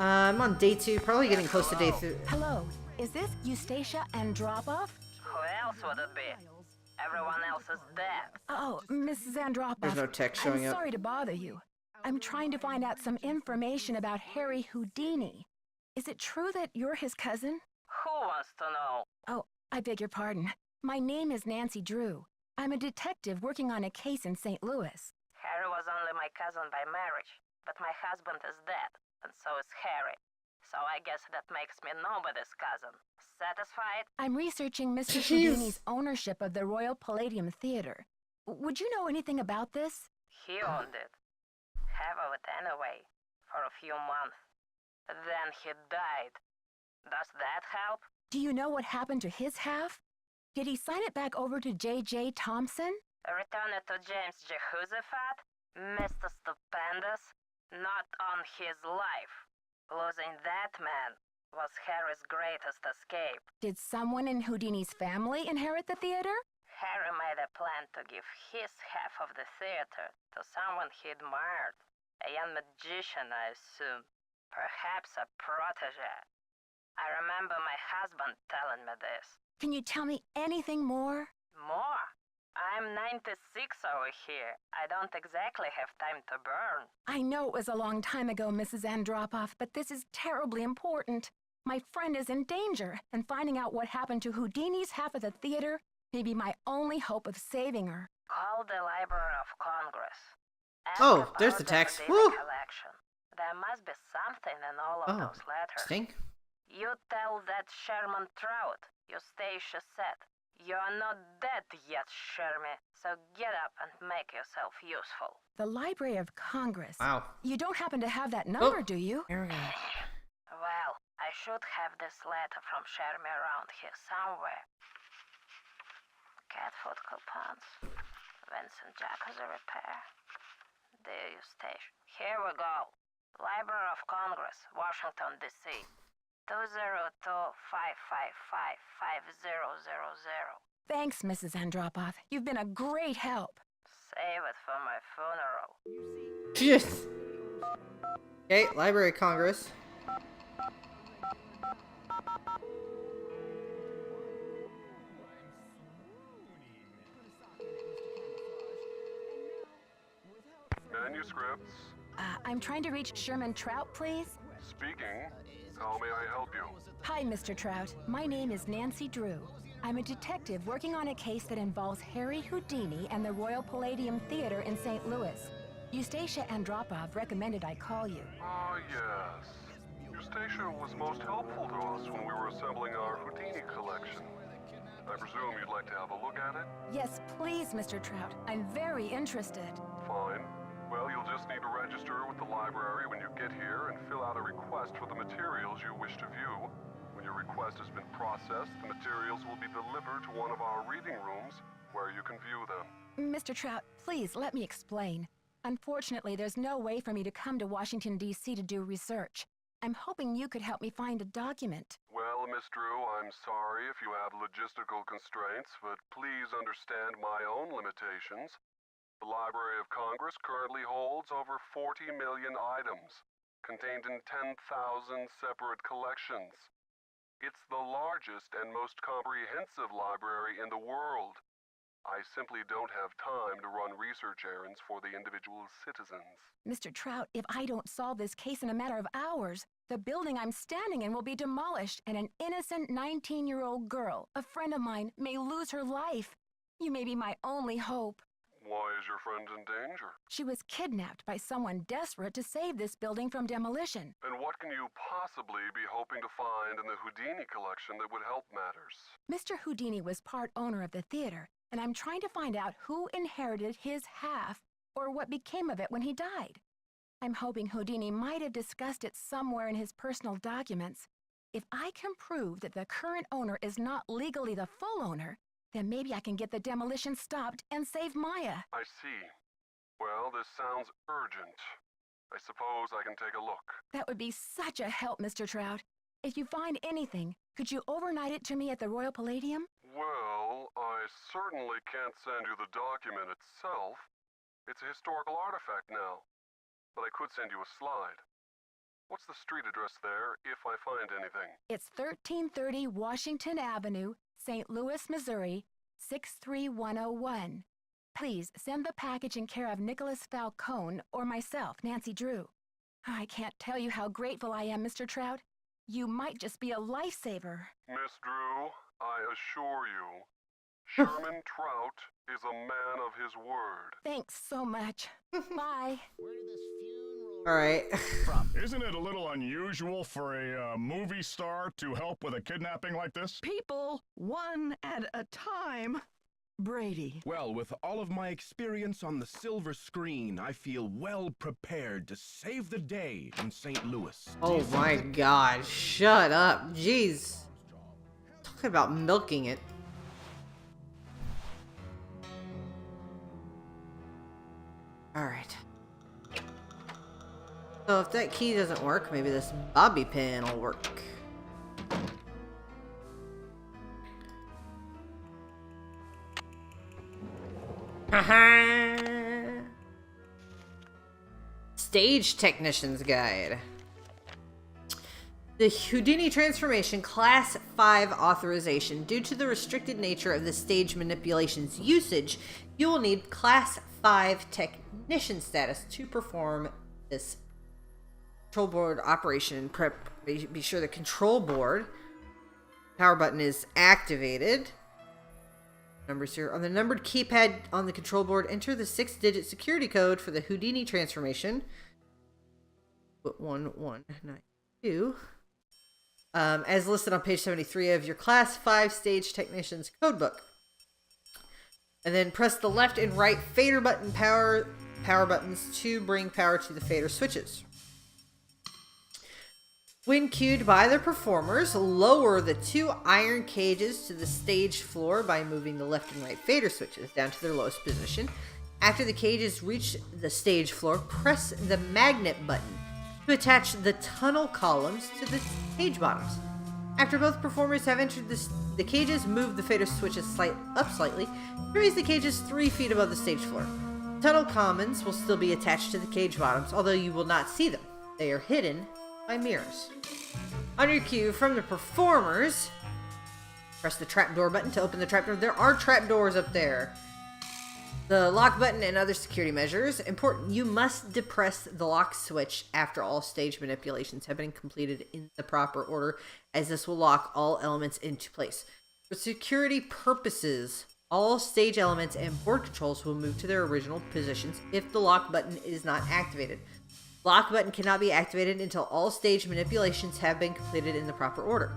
I'm on day 2, probably getting close to day 3.
Hello, is this Eustacia Andropov?
Who else would it be? Everyone else is dead.
Oh, Mrs. Andropov.
There's no text showing
I'm
up.
sorry to bother you. I'm trying to find out some information about Harry Houdini. Is it true that you're his cousin?
Who wants to know?
Oh, I beg your pardon. My name is Nancy Drew. I'm a detective working on a case in St. Louis.
Harry was only my cousin by marriage, but my husband is dead, and so is Harry. So I guess that makes me nobody's cousin. Satisfied?
I'm researching Mr. Houdini's ownership of the Royal Palladium Theater. Would you know anything about this?
He owned it. Half of it anyway, for a few months. Then he died. Does that help?
Do you know what happened to his half? Did he sign it back over to J.J. Thompson?
Return it to James Jehoshaphat? Mr. Stupendous? Not on his life. Losing that man was Harry's greatest escape.
Did someone in Houdini's family inherit the theater?
Harry made a plan to give his half of the theater to someone he admired. A young magician, I assume. Perhaps a protege. I remember my husband telling me this.
Can you tell me anything more?
More? I'm 96 over here. I don't exactly have time to burn.
I know it was a long time ago, Mrs. Andropoff, but this is terribly important. My friend is in danger, and finding out what happened to Houdini's half of the theater may be my only hope of saving her.
Call the Library of Congress. Ask
Oh,
about
there's the text.
Houdini
Woo!
collection. There must be something in all of those letters.
Stink.
You tell that Sherman Trout, Eustacia said, "You're not dead yet, Shermy, so get up and make yourself useful."
The Library of Congress.
Wow.
You don't happen to have that number, do you?
Here we go.
Well, I should have this letter from Shermy around here somewhere. Cat food coupons. Vincent Jacozzi repair. Dear Eustacia. Here we go. Library of Congress, Washington, D.C. 202-555-5000.
Thanks, Mrs. Andropoff. You've been a great help.
Save it for my funeral.
Yes. Okay, Library of Congress.
Manuscripts.
I'm trying to reach Sherman Trout, please.
Speaking. How may I help you?
Hi, Mr. Trout. My name is Nancy Drew. I'm a detective working on a case that involves Harry Houdini and the Royal Palladium Theater in St. Louis. Eustacia Andropoff recommended I call you.
Ah, yes. Eustacia was most helpful to us when we were assembling our Houdini collection. I presume you'd like to have a look at it?
Yes, please, Mr. Trout. I'm very interested.
Fine. Well, you'll just need to register with the library when you get here and fill out a request for the materials you wish to view. When your request has been processed, the materials will be delivered to one of our reading rooms where you can view them.
Mr. Trout, please let me explain. Unfortunately, there's no way for me to come to Washington, D.C. to do research. I'm hoping you could help me find a document.
Well, Miss Drew, I'm sorry if you have logistical constraints, but please understand my own limitations. The Library of Congress currently holds over 40 million items, contained in 10,000 separate collections. It's the largest and most comprehensive library in the world. I simply don't have time to run research errands for the individual citizens.
Mr. Trout, if I don't solve this case in a matter of hours, the building I'm standing in will be demolished and an innocent 19-year-old girl, a friend of mine, may lose her life. You may be my only hope.
Why is your friend in danger?
She was kidnapped by someone desperate to save this building from demolition.
And what can you possibly be hoping to find in the Houdini collection that would help matters?
Mr. Houdini was part owner of the theater, and I'm trying to find out who inherited his half or what became of it when he died. I'm hoping Houdini might have discussed it somewhere in his personal documents. If I can prove that the current owner is not legally the full owner, then maybe I can get the demolition stopped and save Maya.
I see. Well, this sounds urgent. I suppose I can take a look.
That would be such a help, Mr. Trout. If you find anything, could you overnight it to me at the Royal Palladium?
Well, I certainly can't send you the document itself. It's a historical artifact now. But I could send you a slide. What's the street address there, if I find anything?
It's 1330 Washington Avenue, St. Louis, Missouri, 63101. Please send the package in care of Nicholas Falcone or myself, Nancy Drew. I can't tell you how grateful I am, Mr. Trout. You might just be a lifesaver.
Miss Drew, I assure you, Sherman Trout is a man of his word.
Thanks so much. Bye.
Alright.
Isn't it a little unusual for a movie star to help with a kidnapping like this?
People, one at a time. Brady.
Well, with all of my experience on the silver screen, I feel well prepared to save the day in St. Louis.
Oh my god, shut up. Jeez. Talking about milking it. Alright. So if that key doesn't work, maybe this bobby pin will work. Haha. Stage Technician's Guide. The Houdini Transformation Class 5 authorization. Due to the restricted nature of the stage manipulation's usage, you will need Class 5 Technician status to perform this control board operation. Be sure the control board power button is activated. Numbers here. On the numbered keypad on the control board, enter the 6-digit security code for the Houdini transformation. Put 1192. As listed on page 73 of your Class 5 Stage Technician's Codebook. And then press the left and right fader button power buttons to bring power to the fader switches. When cued by the performers, lower the 2 iron cages to the stage floor by moving the left and right fader switches down to their lowest position. After the cages reach the stage floor, press the magnet button to attach the tunnel columns to the cage bottoms. After both performers have entered the cages, move the fader switches slightly to raise the cages 3 feet above the stage floor. Tunnel columns will still be attached to the cage bottoms, although you will not see them. They are hidden by mirrors. On your cue from the performers, press the trapdoor button to open the trapdoor. There are trapdoors up there. The lock button and other security measures. Important, you must depress the lock switch after all stage manipulations have been completed in the proper order, as this will lock all elements into place. For security purposes, all stage elements and board controls will move to their original positions if the lock button is not activated. Lock button cannot be activated until all stage manipulations have been completed in the proper order.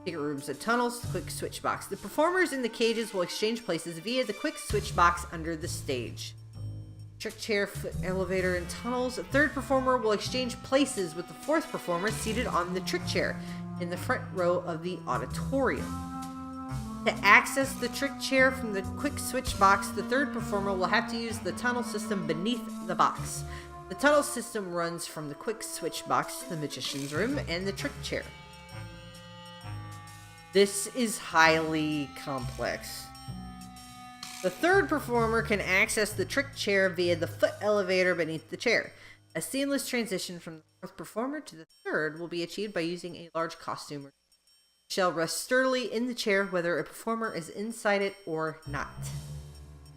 Secret rooms and tunnels, quick switch box. The performers in the cages will exchange places via the quick switch box under the stage. Trick chair, foot elevator, and tunnels. The third performer will exchange places with the fourth performer seated on the trick chair in the front row of the auditorium. To access the trick chair from the quick switch box, the third performer will have to use the tunnel system beneath the box. The tunnel system runs from the quick switch box to the magician's room and the trick chair. This is highly complex. The third performer can access the trick chair via the foot elevator beneath the chair. A seamless transition from the fourth performer to the third will be achieved by using a large costume. It shall rest sturdily in the chair whether a performer is inside it or not.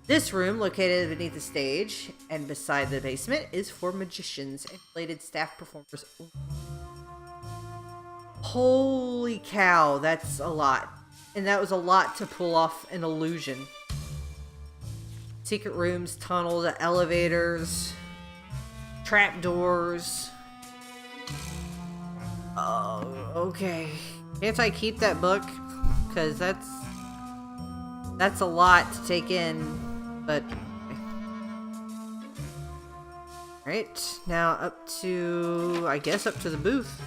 This room, located beneath the stage and beside the basement, is for magicians and related staff performers only. Holy cow, that's a lot. And that was a lot to pull off an illusion. Secret rooms, tunnels, elevators, trapdoors. Oh, okay. Can't I keep that book? Because that's a lot to take in. But right now up to, I guess, up to the booth.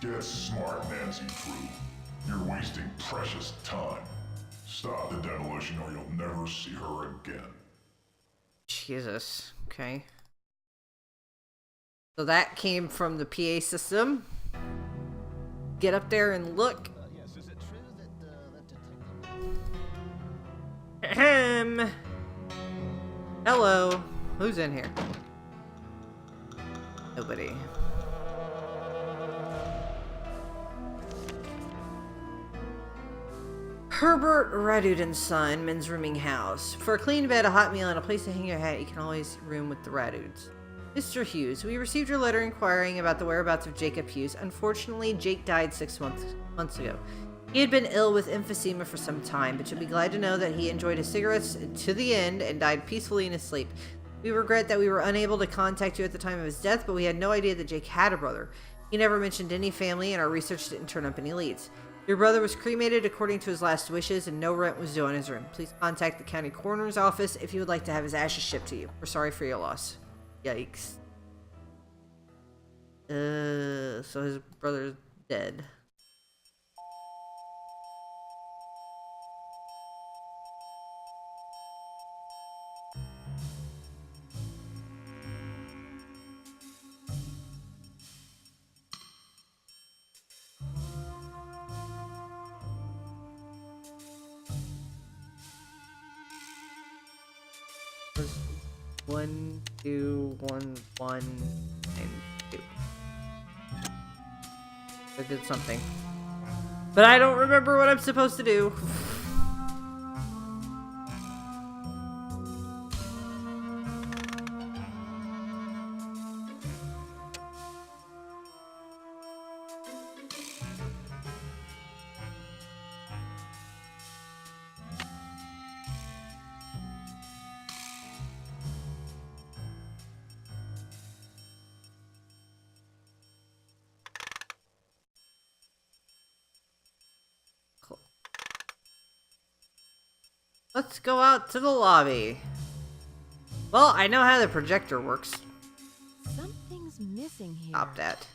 Get smart, Nancy Drew. You're wasting precious time. Stop the demolition or you'll never see her again.
Jesus. Okay. So that came from the PA system. Get up there and look. Ahem. Hello. Who's in here? Nobody. Herbert Radudin's son, men's rooming house. For a clean bed, a hot meal, and a place to hang your hat, you can always room with the Raduds. Mr. Hughes, we received your letter inquiring about the whereabouts of Jacob Hughes. Unfortunately, Jake died 6 months ago. He had been ill with emphysema for some time, but you'll be glad to know that he enjoyed his cigarettes to the end and died peacefully in his sleep. We regret that we were unable to contact you at the time of his death, but we had no idea that Jake had a brother. He never mentioned any family, and our research didn't turn up any leads. Your brother was cremated according to his last wishes, and no rent was due on his room. Please contact the county coroner's office if you would like to have his ashes shipped to you. We're sorry for your loss. Yikes. So his brother's dead. 1, 2, 1, 1, and 2. I did something. But I don't remember what I'm supposed to do. Let's go out to the lobby. Well, I know how the projector works.
Something's missing here.
Stop that.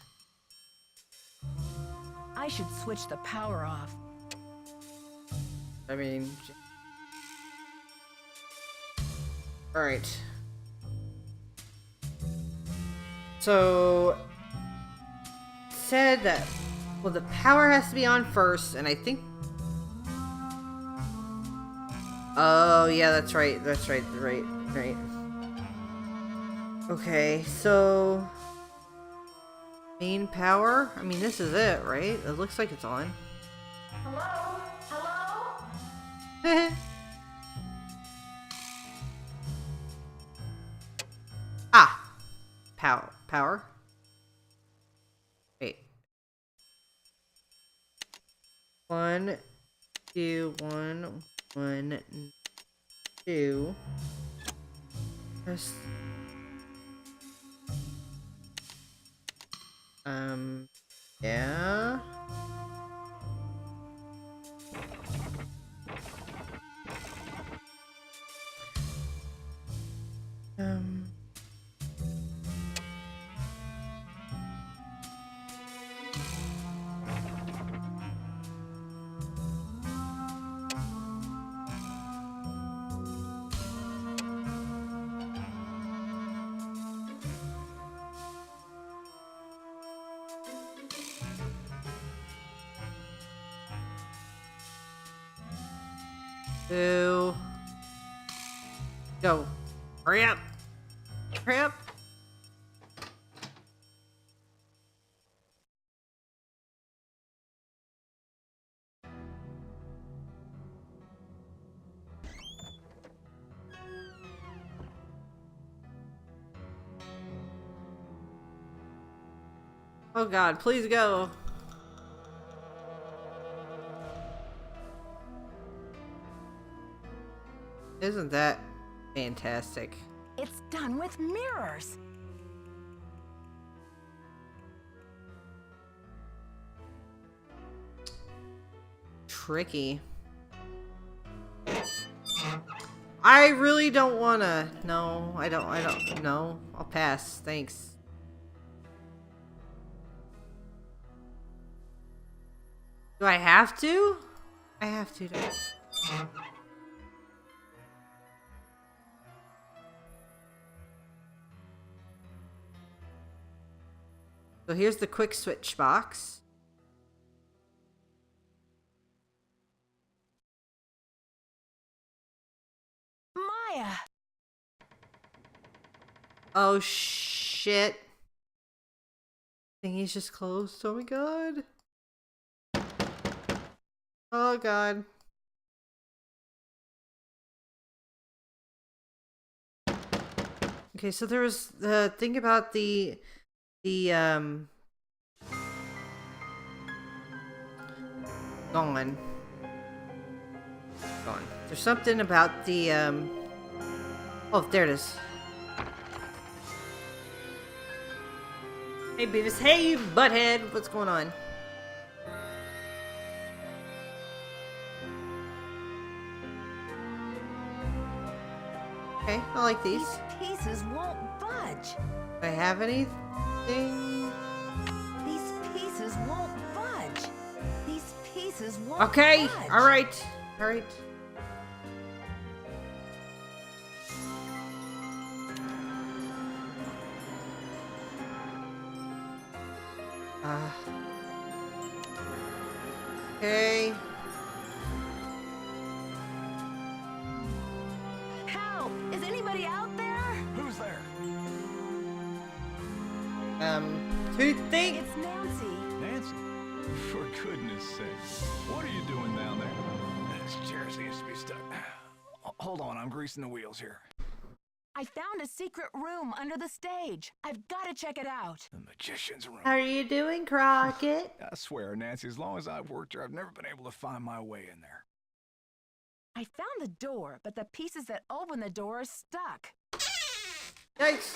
I should switch the power off.
I mean... Alright. So... Said that... Well, the power has to be on first, and I think... Oh, yeah, that's right. That's right. Right. Okay, so... Main power? I mean, this is it, right? It looks like it's on.
Hello? Hello?
Ah! Power. Wait. 1, 2, 1, 1, 2. Press. Yeah. Go. Hurry up. Hurry up. Oh God, please go. Isn't that fantastic?
It's done with mirrors.
Tricky. I really don't wanna. No, I don't. No, I'll pass. Thanks. Do I have to? I have to. So here's the quick switch box.
Maya!
Oh shit. Thingy's just closed. Oh my God. Oh God. Okay, so there was the thing about the gone. There's something about the oh, there it is. Hey Beavis, hey butthead, what's going on? Okay, I like these.
These pieces won't budge.
Do I have anything?
These pieces won't budge. These pieces won't
Okay,
budge.
alright. Alright. Okay.
Help! Is anybody out there?
Who's
To think.
It's Nancy.
Nancy? For goodness sake. What are you doing down there?
This chair seems to be stuck. Hold on, I'm greasing the wheels here.
I found a secret room under the stage. I've got to check it out.
The magician's room.
How are you doing, Crockett?
I swear, Nancy, as long as I've worked here, I've never been able to find my way in there.
I found the door, but the pieces that open the door are stuck.
Yikes.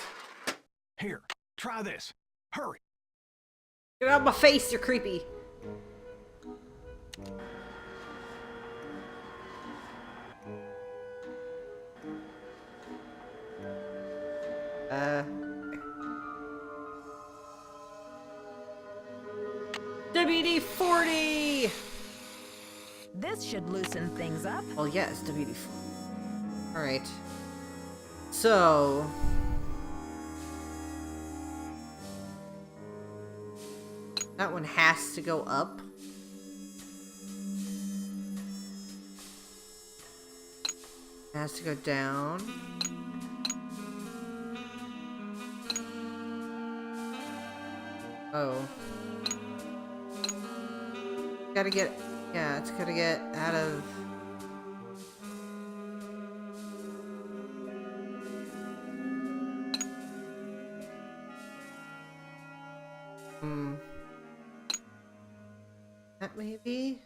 Here, try this. Hurry.
Get out of my face, you're creepy. WD-40!
This should loosen things up.
Well, yes, WD-40. Alright. So... that one has to go up. Has to go down. Oh. Gotta get... yeah, it's gotta get out of... that maybe?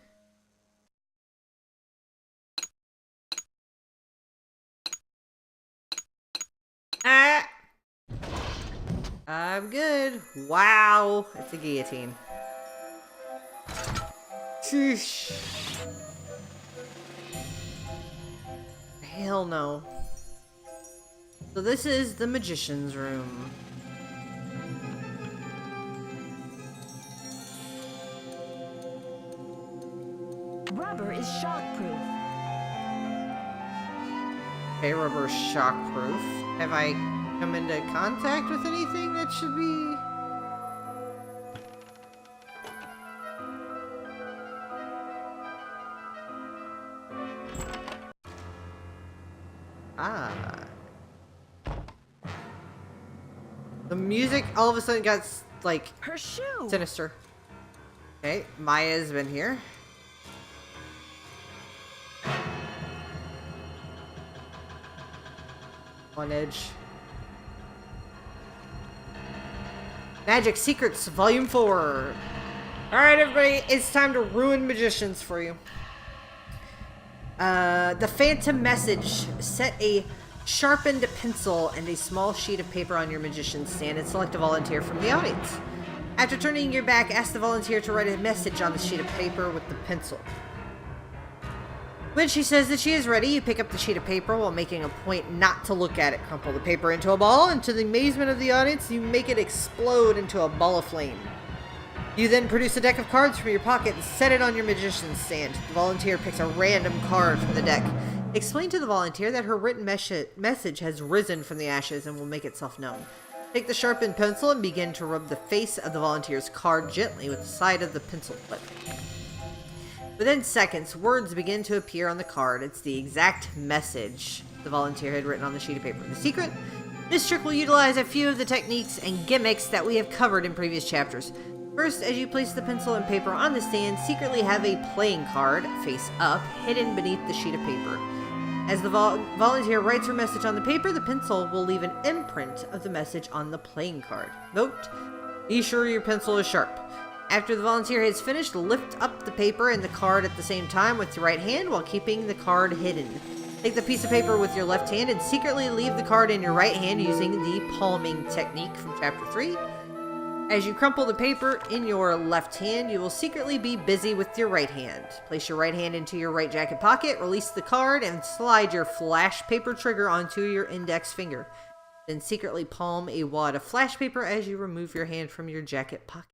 Ah! I'm good. Wow. It's a guillotine. Sheesh. Hell no. So this is the magician's room.
Rubber is shockproof.
Okay, rubber is shockproof. Have I come into contact with anything that should be... ah. The music all of a sudden got, like...
her shoe!
sinister. Okay, Maya's been here. On edge. Magic Secrets, Volume 4. Alright, everybody, it's time to ruin magicians for you. The Phantom Message. Set a sharpened pencil and a small sheet of paper on your magician's stand and select a volunteer from the audience. After turning your back, ask the volunteer to write a message on the sheet of paper with the pencil. When she says that she is ready, you pick up the sheet of paper while making a point not to look at it. Crumple the paper into a ball, and to the amazement of the audience, you make it explode into a ball of flame. You then produce a deck of cards from your pocket and set it on your magician's stand. The volunteer picks a random card from the deck. Explain to the volunteer that her written message has risen from the ashes and will make itself known. Take the sharpened pencil and begin to rub the face of the volunteer's card gently with the side of the pencil clip. Within seconds, words begin to appear on the card. It's the exact message the volunteer had written on the sheet of paper. The secret? This trick will utilize a few of the techniques and gimmicks that we have covered in previous chapters. First, as you place the pencil and paper on the stand, secretly have a playing card, face up, hidden beneath the sheet of paper. As the volunteer writes her message on the paper, the pencil will leave an imprint of the message on the playing card. Note, be sure your pencil is sharp. After the volunteer has finished, lift up the paper and the card at the same time with your right hand while keeping the card hidden. Take the piece of paper with your left hand and secretly leave the card in your right hand using the palming technique from Chapter 3. As you crumple the paper in your left hand, you will secretly be busy with your right hand. Place your right hand into your right jacket pocket, release the card, and slide your flash paper trigger onto your index finger. Then secretly palm a wad of flash paper as you remove your hand from your jacket pocket.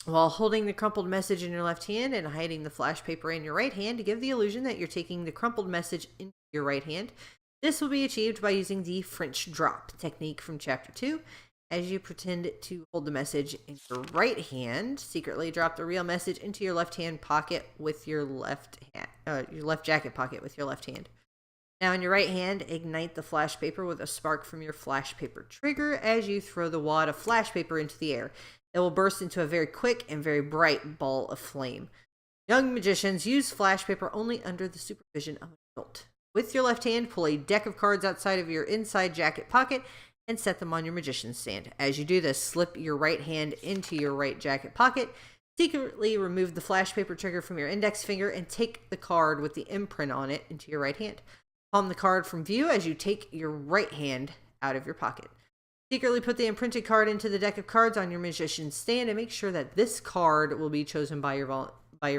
While holding the crumpled message in your left hand and hiding the flash paper in your right hand to give the illusion that you're taking the crumpled message into your right hand, this will be achieved by using the French drop technique from Chapter 2. As you pretend to hold the message in your right hand, secretly drop the real message into your left hand pocket with your left hand, your left jacket pocket with your left hand. Now in your right hand, ignite the flash paper with a spark from your flash paper trigger as you throw the wad of flash paper into the air. It will burst into a very quick and very bright ball of flame. Young magicians use flash paper only under the supervision of an adult. With your left hand, pull a deck of cards outside of your inside jacket pocket and set them on your magician's stand. As you do this, slip your right hand into your right jacket pocket. Secretly remove the flash paper trigger from your index finger and take the card with the imprint on it into your right hand. Palm the card from view as you take your right hand out of your pocket. Secretly put the imprinted card into the deck of cards on your magician's stand and make sure that this card will be chosen by your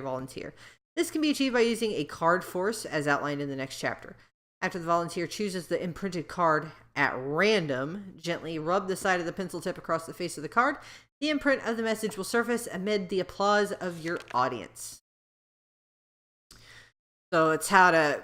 volunteer. This can be achieved by using a card force as outlined in the next chapter. After the volunteer chooses the imprinted card at random, gently rub the side of the pencil tip across the face of the card. The imprint of the message will surface amid the applause of your audience. So it's how to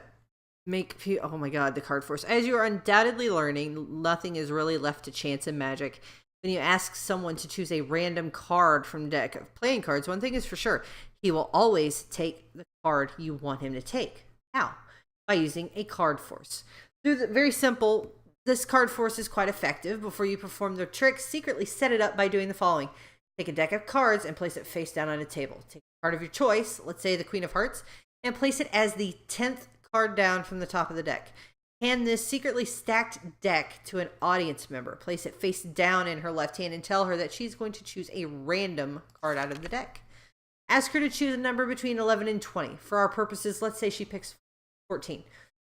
make oh my god, the card force. As you are undoubtedly learning, nothing is really left to chance in Magic. When you ask someone to choose a random card from a deck of playing cards, one thing is for sure, he will always take the card you want him to take. How? By using a card force. Very simple, this card force is quite effective. Before you perform the trick, secretly set it up by doing the following. Take a deck of cards and place it face down on a table. Take a card of your choice, let's say the Queen of Hearts, and place it as the 10th card down from the top of the deck. Hand this secretly stacked deck to an audience member. Place it face down in her left hand and tell her that she's going to choose a random card out of the deck. Ask her to choose a number between 11 and 20. For our purposes, let's say she picks 14.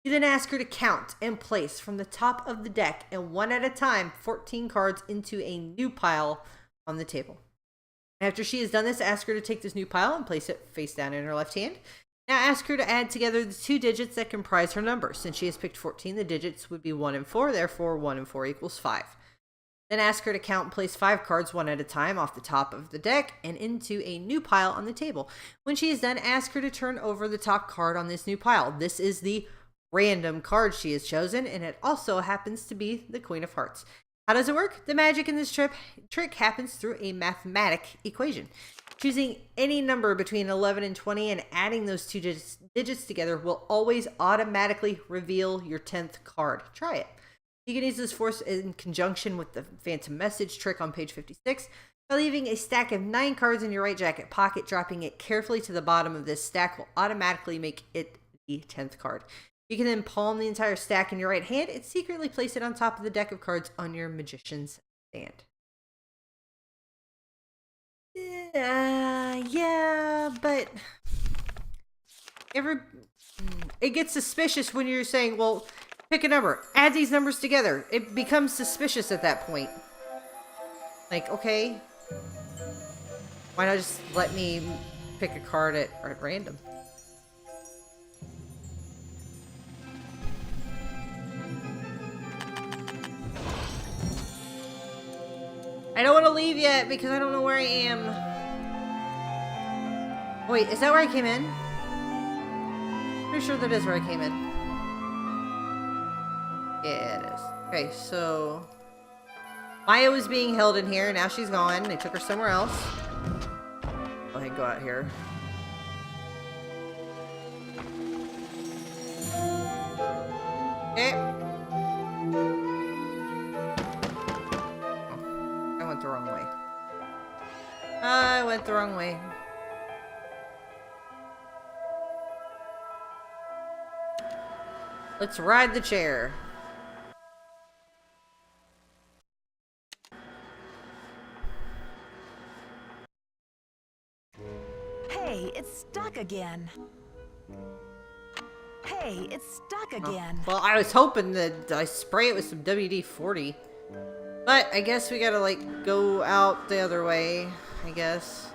You then ask her to count and place from the top of the deck and one at a time 14 cards into a new pile on the table. After she has done this, ask her to take this new pile and place it face down in her left hand. Now ask her to add together the two digits that comprise her number. Since she has picked 14, the digits would be 1 and 4, therefore 1 and 4 equals 5. Then ask her to count and place 5 cards one at a time off the top of the deck and into a new pile on the table. When she is done, ask her to turn over the top card on this new pile. This is the random card she has chosen, and it also happens to be the Queen of Hearts. How does it work? The magic in this trick happens through a mathematic equation. Choosing any number between 11 and 20 and adding those two digits together will always automatically reveal your 10th card. Try it. You can use this force in conjunction with the Phantom Message trick on page 56 by leaving a stack of 9 cards in your right jacket pocket. Dropping it carefully to the bottom of this stack will automatically make it the 10th card. You can then palm the entire stack in your right hand and secretly place it on top of the deck of cards on your magician's stand. Yeah, but it gets suspicious when you're saying, well, pick a number, add these numbers together. It becomes suspicious at that point. Like, okay, why not just let me pick a card at random? I don't want to leave yet because I don't know where I am. Wait, is that where I came in? Pretty sure that is where I came in. Yeah, it is. Okay, so Maya was being held in here. Now she's gone. They took her somewhere else. Go ahead and go out here. Okay. I went the wrong way. I went the wrong way. Let's ride the chair.
Hey, it's stuck again. Hey, it's stuck again.
Well, I was hoping that I spray it with some WD-40. But I guess we gotta, like, go out the other way, I guess.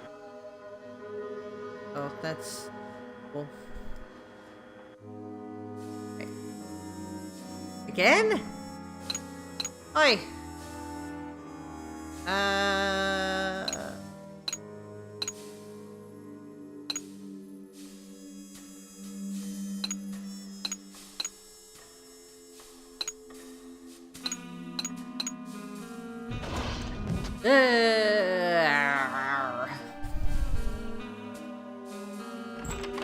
Oh, that's cool. Okay. Again? Oi!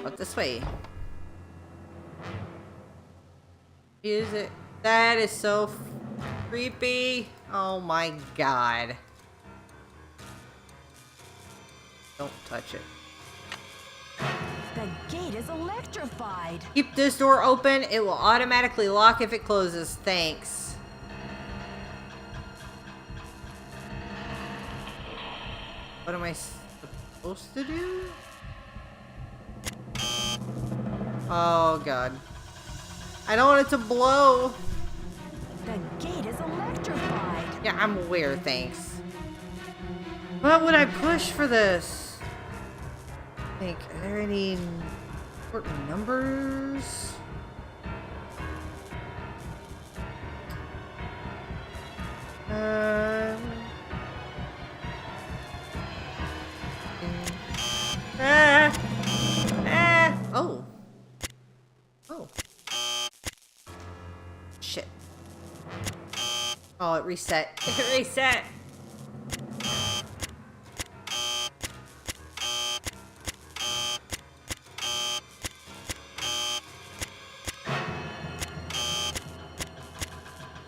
Out this way. Is it? That is so creepy. Oh my god. Don't touch it.
The gate is electrified.
Keep this door open. It will automatically lock if it closes. Thanks. What am I supposed to do? Oh god. I don't want it to blow.
The gate is electrified.
Yeah, I'm aware, thanks. What would I push for this? Are there any important numbers? Oh. Oh. Shit. Oh, it reset. It reset.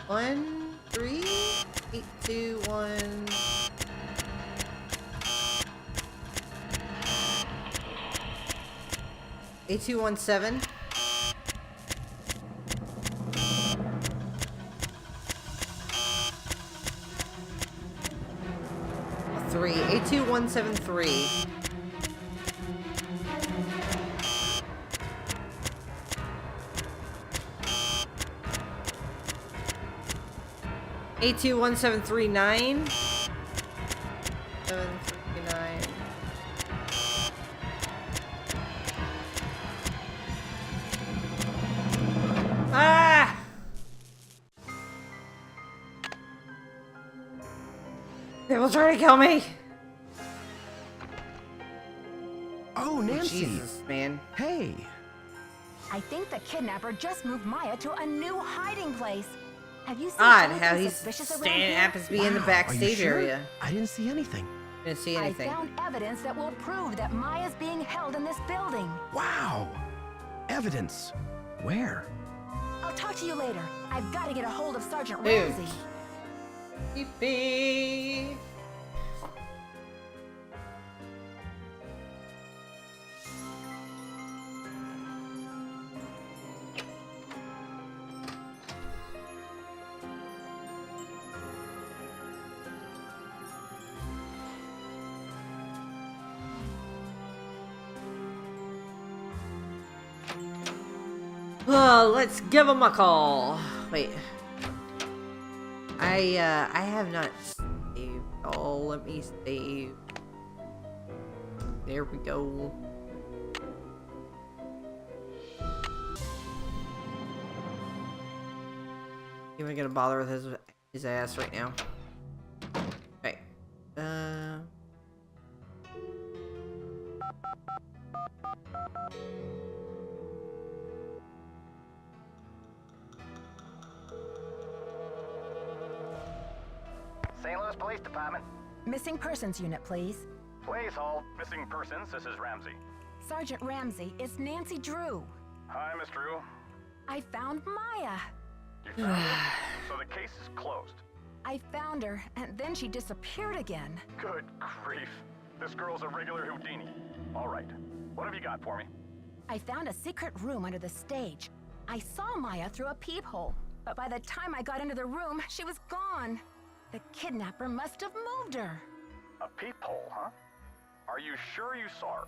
One, 3, 8, 2, 1. A217. 3. A2173. A21739. 739. Ah! They will try to kill me.
Oh, Nancy.
Jesus, man.
Hey.
I think the kidnapper just moved Maya to a new hiding place. Have you seen
Odd
anything
how he's
suspicious around
standing
here?
happens to be in the backstage area.
I didn't see anything.
Didn't see anything.
I found evidence that will prove that Maya's being held in this building.
Wow. Evidence. Where?
I'll talk to you later. I've got to get a hold of Sergeant
Dude.
Ramsey.
Yippee. Well, let's give him a call. Wait. I have not saved. Oh, let me save. There we go. You ain't gonna bother with his ass right now. Okay.
St. Louis Police Department.
Missing persons unit, please.
Please hold. Missing persons, this is Ramsey.
Sergeant Ramsey, it's Nancy Drew.
Hi, Miss Drew.
I found Maya.
You found her? So the case is closed.
I found her, and then she disappeared again.
Good grief. This girl's a regular Houdini. All right. What have you got for me?
I found a secret room under the stage. I saw Maya through a peephole, but by the time I got into the room, she was gone. The kidnapper must have moved her.
A peephole, huh? Are you sure you saw her?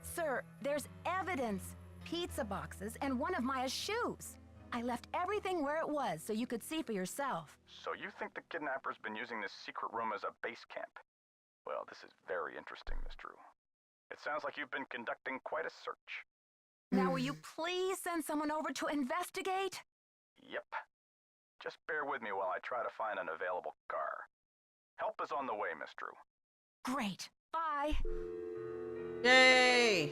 Sir, there's evidence. Pizza boxes and one of Maya's shoes. I left everything where it was so you could see for yourself.
So you think the kidnapper's been using this secret room as a base camp? Well, this is very interesting, Miss Drew. It sounds like you've been conducting quite a search.
Now will you please send someone over to investigate?
Yep. Just bear with me while I try to find an available car. Help is on the way, Miss Drew.
Great. Bye.
Yay!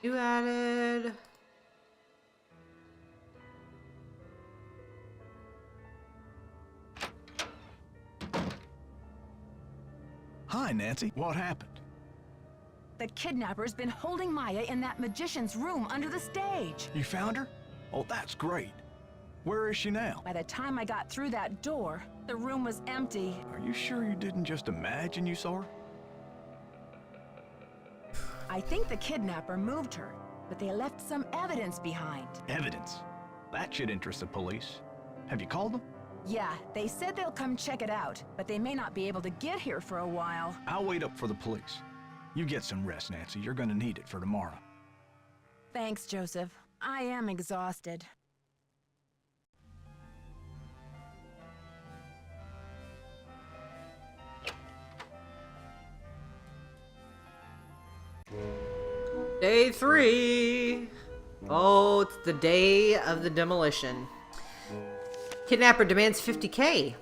You added.
Hi, Nancy. What happened?
The kidnapper's been holding Maya in that magician's room under the stage.
You found her? Oh, that's great. Where is she now?
By the time I got through that door, the room was empty.
Are you sure you didn't just imagine you saw her?
I think the kidnapper moved her, but they left some evidence behind.
Evidence? That should interest the police. Have you called them?
Yeah, they said they'll come check it out, but they may not be able to get here for a while.
I'll wait up for the police. You get some rest, Nancy. You're gonna need it for tomorrow.
Thanks, Joseph. I am exhausted.
Day 3. Oh, it's the day of the demolition. Kidnapper demands $50K.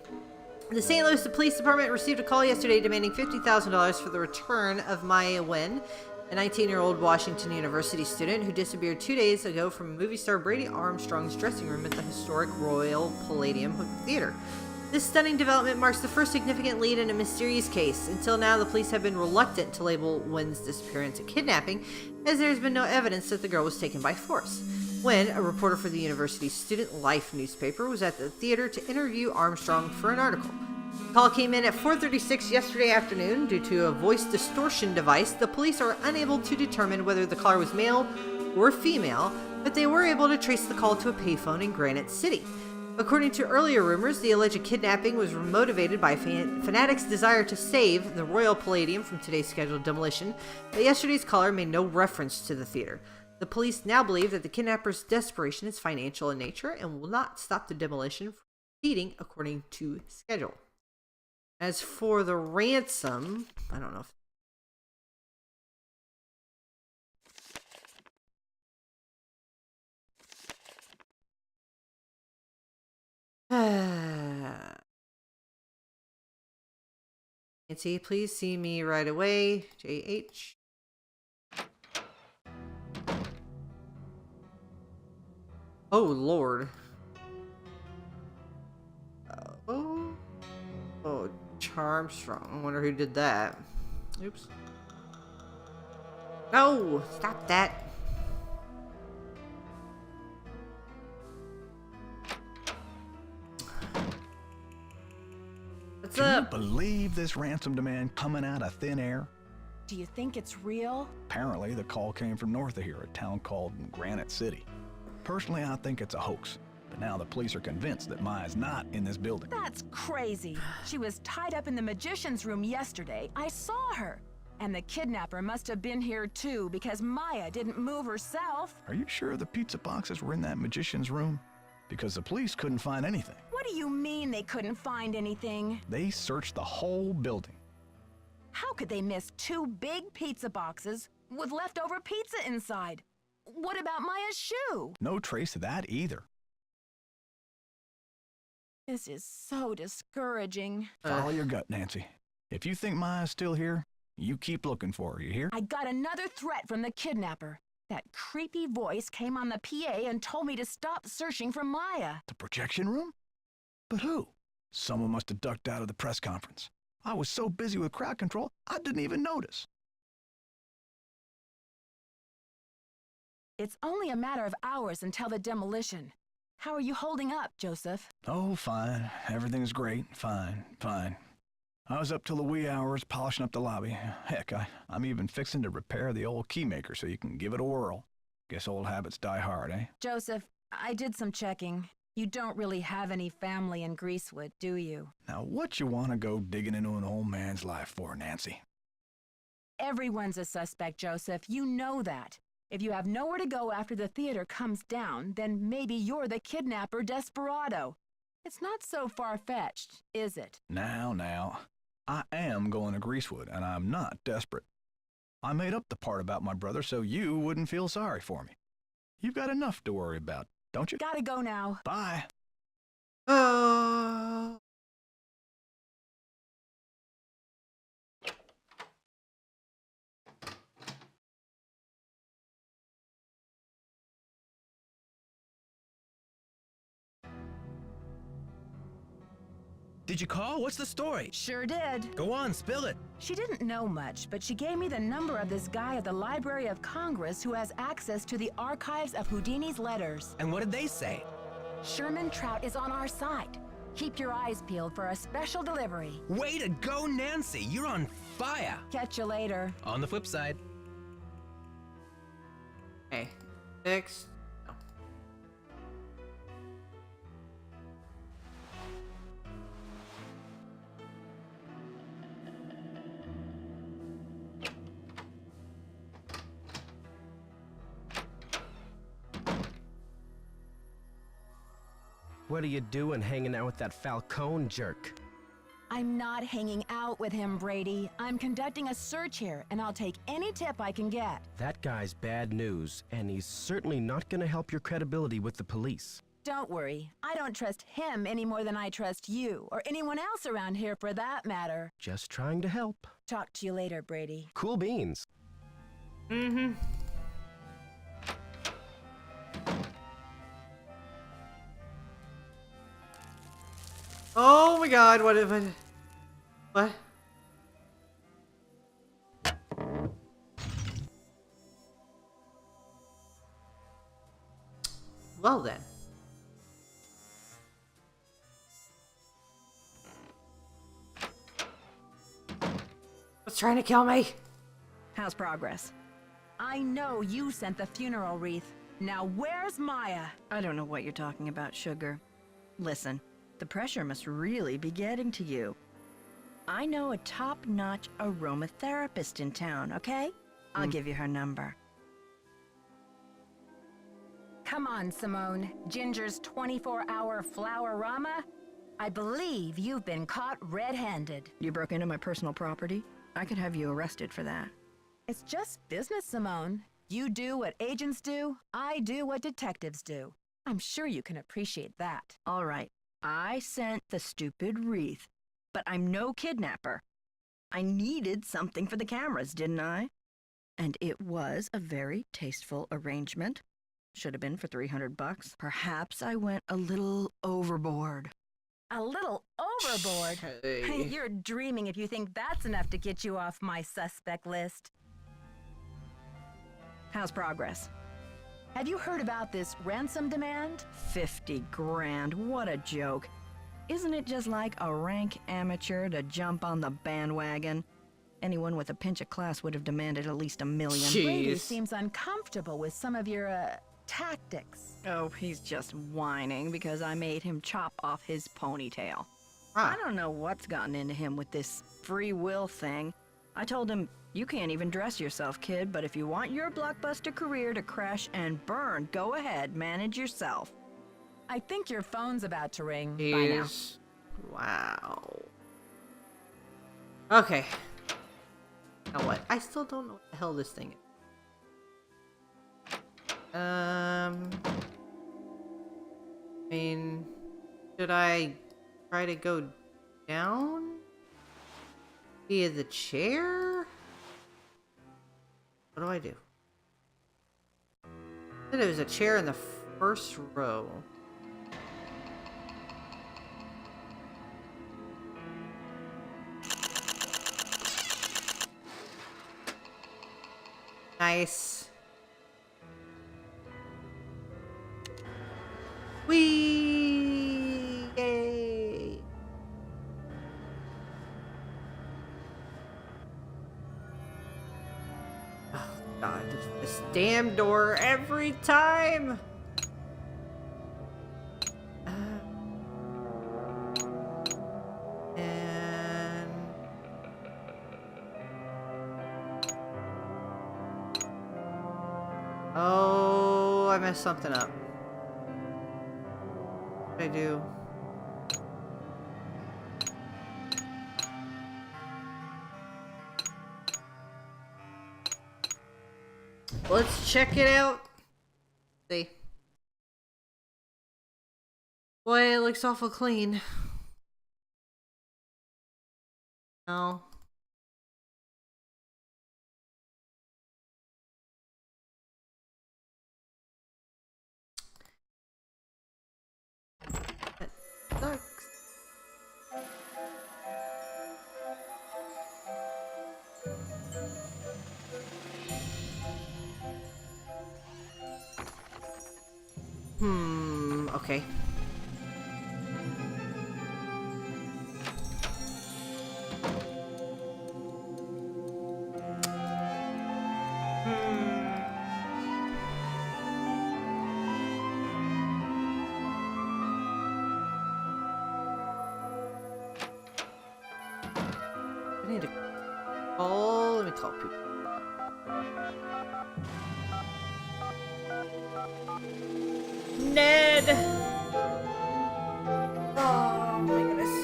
The St. Louis Police Department received a call yesterday demanding $50,000 for the return of Maya Wen, a 19-year-old Washington University student who disappeared 2 days ago from movie star Brady Armstrong's dressing room at the historic Royal Palladium Theater. This stunning development marks the first significant lead in a mysterious case. Until now, the police have been reluctant to label Wen's disappearance a kidnapping, as there has been no evidence that the girl was taken by force. Wen, a reporter for the university's Student Life newspaper, was at the theater to interview Armstrong for an article. The call came in at 4:36 yesterday afternoon. Due to a voice distortion device, the police are unable to determine whether the caller was male or female, but they were able to trace the call to a payphone in Granite City. According to earlier rumors, the alleged kidnapping was motivated by fanatics' desire to save the Royal Palladium from today's scheduled demolition, but yesterday's caller made no reference to the theater. The police now believe that the kidnapper's desperation is financial in nature and will not stop the demolition from proceeding according to schedule. As for the ransom, I don't know if Nancy, please see me right away. JH. Oh, Lord. Oh, Charmstrong. I wonder who did that. Oops. No! Stop that. What's up?
Can you believe this ransom demand coming out of thin air?
Do you think it's real?
Apparently, the call came from north of here, a town called Granite City. Personally, I think it's a hoax. But now the police are convinced that Maya's not in this building.
That's crazy. She was tied up in the magician's room yesterday. I saw her. And the kidnapper must have been here too, because Maya didn't move herself.
Are you sure the pizza boxes were in that magician's room? Because the police couldn't find anything.
What do you mean they couldn't find anything?
They searched the whole building.
How could they miss 2 big pizza boxes with leftover pizza inside? What about Maya's shoe?
No trace of that either.
This is so discouraging.
Follow your gut, Nancy. If you think Maya's still here, you keep looking for her, you hear?
I got another threat from the kidnapper. That creepy voice came on the PA and told me to stop searching for Maya.
The projection room? But who? Someone must have ducked out of the press conference. I was so busy with crowd control, I didn't even notice.
It's only a matter of hours until the demolition. How are you holding up, Joseph?
Oh, fine. Everything's great. Fine. I was up till the wee hours polishing up the lobby. Heck, I'm even fixing to repair the old keymaker so you can give it a whirl. Guess old habits die hard, eh?
Joseph, I did some checking. You don't really have any family in Greasewood, do you?
Now, what you want to go digging into an old man's life for, Nancy?
Everyone's a suspect, Joseph. You know that. If you have nowhere to go after the theater comes down, then maybe you're the kidnapper desperado. It's not so far-fetched, is it?
Now. I am going to Greasewood, and I'm not desperate. I made up the part about my brother so you wouldn't feel sorry for me. You've got enough to worry about, don't you?
Gotta go now.
Bye.
Did you call? What's the story?
Sure did.
Go on, spill it.
She didn't know much, but she gave me the number of this guy at the Library of Congress who has access to the archives of Houdini's letters.
And what did they say?
Sherman Trout is on our side. Keep your eyes peeled for a special delivery.
Way to go, Nancy! You're on fire!
Catch you later.
On the flip side.
Okay. Next.
What are you doing hanging out with that Falcone jerk?
I'm not hanging out with him, Brady. I'm conducting a search here, and I'll take any tip I can get.
That guy's bad news, and he's certainly not gonna help your credibility with the police.
Don't worry. I don't trust him any more than I trust you, or anyone else around here for that matter.
Just trying to help.
Talk to you later, Brady.
Cool beans.
Mm-hmm. Oh my god, what if I... What? Well then. What's trying to kill me?
How's progress?
I know you sent the funeral wreath. Now where's Maya?
I don't know what you're talking about, Sugar. Listen, the pressure must really be getting to you. I know a top-notch aromatherapist in town, okay? I'll give you her number.
Come on, Simone. Ginger's 24-hour flower-rama? I believe you've been caught red-handed.
You broke into my personal property? I could have you arrested for that.
It's just business, Simone. You do what agents do, I do what detectives do. I'm sure you can appreciate that.
All right, I sent the stupid wreath, but I'm no kidnapper. I needed something for the cameras, didn't I? And it was a very tasteful arrangement. Should have been for $300. Perhaps I went a little overboard.
A little overboard?
Hey.
You're dreaming if you think that's enough to get you off my suspect list.
How's progress?
Have you heard about this ransom demand?
50 grand, what a joke. Isn't it just like a rank amateur to jump on the bandwagon? Anyone with a pinch of class would have demanded at least $1 million.
Brady seems uncomfortable with some of your, tactics.
Oh, he's just whining because I made him chop off his ponytail.
Huh.
I don't know what's gotten into him with this free will thing. I told him, you can't even dress yourself, kid, but if you want your blockbuster career to crash and burn, go ahead, manage yourself.
I think your phone's about to ring. Bye now.
Wow. Okay. Now what? I still don't know what the hell this thing is. I mean, should I try to go down via the chair? What do I do? I said there was a chair in the first row. Nice. Whee! Yay! Oh god, this damn door every time! And... Oh, I messed something up. What did I do? Let's check it out. See. Boy, it looks awful clean. No. That sucks. Okay. I need to call. Let me call people. Ned! Oh my goodness.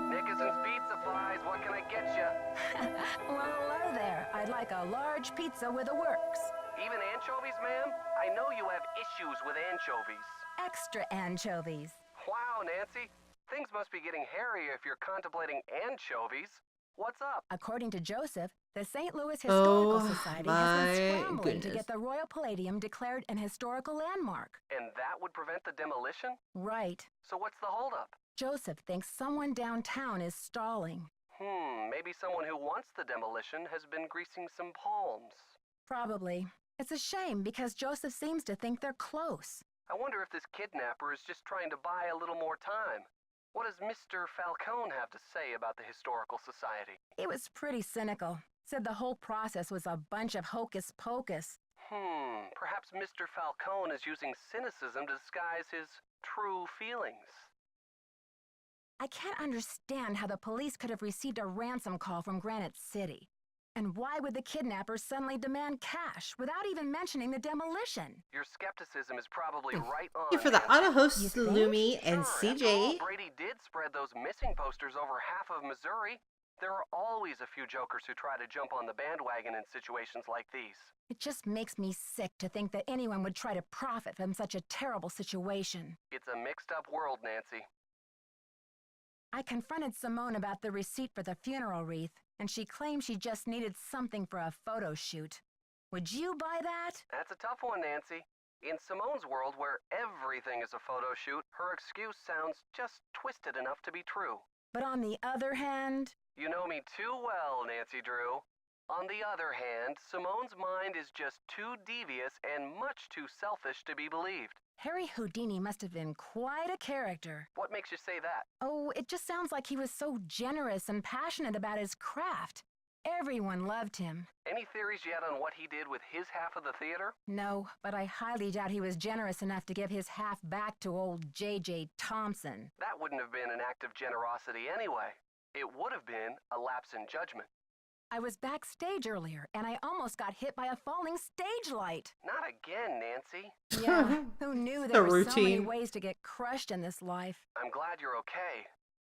Nickerson's Pizza Flies, what can I get you?
Well, hello there. I'd like a large pizza with a works.
Even anchovies, ma'am? I know you have issues with anchovies.
Extra anchovies.
Wow, Nancy. Things must be getting hairy if you're contemplating anchovies. What's up?
According to Joseph, the St. Louis Historical
Oh,
Society
my
has been scrambling to
goodness.
get the Royal Palladium declared an historical landmark.
And that would prevent the demolition?
Right.
So what's the holdup?
Joseph thinks someone downtown is stalling.
Maybe someone who wants the demolition has been greasing some palms.
Probably. It's a shame because Joseph seems to think they're close.
I wonder if this kidnapper is just trying to buy a little more time. What does Mr. Falcone have to say about the Historical Society?
He was pretty cynical. Said the whole process was a bunch of hocus pocus.
Perhaps Mr. Falcone is using cynicism to disguise his true feelings.
I can't understand how the police could have received a ransom call from Granite City. And why would the kidnappers suddenly demand cash without even mentioning the demolition?
Your skepticism is probably right on.
Thank you for the auto hosts,
You think?
Lumi and
Sure, after
CJ.
all, Brady did spread those missing posters over half of Missouri. There are always a few jokers who try to jump on the bandwagon in situations like these.
It just makes me sick to think that anyone would try to profit from such a terrible situation.
It's a mixed-up world, Nancy.
I confronted Simone about the receipt for the funeral wreath, and she claimed she just needed something for a photo shoot. Would you buy that?
That's a tough one, Nancy. In Simone's world, where everything is a photo shoot, her excuse sounds just twisted enough to be true.
But on the other hand...
You know me too well, Nancy Drew. On the other hand, Simone's mind is just too devious and much too selfish to be believed.
Harry Houdini must have been quite a character.
What makes you say that?
Oh, it just sounds like he was so generous and passionate about his craft. Everyone loved him.
Any theories yet on what he did with his half of the theater?
No, but I highly doubt he was generous enough to give his half back to old J.J. Thompson.
That wouldn't have been an act of generosity anyway. It would have been a lapse in judgment.
I was backstage earlier, and I almost got hit by a falling stage light.
Not again, Nancy.
Yeah, who knew there were so many ways to get crushed in this life?
I'm glad you're okay.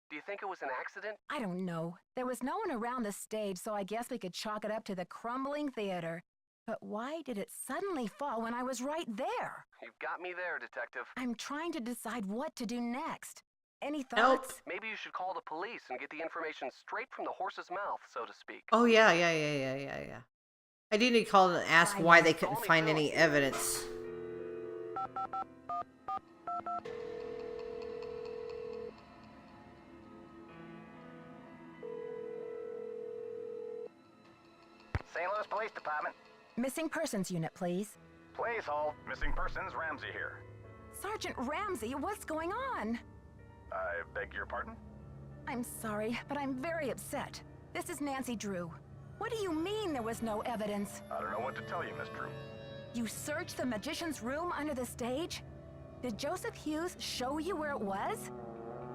Do you think it was an accident?
I don't know. There was no one around the stage, so I guess we could chalk it up to the crumbling theater. But why did it suddenly fall when I was right there?
You've got me there, Detective.
I'm trying to decide what to do next. Any thoughts?
Maybe you should call the police and get the information straight from the horse's mouth, so to speak.
Oh, yeah. I do need to call and ask why they couldn't find any evidence.
St. Louis Police Department.
Missing persons unit, please.
Please hold. Missing persons, Ramsey here.
Sergeant Ramsey, what's going on?
I beg your pardon?
I'm sorry, but I'm very upset. This is Nancy Drew. What do you mean there was no evidence?
I don't know what to tell you, Miss Drew.
You searched the magician's room under the stage? Did Joseph Hughes show you where it was?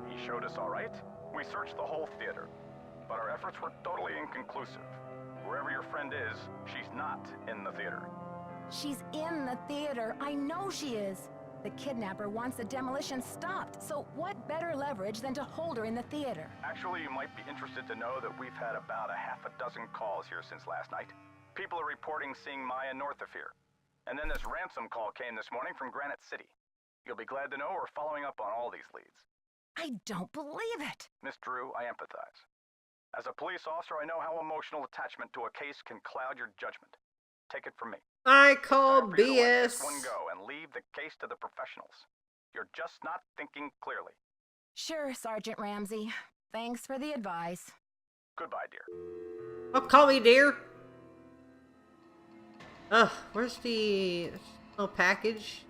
He showed us all right. We searched the whole theater, but our efforts were totally inconclusive. Wherever your friend is, she's not in the theater.
She's in the theater. I know she is. The kidnapper wants the demolition stopped, so what better leverage than to hold her in the theater?
Actually, you might be interested to know that we've had about a half a dozen calls here since last night. People are reporting seeing Maya north of here. And then this ransom call came this morning from Granite City. You'll be glad to know we're following up on all these leads.
I don't believe it.
Miss Drew, I empathize. As a police officer, I know how emotional attachment to a case can cloud your judgment. Take it from me.
I call
It's time for you to let
BS.
this one go and leave the case to the professionals. You're just not thinking clearly.
Sure, Sergeant Ramsey. Thanks for the advice.
Goodbye, dear.
Oh, call me, dear. Ugh, where's the little package?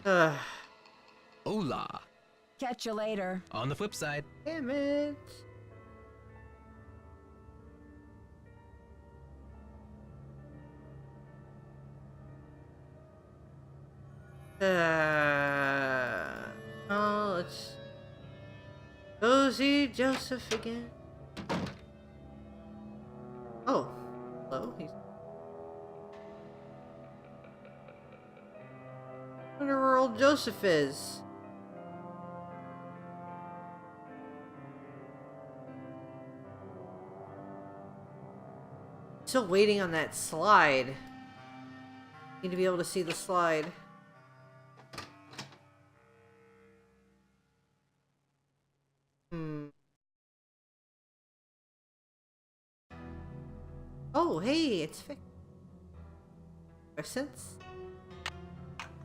Hola.
Catch you later.
On the flip side.
Damn it. Oh, let's go see Joseph again. Oh, hello. He's. Wonder where old Joseph is. Still waiting on that slide. Need to be able to see the slide. Oh, hey, it's fixed. Since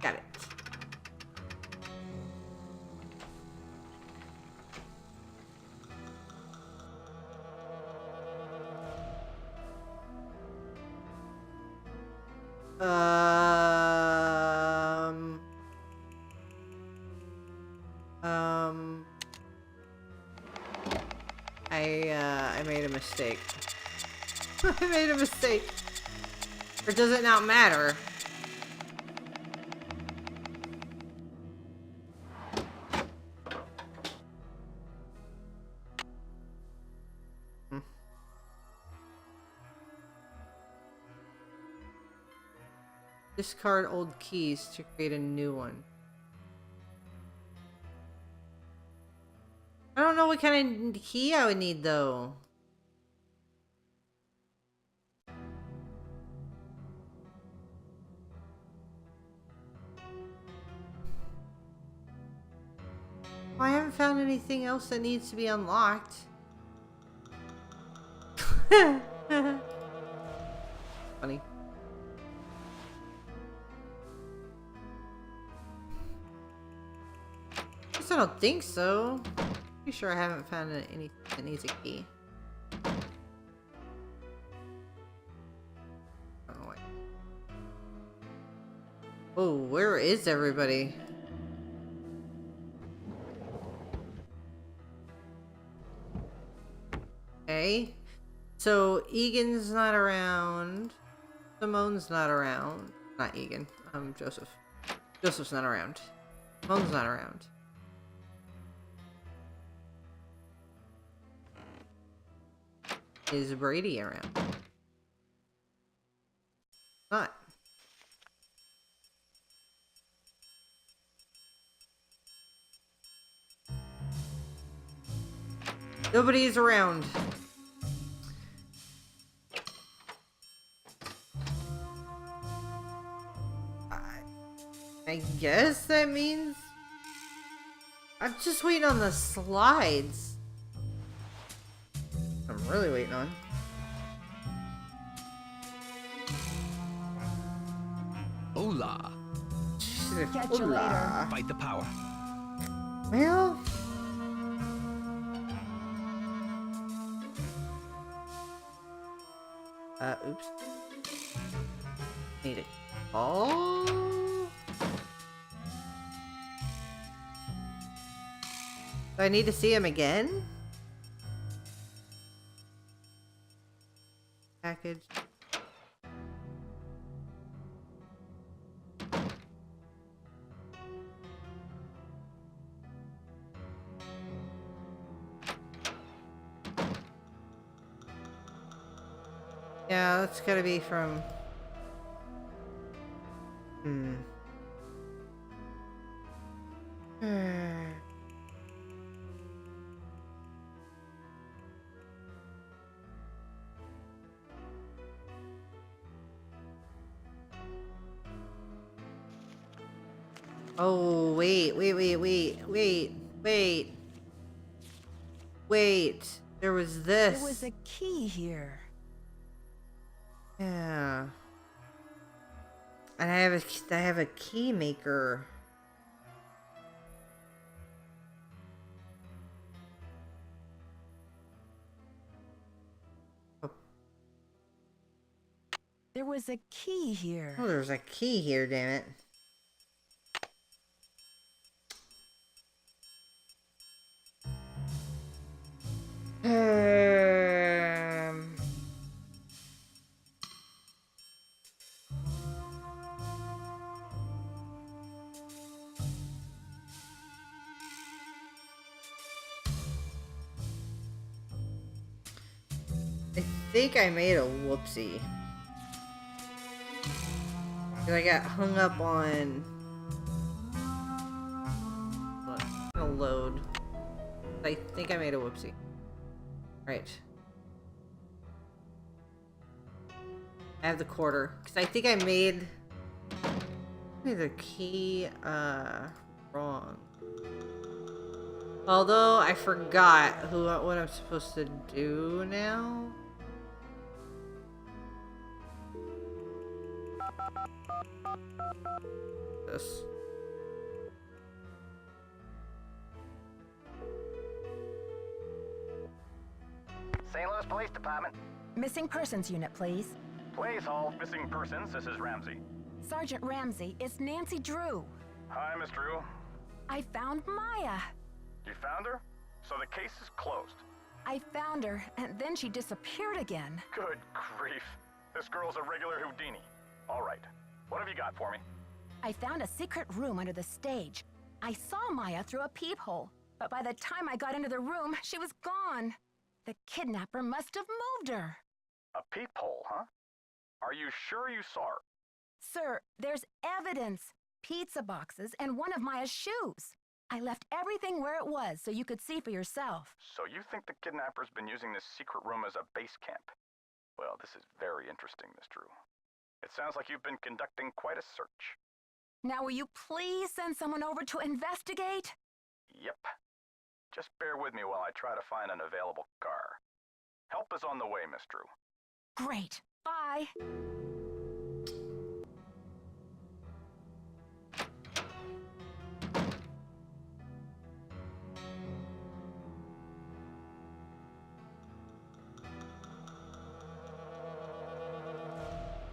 got it. I made a mistake. I made a mistake. Or does it not matter? Discard old keys to create a new one. I don't know what kind of key I would need though. I haven't found anything else that needs to be unlocked. Funny. Guess I don't think so. Pretty sure I haven't found anything that needs a key. Oh, wait. Oh, where is everybody? Okay. So Egan's not around. Simone's not around. Not Egan. Joseph. Joseph's not around. Simone's not around. Is Brady around? Not. Nobody's around. I guess that means I'm just waiting on the slides. I'm really waiting on.
Hola.
Catch you later.
Fight the power.
Well. Oops. Need it. Oh. Do I need to see him again? Package. Yeah, that's gotta be from... Oh, wait. There was this.
There was a key here.
Yeah. And I have a key maker.
There was a key here.
Oh, there's a key here, damn it. think I made a whoopsie. 'Cause I got hung up on... Look, I'm gonna load. I think I made a whoopsie. Right. I have the quarter. Because I think I made the key wrong. Although I forgot what I'm supposed to do now. This.
St. Louis Police Department.
Missing persons unit, please.
Please hold missing persons. This is Ramsey.
Sergeant Ramsey, it's Nancy Drew.
Hi, Miss Drew.
I found Maya.
You found her? So the case is closed.
I found her, and then she disappeared again.
Good grief. This girl's a regular Houdini. All right. What have you got for me?
I found a secret room under the stage. I saw Maya through a peephole, but by the time I got into the room, she was gone. The kidnapper must have moved her.
A peephole, huh? Are you sure you saw her?
Sir, there's evidence. Pizza boxes and one of Maya's shoes. I left everything where it was so you could see for yourself.
So you think the kidnapper's been using this secret room as a base camp? Well, this is very interesting, Miss Drew. It sounds like you've been conducting quite a search.
Now will you please send someone over to investigate?
Yep. Just bear with me while I try to find an available car. Help is on the way, Miss Drew.
Great. Bye.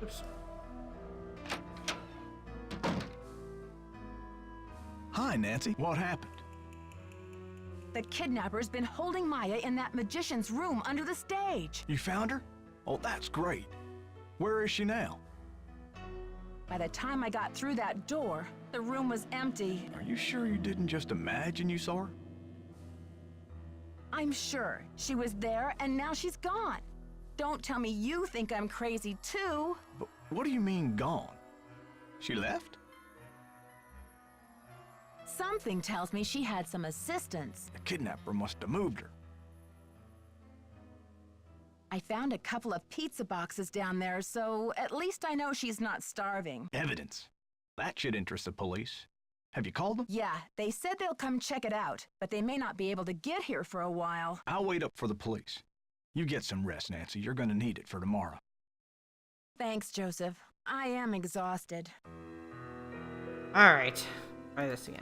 Oops.
Hi, Nancy. What happened?
The kidnapper's been holding Maya in that magician's room under the stage.
You found her? Oh, that's great. Where is she now?
By the time I got through that door, the room was empty.
Are you sure you didn't just imagine you saw her?
I'm sure. She was there, and now she's gone. Don't tell me you think I'm crazy, too.
But what do you mean, gone? She left?
Something tells me she had some assistance.
The kidnapper must have moved her.
I found a couple of pizza boxes down there, so at least I know she's not starving.
Evidence. That should interest the police. Have you called them?
Yeah, they said they'll come check it out, but they may not be able to get here for a while.
I'll wait up for the police. You get some rest, Nancy. You're gonna need it for tomorrow.
Thanks, Joseph. I am exhausted.
Alright. Try this again.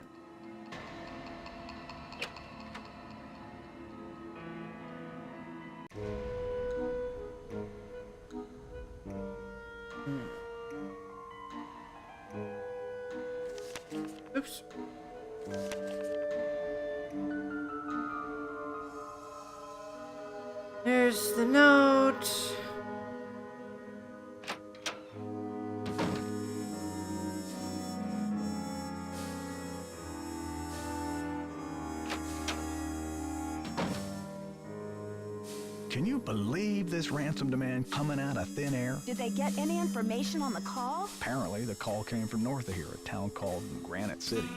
Oops. There's the note.
Can you believe this ransom demand coming out of thin air?
Did they get any information on the call?
Apparently, the call came from north of here, a town called Granite City.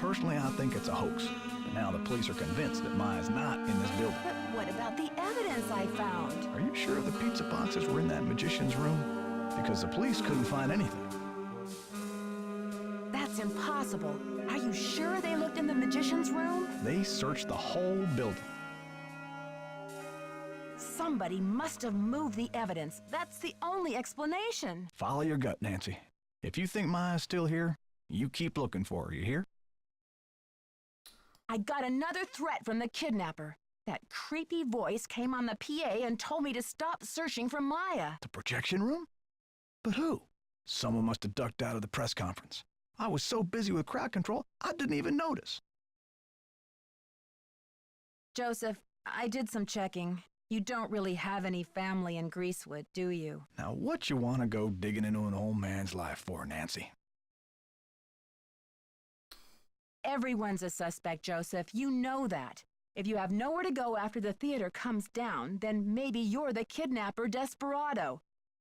Personally, I think it's a hoax. But now the police are convinced that Maya's not in this building.
But what about the evidence I found?
Are you sure the pizza boxes were in that magician's room? Because the police couldn't find anything.
That's impossible. Are you sure they looked in the magician's room?
They searched the whole building.
Somebody must have moved the evidence. That's the only explanation.
Follow your gut, Nancy. If you think Maya's still here, you keep looking for her, you hear?
I got another threat from the kidnapper. That creepy voice came on the PA and told me to stop searching for Maya.
The projection room? But who? Someone must have ducked out of the press conference. I was so busy with crowd control, I didn't even notice.
Joseph, I did some checking. You don't really have any family in Greasewood, do you?
Now, what you want to go digging into an old man's life for, Nancy?
Everyone's a suspect, Joseph. You know that. If you have nowhere to go after the theater comes down, then maybe you're the kidnapper desperado.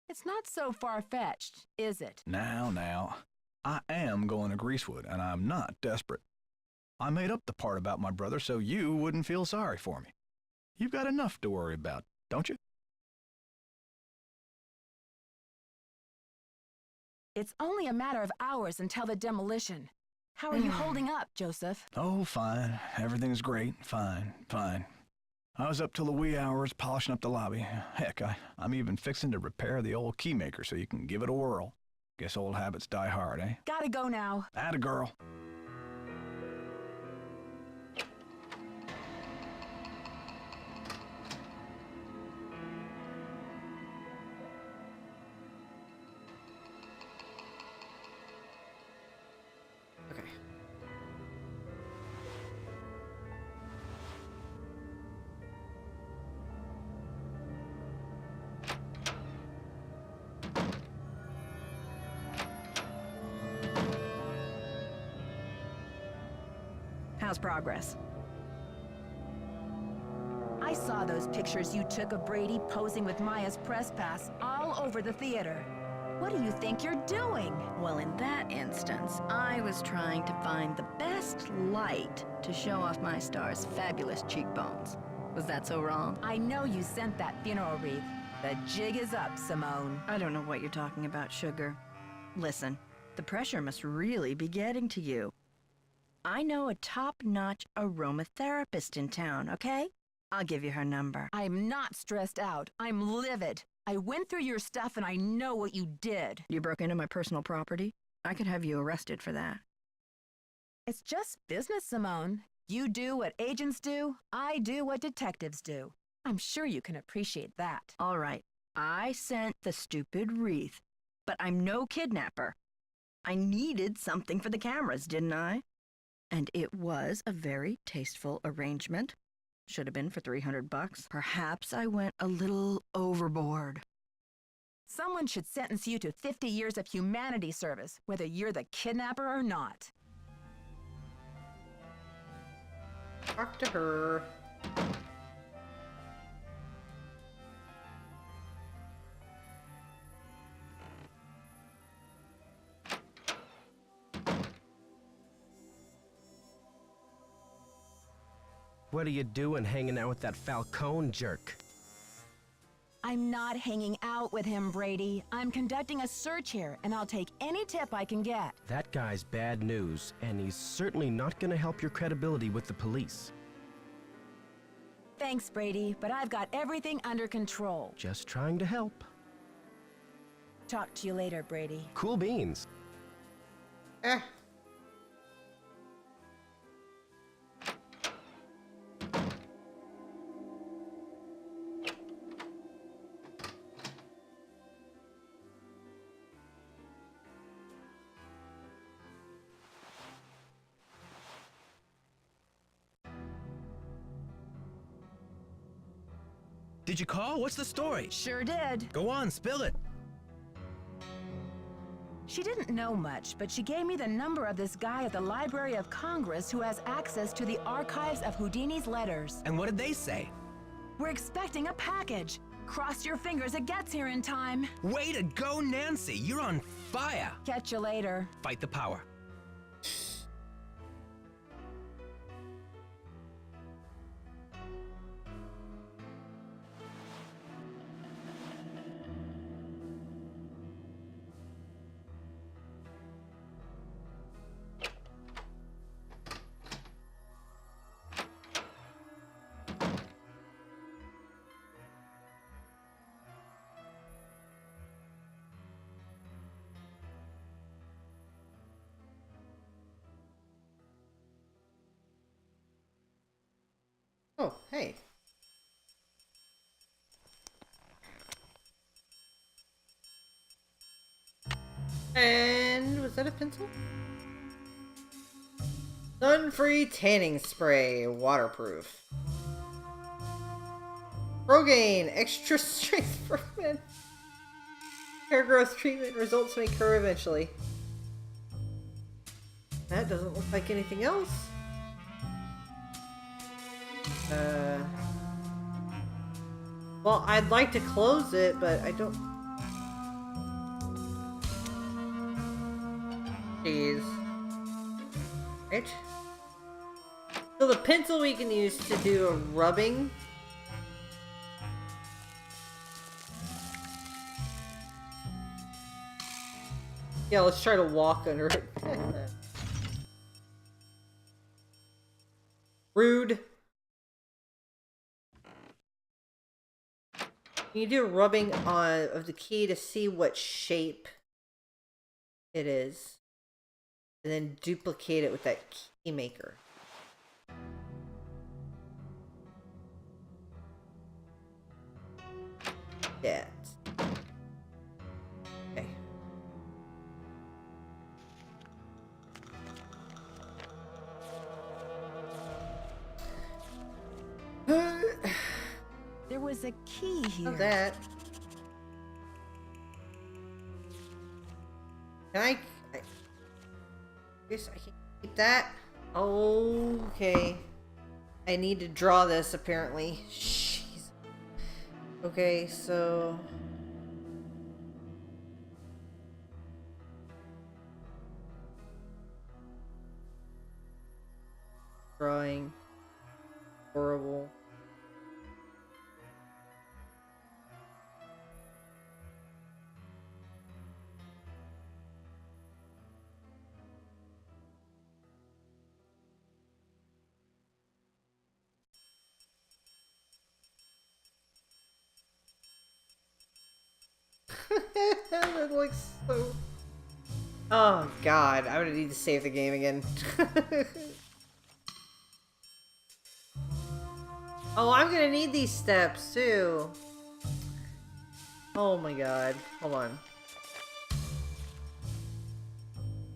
It's not so far-fetched, is it?
Now. I am going to Greasewood, and I'm not desperate. I made up the part about my brother so you wouldn't feel sorry for me. You've got enough to worry about, don't you?
It's only a matter of hours until the demolition. How are you holding up, Joseph?
Oh, fine. Everything's great. Fine. I was up till the wee hours polishing up the lobby. Heck, I'm even fixing to repair the old keymaker so you can give it a whirl. Guess old habits die hard, eh?
Gotta go now.
Atta girl.
Okay.
How's progress? I saw those pictures you took of Brady posing with Maya's press pass all over the theater. What do you think you're doing?
Well, in that instance, I was trying to find the best light to show off my star's fabulous cheekbones. Was that so wrong?
I know you sent that funeral wreath. The jig is up, Simone.
I don't know what you're talking about, Sugar. Listen, the pressure must really be getting to you. I know a top-notch aromatherapist in town, okay? I'll give you her number.
I'm not stressed out. I'm livid. I went through your stuff and I know what you did.
You broke into my personal property? I could have you arrested for that.
It's just business, Simone. You do what agents do, I do what detectives do. I'm sure you can appreciate that.
All right, I sent the stupid wreath, but I'm no kidnapper. I needed something for the cameras, didn't I? And it was a very tasteful arrangement. Should have been for $300. Perhaps I went a little overboard.
Someone should sentence you to 50 years of humanity service, whether you're the kidnapper or not.
Talk to her.
What are you doing hanging out with that Falcone jerk?
I'm not hanging out with him, Brady. I'm conducting a search here, and I'll take any tip I can get.
That guy's bad news, and he's certainly not gonna help your credibility with the police.
Thanks, Brady, but I've got everything under control.
Just trying to help.
Talk to you later, Brady.
Cool beans.
Did you call? What's the story?
Sure did.
Go on, spill it.
She didn't know much, but she gave me the number of this guy at the Library of Congress who has access to the archives of Houdini's letters.
And what did they say?
We're expecting a package. Cross your fingers it gets here in time.
Way to go, Nancy! You're on fire!
Catch you later.
Fight the power.
Oh, hey. And was that a pencil? Sun-free tanning spray, waterproof. Rogaine, extra strength for men. Hair growth treatment, results may occur eventually. That doesn't look like anything else. Well, I'd like to close it, but I don't... Jeez. Right? So the pencil we can use to do a rubbing. Yeah, let's try to walk under it. Rude. You do a rubbing on of the key to see what shape it is. And then duplicate it with that key maker. Yeah. Okay.
There was a key here.
How's that? Can I guess I can keep that. Okay. I need to draw this apparently. Jeez. Okay, so drawing. Horrible. That looks so... Oh god, I'm gonna need to save the game again. Oh, I'm gonna need these steps too. Oh my god. Hold on.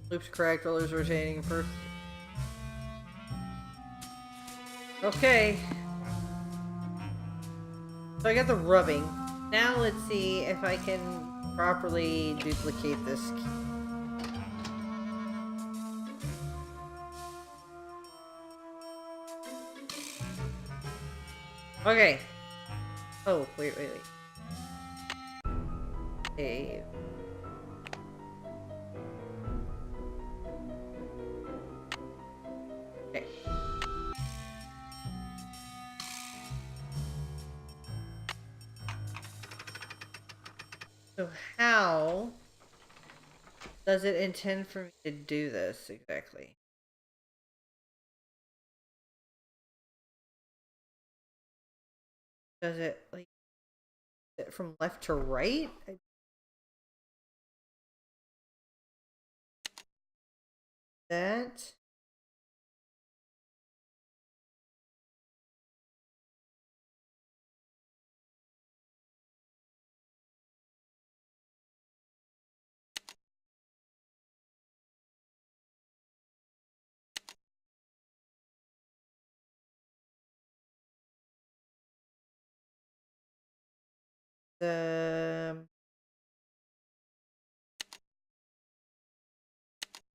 Loops correct, rollers rotating first. Okay. So I got the rubbing. Now let's see if I can properly duplicate this key. Okay. Oh, wait. Save. Okay. So how does it intend for me to do this exactly? Does it like from left to right? That.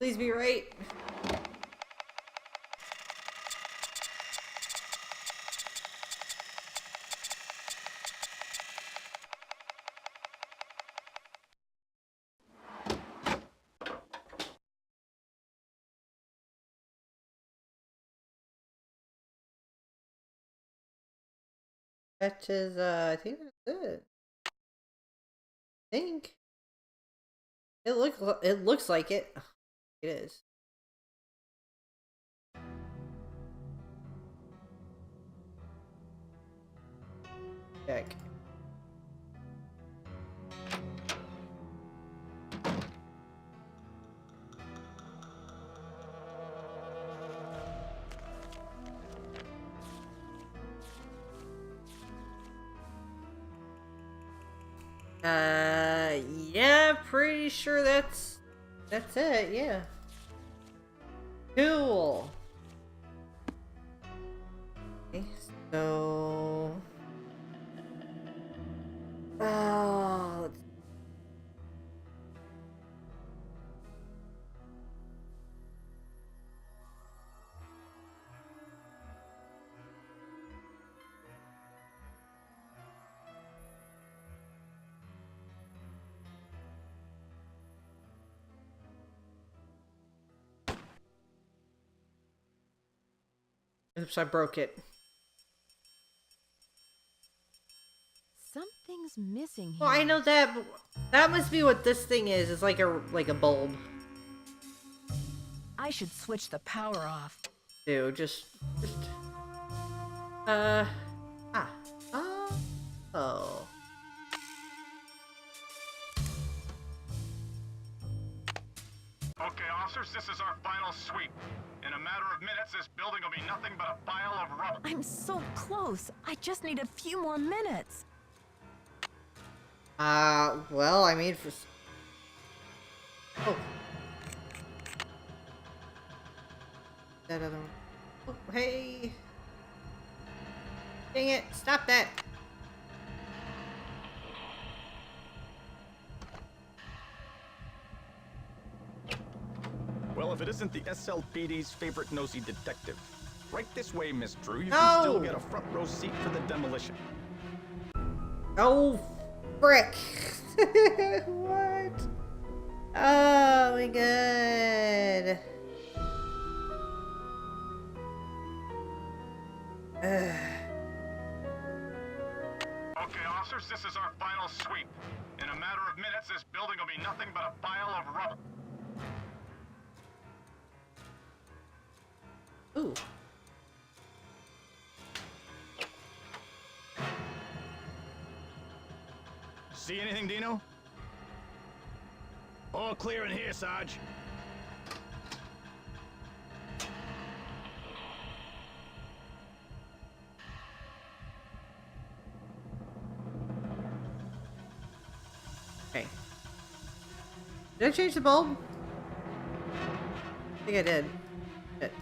Please be right. That is, I think that's it. I think. It looks like it. It is. Check. Yeah, pretty sure that's it, yeah. Cool. Okay, so... Oh, Oops, I broke it.
Something's missing here.
Well, I know that, but that must be what this thing is. It's like a bulb.
I should switch the power off.
Dude, just oh.
Okay, officers, this is our final sweep. In a matter of minutes, this building will be nothing but a pile of rubble.
I'm so close. I just need a few more minutes.
Well, I mean, oh. That other one. Oh, hey. Dang it, stop that.
Well, if it isn't the SLPD's favorite nosy detective. Right this way, Miss Drew. You
No.
can still get a front row seat for the demolition.
Oh, frick. What? Oh my god.
Okay, officers, this is our final sweep. In a matter of minutes, this building will be nothing but a pile of rubble.
Ooh.
See anything, Dino? All clear in here, Sarge.
Okay. Did I change the bulb? I think I did. Shit.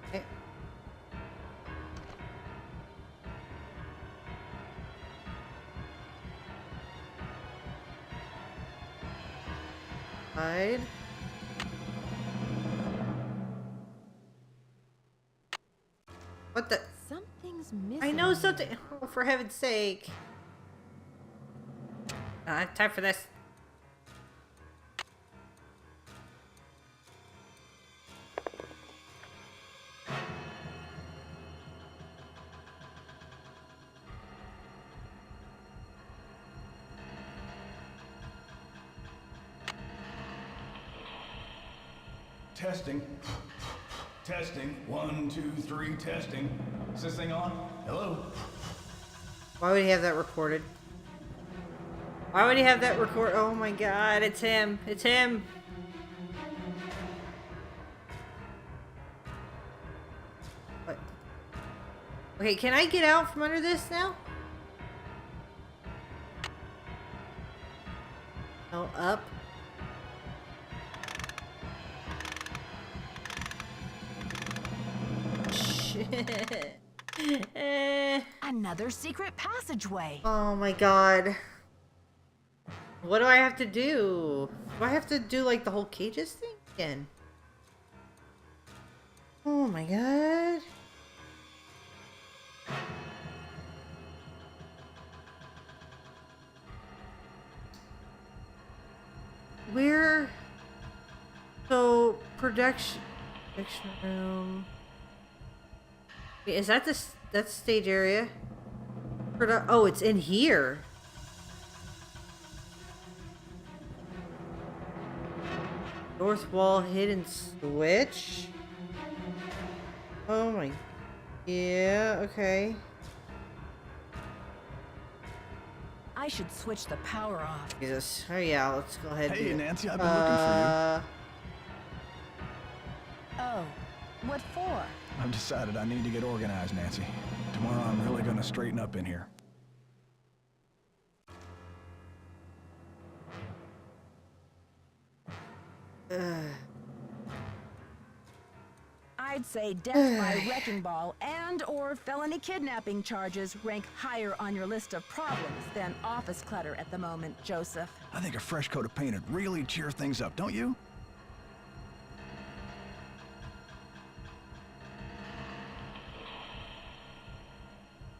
Okay. Hide. What the?
Something's missing.
I know something. Oh, for heaven's sake. Time for this.
Testing. Testing. 1, 2, 3, testing. Is this thing on? Hello?
Why would he have that recorded? Why would he have that record? Oh my god, it's him. It's him. What? Okay, can I get out from under this now? No, up. Shit.
Another secret passageway.
Oh my god. What do I have to do? Do I have to do like the whole cages thing again? Oh my god. Where? So, production room. Wait, is that that's stage area? Oh, it's in here. North wall hidden switch. Oh my. Yeah, okay.
I should switch the power off.
Jesus. Oh yeah, let's go ahead and
Hey,
do it.
Nancy, I've been looking for
Oh, what for?
you. I've decided I need to get organized, Nancy. Tomorrow I'm really gonna straighten up in here.
I'd say death by wrecking ball and/or felony kidnapping charges rank higher on your list of problems than office clutter at the moment, Joseph.
I think a fresh coat of paint would really cheer things up, don't you?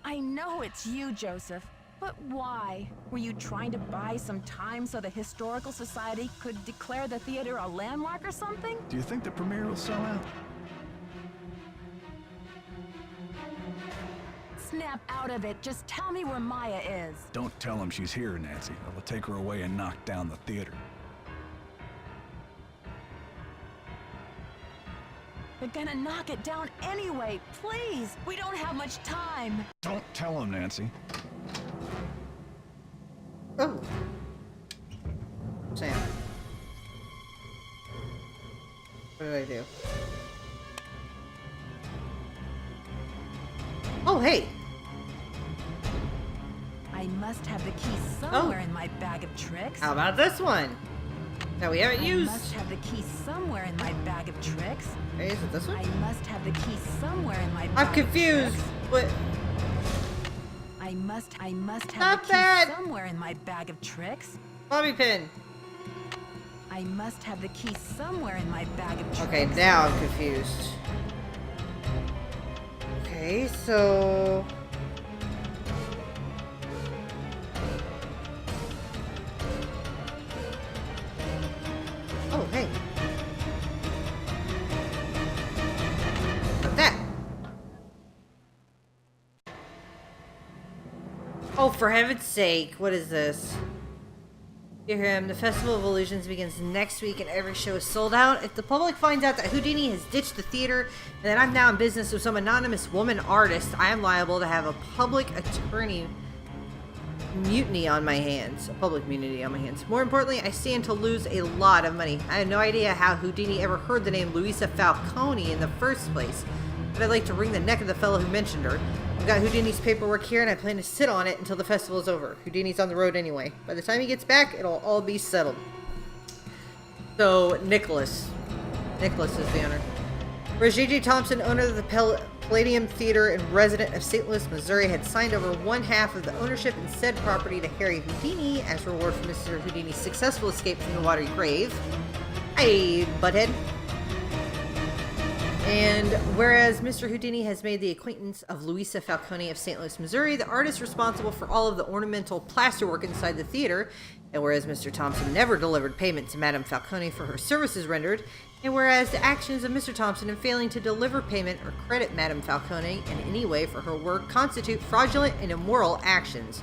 I know it's you, Joseph, But why? Were you trying to buy some time so the Historical Society could declare the theater a landmark or something?
Do you think the premiere will sell out?
Snap out of it. Just tell me where Maya is.
Don't tell him she's here, Nancy, or we'll take her away and knock down the theater.
They're gonna knock it down anyway. Please, we don't have much time.
Don't tell him, Nancy.
Oh. Sam. What did I do? Oh, hey.
I must have the key somewhere in my bag of tricks.
How about this one? That we haven't used.
I must have the key somewhere in my bag of tricks.
Hey, is it this one?
I must have the key somewhere in my bag
I'm confused. What?
I must have
Not
the key
that.
somewhere in my bag of tricks.
Bobby pin.
I must have the key somewhere in my bag of tricks.
Okay, now I'm confused. Okay, so... Oh, hey. What's that? Oh, for heaven's sake, what is this? Dear him, the Festival of Illusions begins next week and every show is sold out. If the public finds out that Houdini has ditched the theater and that I'm now in business with some anonymous woman artist, I am liable to have a public attorney mutiny on my hands. A public mutiny on my hands. More importantly, I stand to lose a lot of money. I have no idea how Houdini ever heard the name Luisa Falcone in the first place, but I'd like to wring the neck of the fellow who mentioned her. I've got Houdini's paperwork here and I plan to sit on it until the festival is over. Houdini's on the road anyway. By the time he gets back, it'll all be settled. So, Nicholas. Nicholas is the owner. Whereas J.J. Thompson, owner of the Palladium Theater and resident of St. Louis, Missouri, had signed over one half of the ownership in said property to Harry Houdini as reward for Mr. Houdini's successful escape from the watery grave. Hey, butthead. And whereas Mr. Houdini has made the acquaintance of Luisa Falcone of St. Louis, Missouri, the artist responsible for all of the ornamental plasterwork inside the theater, and whereas Mr. Thompson never delivered payment to Madame Falcone for her services rendered, and whereas the actions of Mr. Thompson in failing to deliver payment or credit Madame Falcone in any way for her work constitute fraudulent and immoral actions.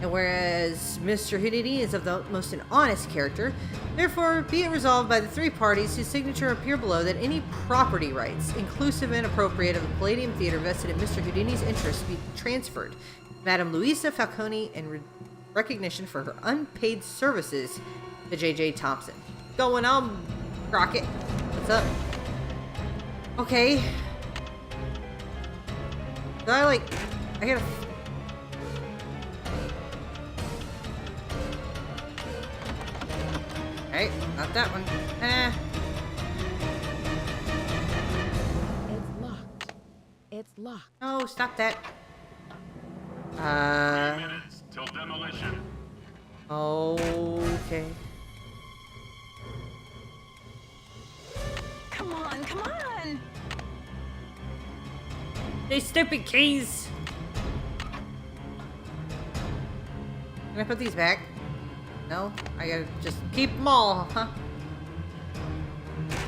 And whereas Mr. Houdini is of the most honest character, therefore be it resolved by the three parties whose signature appear below that any property rights, inclusive and appropriate of the Palladium Theater vested in Mr. Houdini's interests, be transferred to Madame Luisa Falcone in recognition for her unpaid services to J.J. Thompson. Going on, Rocket. What's up? Okay. Do I gotta... Hey, not that one.
It's locked. It's locked.
Oh, stop that.
3 minutes till demolition.
Okay.
Come on, come on!
These stupid keys! Can I put these back? No? I gotta just keep them all, huh?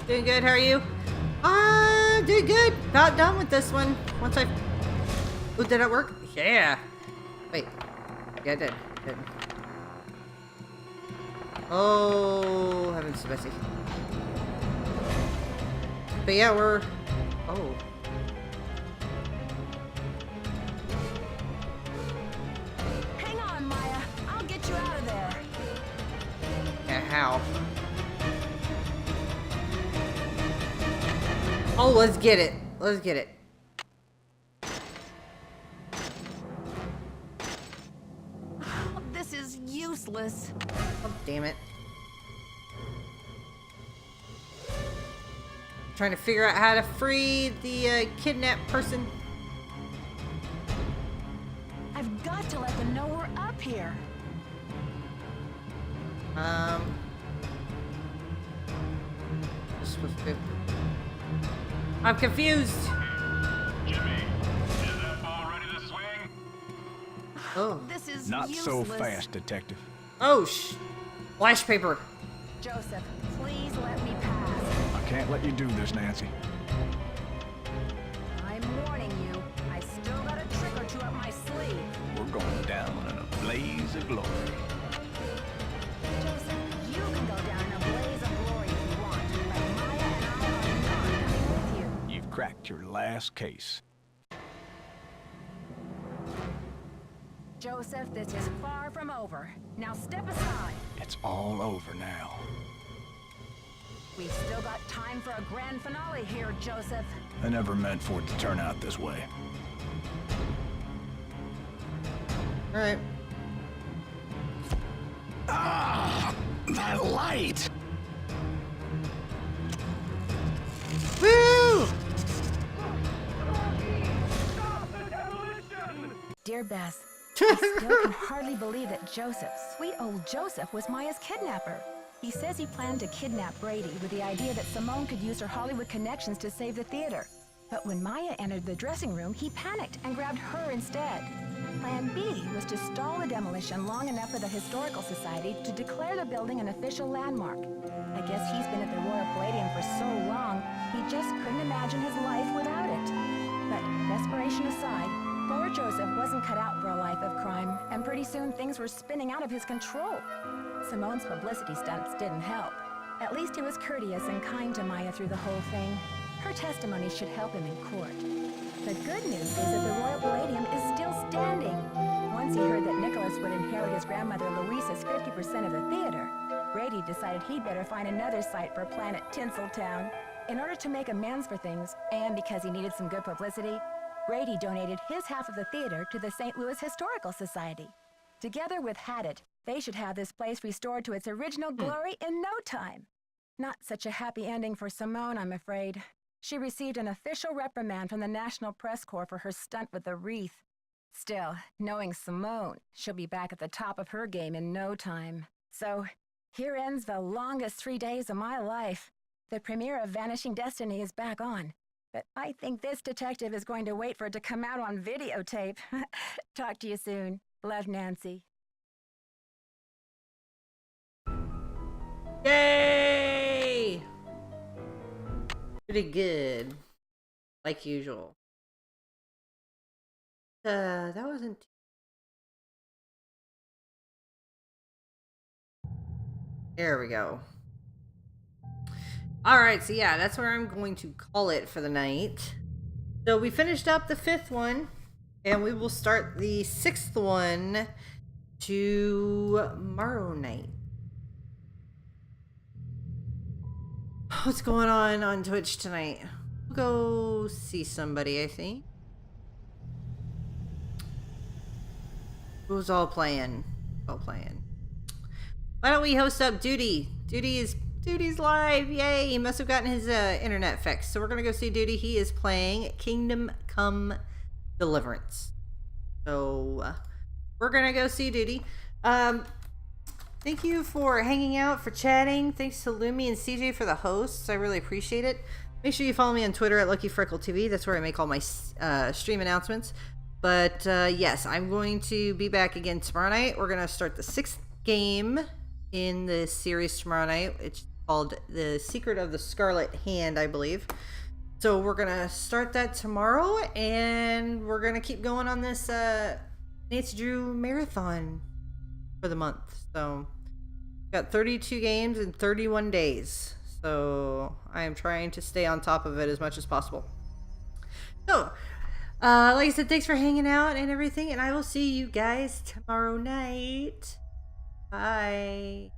Doing good, how are you? Doing good. About done with this one. Once I... Oh, did that work? Yeah. Wait. Yeah, it did. Oh, heavens to Bessie. But yeah, we're... Oh.
Hang on, Maya. I'll get you out of there.
Yeah, how? Oh, let's get it. Let's get it.
This is useless.
Oh, damn it. Trying to figure out how to free the kidnapped person.
I've got to let them know we're up here.
I'm confused.
Jimmy, is that ball ready to swing?
Oh.
This is
Not so
useless.
fast, Detective.
Oh, flash paper.
Joseph, please let me pass.
I can't let you do this, Nancy.
I'm warning you. I still got a trick or two up my sleeve.
We're going down in a blaze of glory.
Joseph, you can go down in a blaze of glory if you want, but Maya and I are not coming with you.
You've cracked your last case.
Joseph, this is far from over. Now step aside.
It's all over now.
We've still got time for a grand finale here, Joseph.
I never meant for it to turn out this way.
All right.
Ah, that light!
Woo!
Dear Bess, I still can hardly believe that Joseph, sweet old Joseph, was Maya's kidnapper. He says he planned to kidnap Brady with the idea that Simone could use her Hollywood connections to save the theater. But when Maya entered the dressing room, he panicked and grabbed her instead. Plan B was to stall the demolition long enough for the Historical Society to declare the building an official landmark. I guess he's been at the Royal Palladium for so long, he just couldn't imagine his life without it. But desperation aside, poor Joseph wasn't cut out for a life of crime, and pretty soon things were spinning out of his control. Simone's publicity stunts didn't help. At least he was courteous and kind to Maya through the whole thing. Her testimony should help him in court. The good news is that the Royal Palladium is still standing. Once he heard that Nicholas would inherit his grandmother Louisa's 50% of the theater, Brady decided he'd better find another site for Planet Tinseltown. In order to make amends for things, and because he needed some good publicity, Brady donated his half of the theater to the St. Louis Historical Society. Together with Haddett, they should have this place restored to its original glory in no time. Not such a happy ending for Simone, I'm afraid. She received an official reprimand from the National Press Corps for her stunt with the wreath. Still, knowing Simone, she'll be back at the top of her game in no time. So, here ends the longest 3 days of my life. The premiere of Vanishing Destiny is back on. But I think this detective is going to wait for it to come out on videotape. Talk to you soon. Love, Nancy.
Yay! Pretty good. Like usual. That wasn't... There we go. Alright, so yeah, that's where I'm going to call it for the night. So we finished up the 5th one, and we will start the 6th one tomorrow night. What's going on Twitch tonight? We'll go see somebody, I think. Who's all playing? All playing. Why don't we host up Duty? Duty's live. Yay! He must have gotten his internet fixed. So we're gonna go see Duty. He is playing Kingdom Come Deliverance. So we're gonna go see Duty. Thank you for hanging out, for chatting. Thanks to Lumi and CJ for the hosts. I really appreciate it. Make sure you follow me on Twitter at LuckyFreckleTV. That's where I make all my stream announcements. But yes, I'm going to be back again tomorrow night. We're going to start the 6th game in the series tomorrow night. It's called The Secret of the Scarlet Hand, I believe. So we're going to start that tomorrow, and we're going to keep going on this Nancy Drew marathon for the month. So got 32 games in 31 days. So I am trying to stay on top of it as much as possible. So like I said, thanks for hanging out and everything, and I will see you guys tomorrow night. Bye.